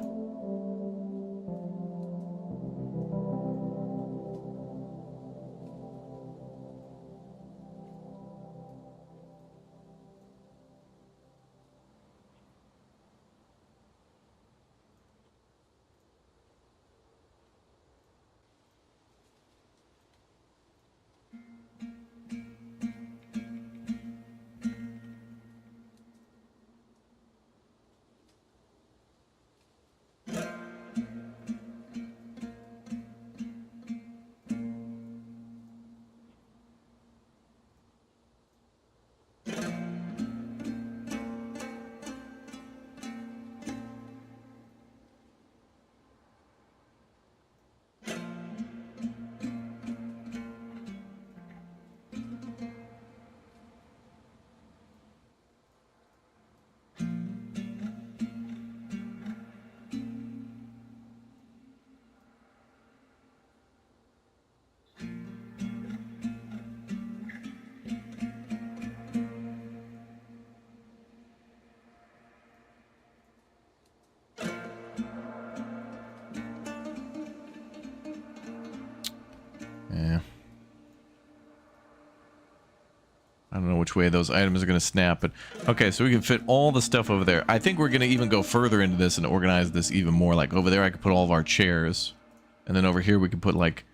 Yeah. I don't know which way those items are going to snap, but okay, so we can fit all the stuff over there. I think we're going to even go further into this and organize this even more. Like over there, I could put all of our chairs. And then over here, we could put like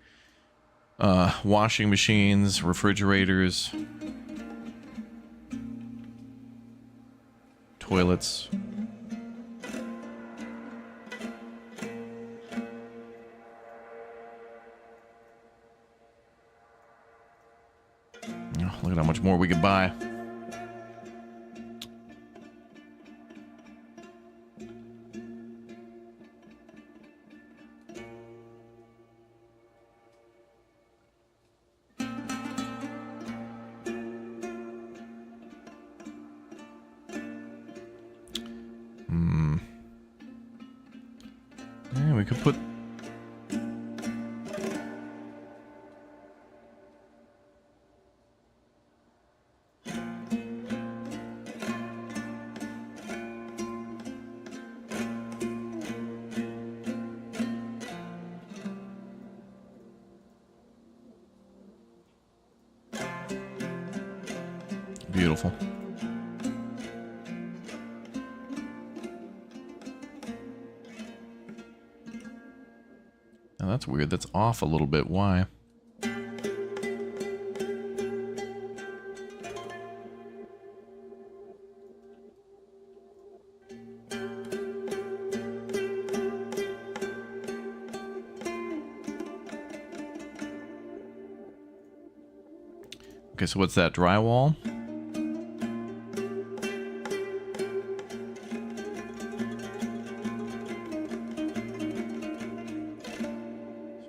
washing machines, refrigerators, toilets. Oh, look at how much more we could buy. Yeah, we could put... Beautiful. Now that's weird. That's off a little bit. Why? Okay, so what's that? Drywall?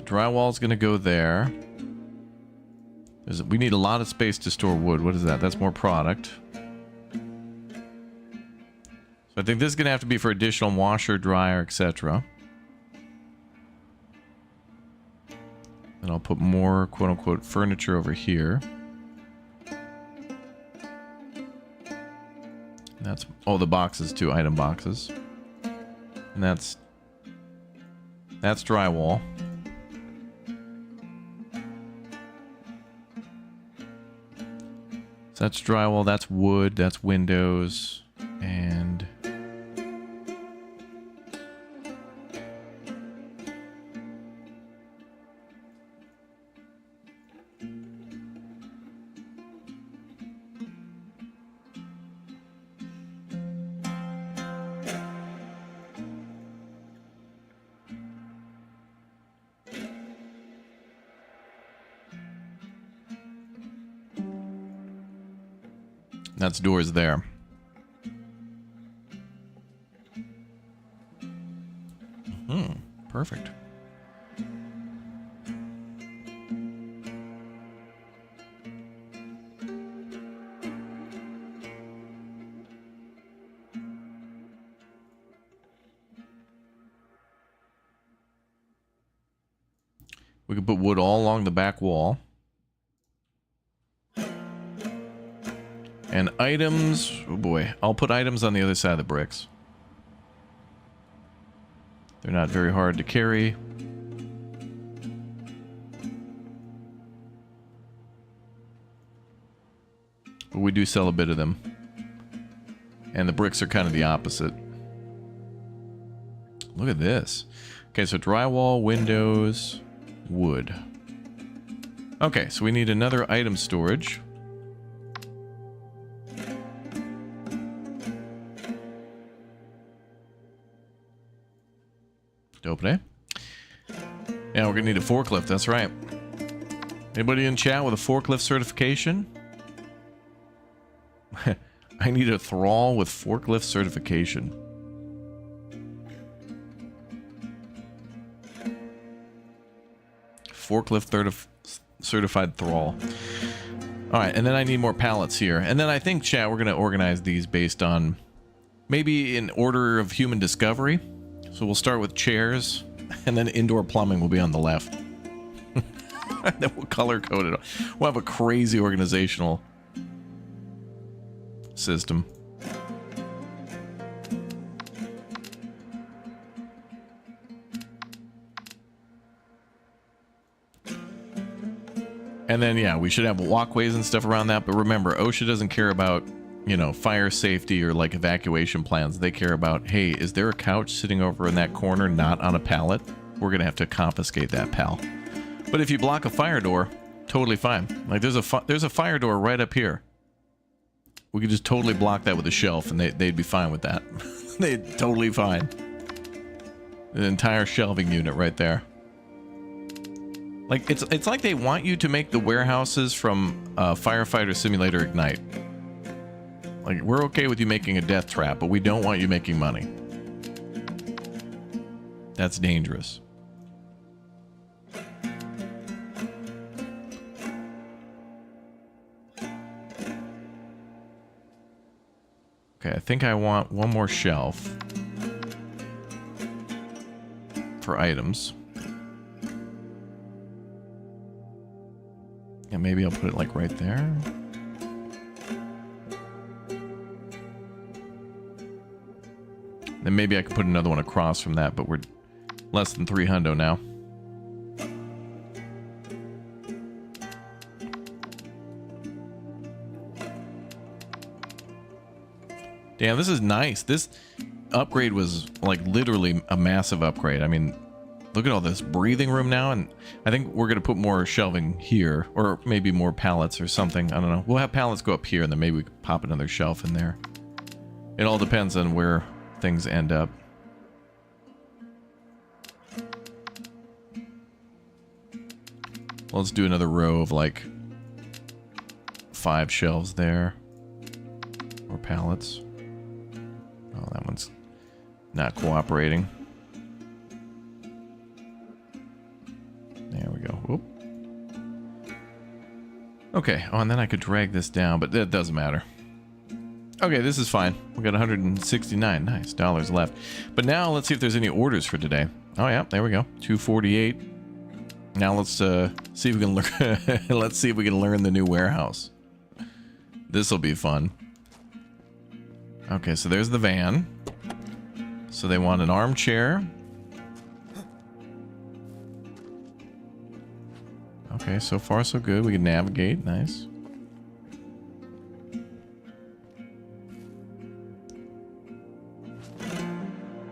Drywall's gonna go there. We need a lot of space to store wood. What is that? That's more product. So I think this is gonna have to be for additional washer, dryer, etc. And I'll put more quote-unquote furniture over here. That's the boxes too, item boxes. And that's drywall. So that's drywall, that's wood, that's windows, and that's doors there. Perfect. We can put wood all along the back wall. And items, oh boy, I'll put items on the other side of the bricks. They're not very hard to carry. But we do sell a bit of them. And the bricks are kind of the opposite. Look at this. Okay, so drywall, windows, wood. Okay, so we need another item storage. Open it. Yeah, we're gonna need a forklift, that's right. Anybody in chat with a forklift certification? I need a thrall with forklift certification. Forklift certified thrall. Alright, and then I need more pallets here. And then I think, chat, we're gonna organize these based on maybe in order of human discovery. So we'll start with chairs, and then indoor plumbing will be on the left. Then we'll color code it. We'll have a crazy organizational system. And then, yeah, we should have walkways and stuff around that. But remember, OSHA doesn't care about, you know, fire safety or like evacuation plans. They care about, hey, is there a couch sitting over in that corner not on a pallet? We're gonna have to confiscate that, pal. But if you block a fire door, totally fine. Like there's a fire door right up here. We could just totally block that with a shelf, and they'd be fine with that. They'd totally fine. An entire shelving unit right there. Like it's like they want you to make the warehouses from Firefighter Simulator Ignite. Like, we're okay with you making a death trap, but we don't want you making money. That's dangerous. Okay, I think I want one more shelf. for items. Yeah, maybe I'll put it like right there. Then maybe I could put another one across from that, but we're less than 300 now. Damn, this is nice. This upgrade was like literally a massive upgrade. I mean, look at all this breathing room now, and I think we're going to put more shelving here, or maybe more pallets or something. I don't know. We'll have pallets go up here, and then maybe we could pop another shelf in there. It all depends on where things end up. Let's do another row of like 5 shelves there, or pallets. Oh, that one's not cooperating. There we go. Whoop. Okay. Oh, and then I could drag this down, but that doesn't matter. Okay, this is fine. We got 169 nice dollars left. But now let's see if there's any orders for today. Oh yeah, there we go. 248. Now let's see if we can learn. Let's see if we can learn the new warehouse. This will be fun. Okay, so there's the van. So they want an armchair. Okay, so far so good. We can navigate. Nice.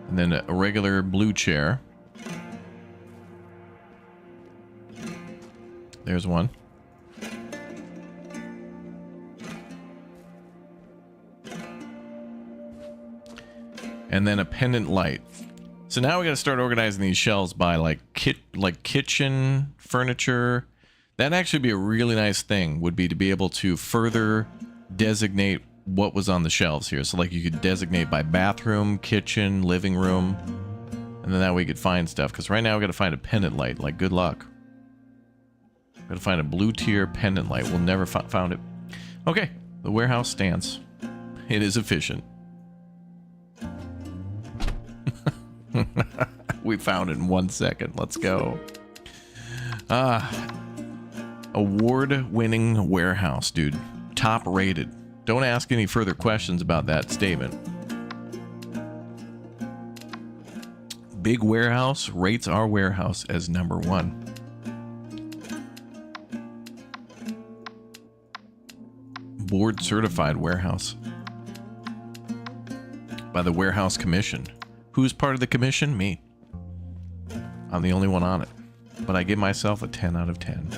And then a regular blue chair. There's one. And then a pendant light. So now we got to start organizing these shelves by like kitchen furniture. That'd actually be a really nice thing, would be to be able to further designate what was on the shelves here. So like you could designate by bathroom, kitchen, living room, and then that way we could find stuff. Because right now we got to find a pendant light. Like, good luck. Got to find a blue tier pendant light. We'll never found it. Okay, the warehouse stands. It is efficient. We found it in 1 second. Let's go. Award-winning warehouse, dude. Top rated. Don't ask any further questions about that statement. Big Warehouse rates our warehouse as #1. Board certified warehouse by the Warehouse Commission. Who's part of the commission? Me. I'm the only one on it, but I give myself a 10 out of 10.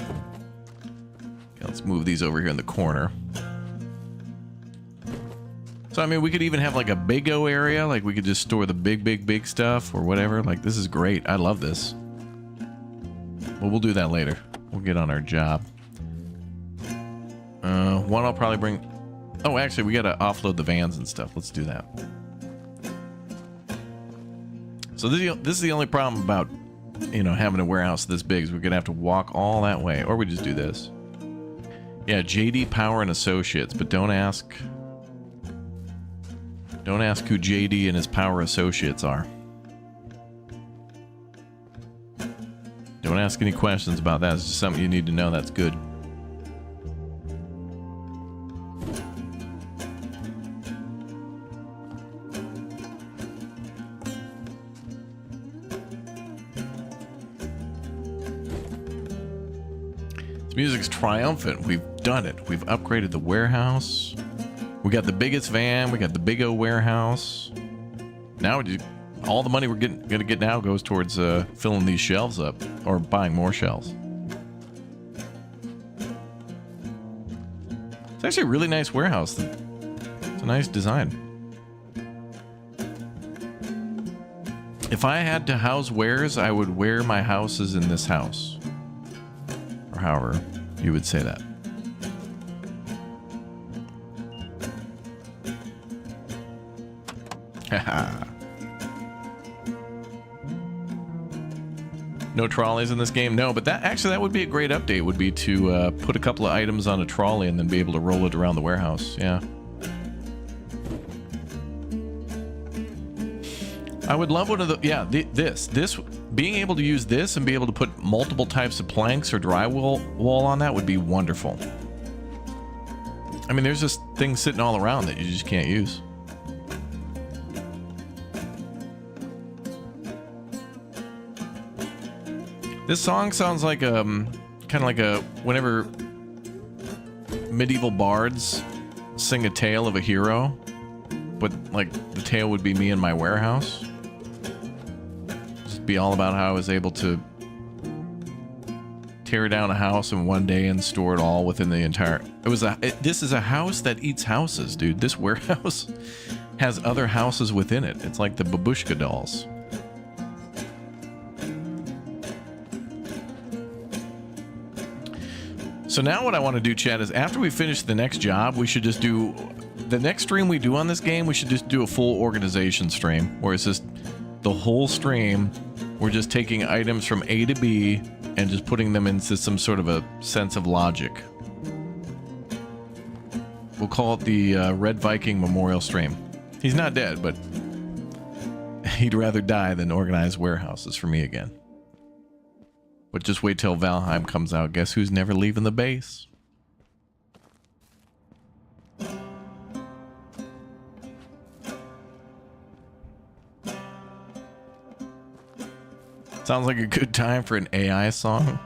Okay, let's move these over here in the corner. So, I mean, we could even have like a big O area. Like we could just store the big stuff or whatever. Like, this is great. I love this. Well, we'll do that later. We'll get on our job. One I'll probably bring... Oh, actually, we got to offload the vans and stuff. Let's do that. So this is the only problem about, you know, having a warehouse this big is we're going to have to walk all that way. Or we just do this. Yeah, JD Power and Associates, but don't ask... Don't ask who JD and his Power Associates are. Don't ask any questions about that. It's just something you need to know. That's good. This music's triumphant. We've done it. We've upgraded the warehouse. We got the biggest van. We got the big O warehouse. Now all the money we're gonna get now goes towards filling these shelves up or buying more shelves. It's actually a really nice warehouse. It's a nice design. If I had to house wares, I would wear my houses in this house. Or however you would say that. No trolleys in this game? No, but that would be a great update, would be to put a couple of items on a trolley and then be able to roll it around the warehouse. Yeah. I would love one of the... Yeah, being able to use this and be able to put multiple types of planks or drywall on that would be wonderful. I mean, there's just things sitting all around that you just can't use. This song sounds like kind of like a whenever medieval bards sing a tale of a hero, but like the tale would be me in my warehouse. Just be all about how I was able to tear down a house in one day and store it all within the entire. This is a house that eats houses, dude. This warehouse has other houses within it. It's like the babushka dolls. So now what I want to do, Chad, is after we finish the next job, we should just do... The next stream we do on this game, we should just do a full organization stream, where it's just the whole stream, we're just taking items from A to B and just putting them into some sort of a sense of logic. We'll call it the Red Viking Memorial Stream. He's not dead, but he'd rather die than organize warehouses for me again. But just wait till Valheim comes out. Guess who's never leaving the base? Sounds like a good time for an AI song.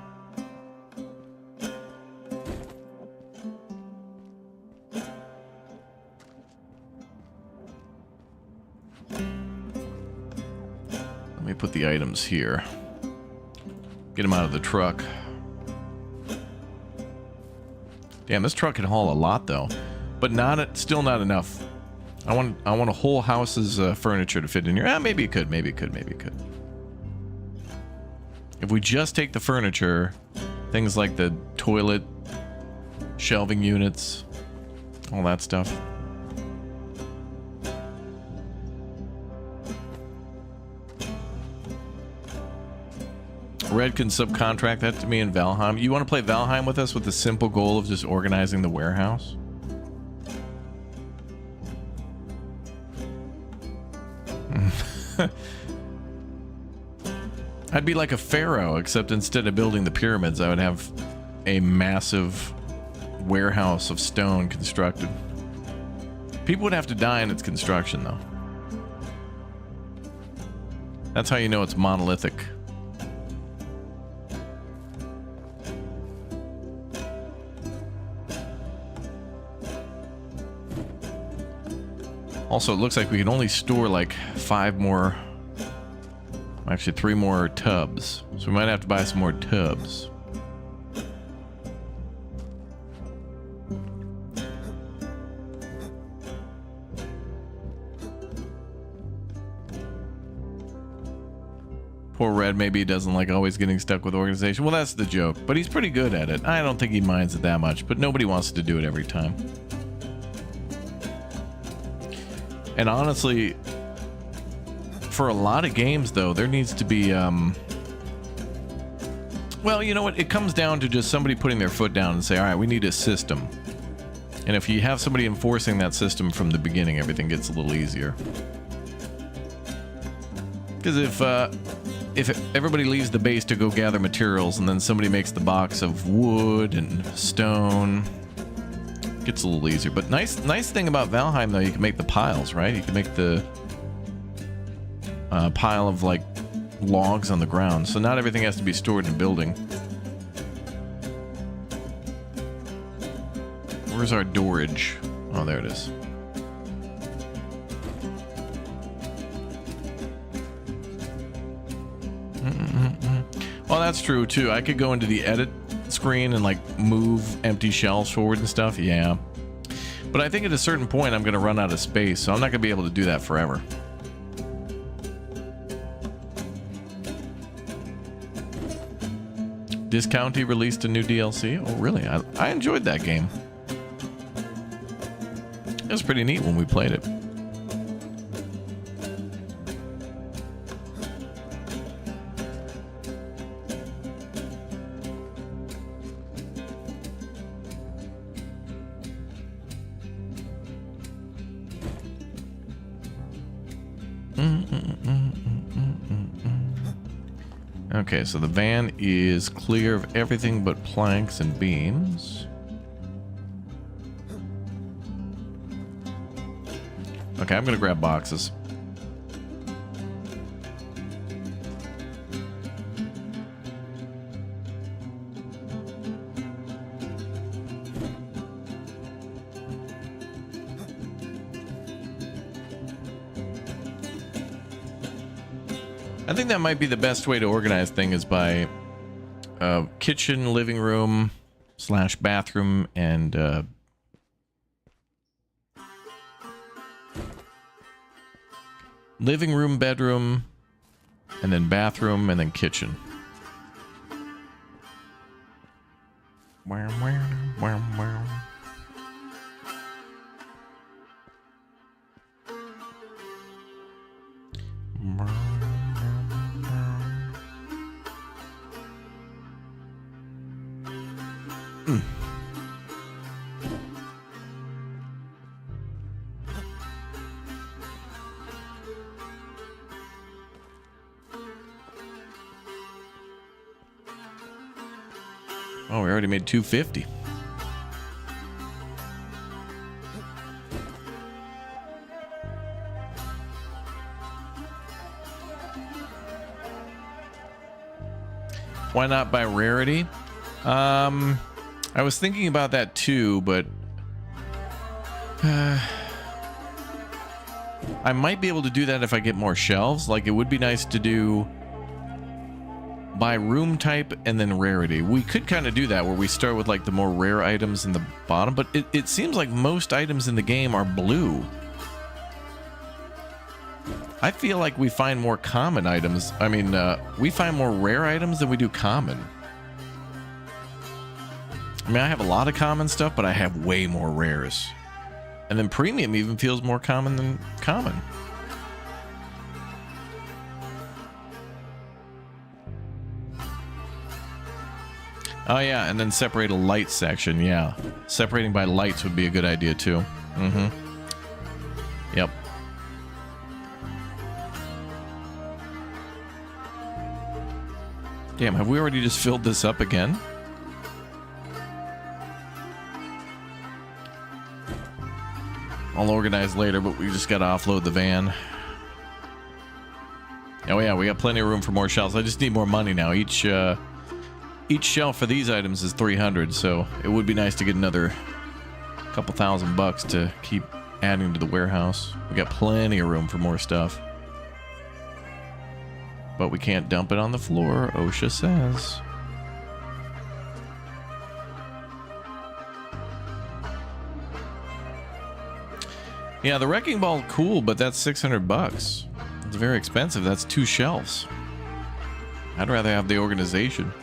Let me put the items here. Get them out of the truck. Damn, this truck can haul a lot though, but still not enough. I want a whole house's furniture to fit in here. Maybe it could. Maybe it could. Maybe it could. If we just take the furniture, things like the toilet, shelving units, all that stuff. Red can subcontract that to me in Valheim. You want to play Valheim with us with the simple goal of just organizing the warehouse? I'd be like a pharaoh, except instead of building the pyramids, I would have a massive warehouse of stone constructed. People would have to die in its construction, though. That's how you know it's monolithic. Also, it looks like we can only store like 5 more, actually 3 more tubs. So we might have to buy some more tubs. Poor Red, maybe he doesn't like always getting stuck with organization. Well, that's the joke, but he's pretty good at it. I don't think he minds it that much, but nobody wants to do it every time. And honestly, for a lot of games, though, there needs to be, well, you know what? It comes down to just somebody putting their foot down and say, all right, we need a system. And if you have somebody enforcing that system from the beginning, everything gets a little easier. Because if everybody leaves the base to go gather materials and then somebody makes the box of wood and stone, gets a little easier. But nice thing about Valheim, though, you can make the piles, right? You can make the pile of like logs on the ground, so not everything has to be stored in a building. Where's our dorage? Oh, there it is. Well, that's true too. I could go into the edit screen and like move empty shelves forward and stuff. Yeah, but I think at a certain point I'm gonna run out of space, so I'm not gonna be able to do that forever. Discounty released a new DLC. Oh really? I enjoyed that game. It was pretty neat when we played it. Okay, so the van is clear of everything but planks and beams. Okay, I'm gonna grab boxes. I think that might be the best way to organize things is by kitchen, living room / bathroom, and living room, bedroom, and then bathroom, and then kitchen. Oh, we already made 250. Why not by rarity? I was thinking about that too, but I might be able to do that if I get more shelves. Like, it would be nice to do by room type and then rarity. We could kind of do that where we start with like the more rare items in the bottom, but it seems like most items in the game are blue. I feel like we find more common items. I mean, we find more rare items than we do common. I mean, I have a lot of common stuff, but I have way more rares. And then premium even feels more common than common. Oh yeah, and then separate a light section. Yeah, separating by lights would be a good idea too. Yep. Damn, have we already just filled this up again? I'll organize later, but we just gotta offload the van. Oh yeah, we got plenty of room for more shelves. I just need more money now. Each shelf for these items is 300, so it would be nice to get another couple $1,000 to keep adding to the warehouse. We got plenty of room for more stuff. But we can't dump it on the floor, OSHA says. Yeah, the wrecking ball cool, but that's $600. It's very expensive. That's 2 shelves. I'd rather have the organization.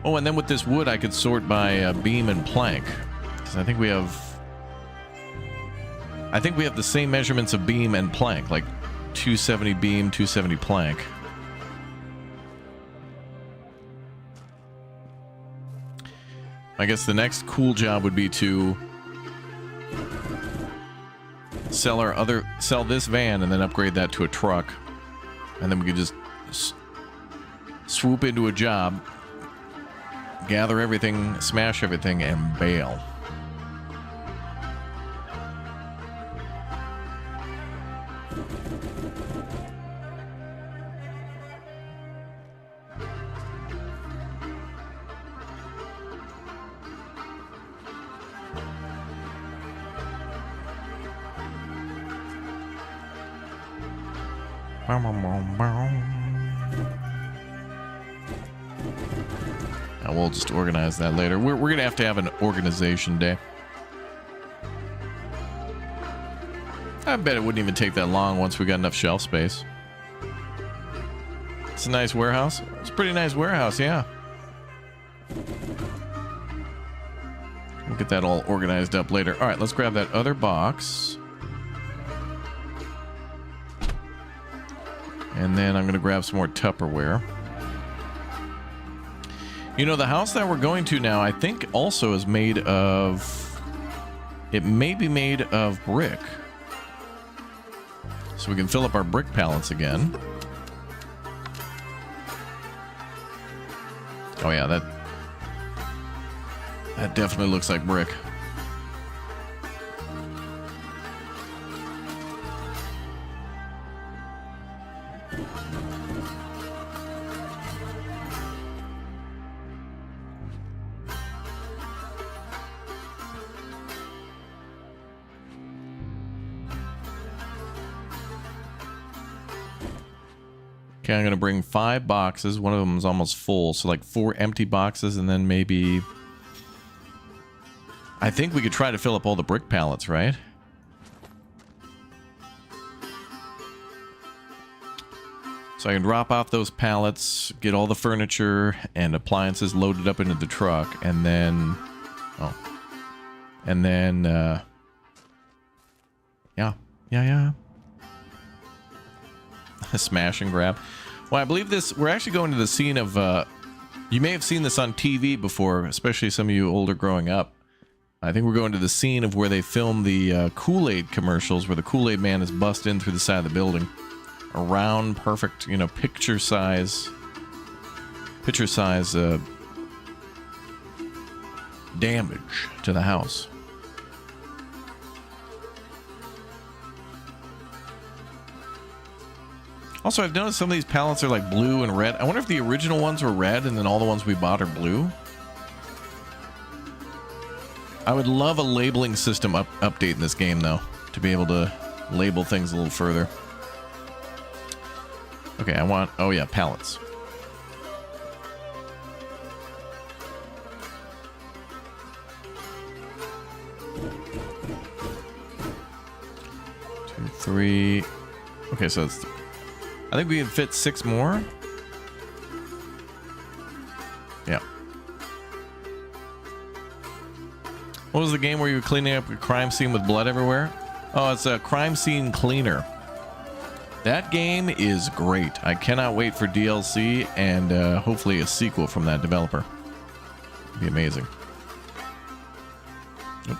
Oh, and then with this wood, I could sort by beam and plank. Because I think we have the same measurements of beam and plank, like 270 beam, 270 plank. I guess the next cool job would be to sell this van and then upgrade that to a truck, and then we could just swoop into a job, gather everything, smash everything, and bail. We'll just organize that later. We're gonna have to have an organization day. I bet it wouldn't even take that long once we got enough shelf space. It's a nice warehouse. It's a pretty nice warehouse, yeah. We'll get that all organized up later. All right, let's grab that other box. And then I'm gonna grab some more Tupperware. You know, the house that we're going to now, I think also is made of... It may be made of brick. So we can fill up our brick pallets again. Oh yeah, that definitely looks like brick. Okay, I'm going to bring 5 boxes. One of them is almost full, so like 4 empty boxes, and then maybe... I think we could try to fill up all the brick pallets, right? So I can drop off those pallets, get all the furniture and appliances loaded up into the truck, and then... Oh. And then, Yeah. Smash and grab. Well, I believe this... We're actually going to the scene of... you may have seen this on TV before, especially some of you older growing up. I think we're going to the scene of where they filmed the Kool-Aid commercials, where the Kool-Aid man is bust in through the side of the building. A round, perfect, you know, picture size damage to the house. Also, I've noticed some of these pallets are like blue and red. I wonder if the original ones were red and then all the ones we bought are blue. I would love a labeling system update in this game, though, to be able to label things a little further. Okay, I want... Oh, yeah, pallets. Two, 3... Okay, so it's... I think we can fit 6 more. Yeah. What was the game where you were cleaning up a crime scene with blood everywhere? Oh, it's a crime scene cleaner. That game is great. I cannot wait for DLC and hopefully a sequel from that developer. It'd be amazing. Nope.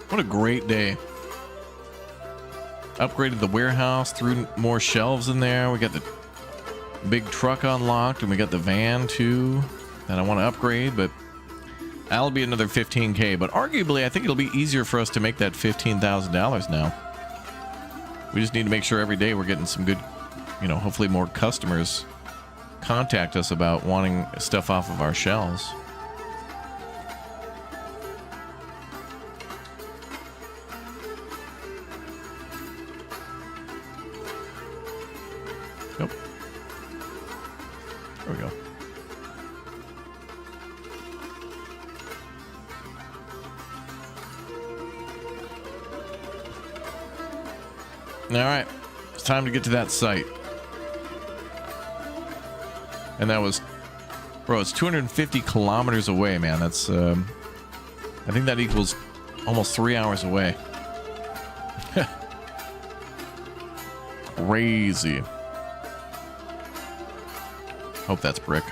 What a great day. Upgraded the warehouse, threw more shelves in there. We got the big truck unlocked, and we got the van too that I want to upgrade, but that'll be another 15K. But arguably, I think it'll be easier for us to make that $15,000 now. We just need to make sure every day we're getting some good, you know, hopefully more customers contact us about wanting stuff off of our shelves. Nope. There we go. All right, it's time to get to that site. And that was, bro, it's 250 kilometers away, man. That's, I think that equals almost 3 hours away. Crazy. Hope that's brick.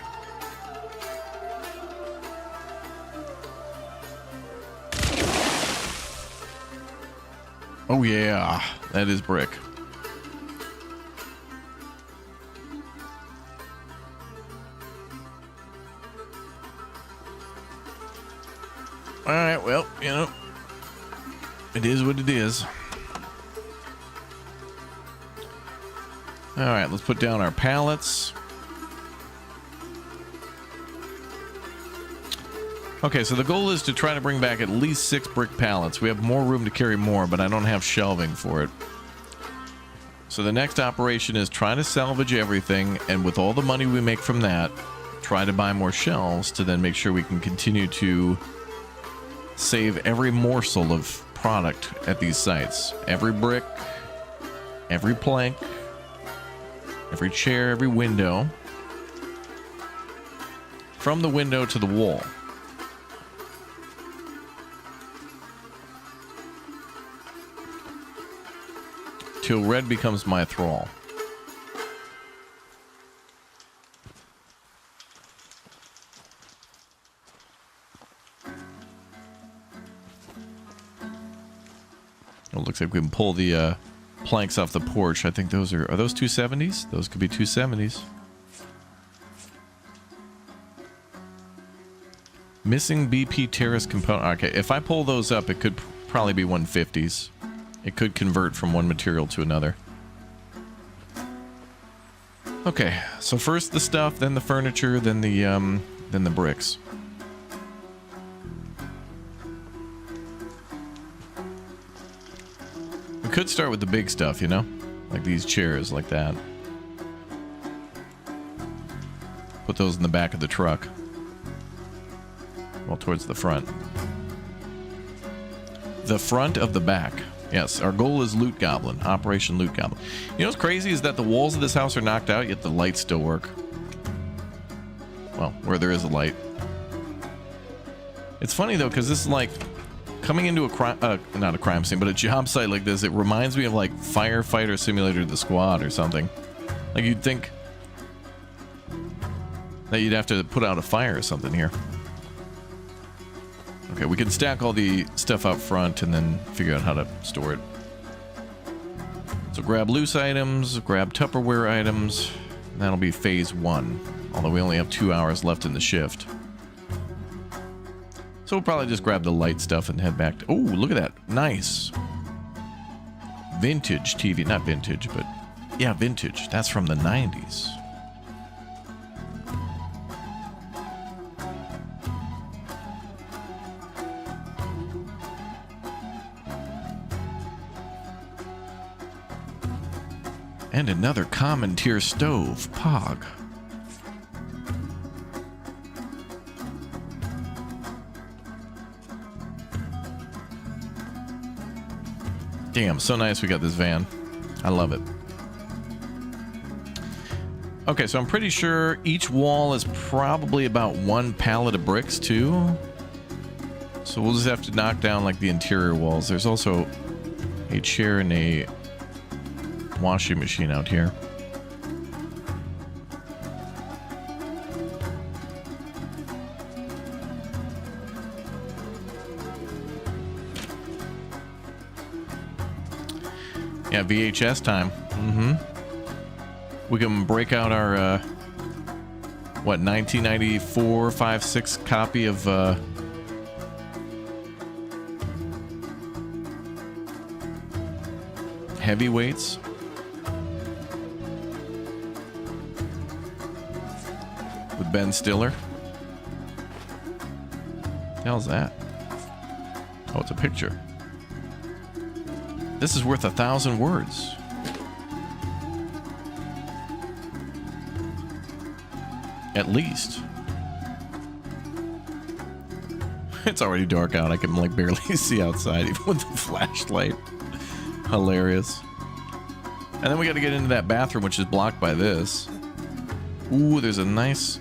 Oh yeah, that is brick. All right, well, you know, it is what it is. All right, let's put down our pallets. Okay, so the goal is to try to bring back at least 6 brick pallets. We have more room to carry more, but I don't have shelving for it. So the next operation is trying to salvage everything, and with all the money we make from that, try to buy more shelves to then make sure we can continue to save every morsel of product at these sites. Every brick, every plank, every chair, every window, from the window to the wall. Till red becomes my thrall. It looks like we can pull the planks off the porch. I think those are those 270s? Those could be 270s. Missing BP terrace component. Okay, if I pull those up, it could probably be 150s. It could convert from one material to another. Okay, so first the stuff, then the furniture, then the bricks. We could start with the big stuff, you know? Like these chairs, like that. Put those in the back of the truck. Well, towards the front. The front of the back. Yes, our goal is Loot Goblin. Operation Loot Goblin. You know what's crazy is that the walls of this house are knocked out, yet the lights still work. Well, where there is a light. It's funny, though, because this is like... coming into a crime... not a crime scene, but a job site like this, it reminds me of, like, Firefighter Simulator The Squad or something. Like, you'd think... that you'd have to put out a fire or something here. Okay, we can stack all the stuff up front and then figure out how to store it. So grab loose items, grab Tupperware items. That'll be phase 1. Although we only have 2 hours left in the shift. So we'll probably just grab the light stuff and head back to... Oh, look at that. Nice. Vintage TV. Not vintage, but... yeah, vintage. That's from the 90s. And another common tier stove. Pog. Damn, so nice we got this van. I love it. Okay, so I'm pretty sure each wall is probably about 1 pallet of bricks, too. So we'll just have to knock down, like, the interior walls. There's also a chair and a washing machine out here. Yeah, VHS time. We can break out our, what, 1994 5/6 copy of, Heavyweights. With Ben Stiller. What the hell's that? Oh, it's a picture. This is worth 1,000 words. At least. It's already dark out. I can like barely see outside even with the flashlight. Hilarious. And then we got to get into that bathroom, which is blocked by this. Ooh, there's a nice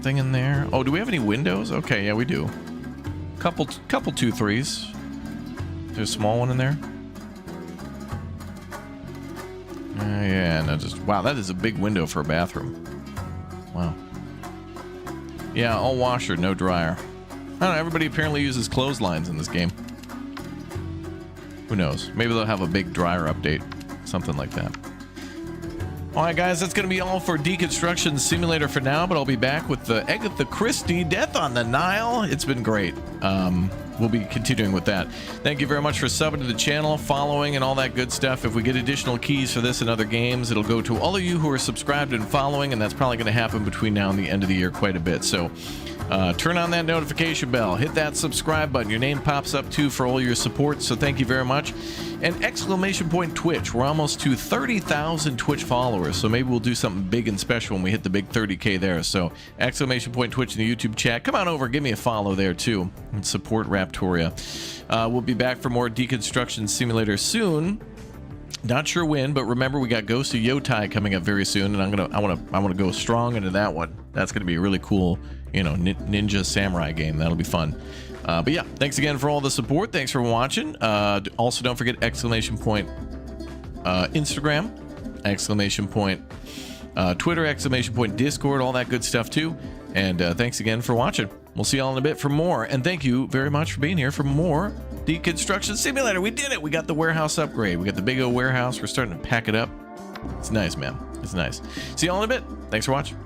thing in there. Oh, do we have any windows? Okay, yeah, we do. Couple 2-3s. There's a small one in there. Yeah, no, just wow, that is a big window for a bathroom. Wow. Yeah, all washer, no dryer. I don't know, everybody apparently uses clotheslines in this game. Who knows? Maybe they'll have a big dryer update. Something like that. Alright guys, that's going to be all for Deconstruction Simulator for now, but I'll be back with the Agatha Christie Death on the Nile. It's been great. We'll be continuing with that. Thank you very much for subbing to the channel, following, and all that good stuff. If we get additional keys for this and other games, it'll go to all of you who are subscribed and following, and that's probably going to happen between now and the end of the year quite a bit. So turn on that notification bell, hit that subscribe button. Your name pops up too for all your support, so thank you very much. And exclamation point Twitch. We're almost to 30,000 Twitch followers, so maybe we'll do something big and special when we hit the big 30K there. So exclamation point Twitch in the YouTube chat. Come on over, give me a follow there too, and support Raptoria. We'll be back for more Deconstruction Simulator soon. Not sure when, but remember we got Ghost of Yotai coming up very soon, and I want to go strong into that one. That's gonna be a really cool, you know, ninja samurai game. That'll be fun. But yeah, thanks again for all the support. Thanks for watching. Also, don't forget exclamation point Instagram, exclamation point Twitter, exclamation point Discord, all that good stuff too. And thanks again for watching. We'll see y'all in a bit for more. And thank you very much for being here for more Deconstruction Simulator. We did it. We got the warehouse upgrade. We got the big old warehouse. We're starting to pack it up. It's nice, man. It's nice. See y'all in a bit. Thanks for watching.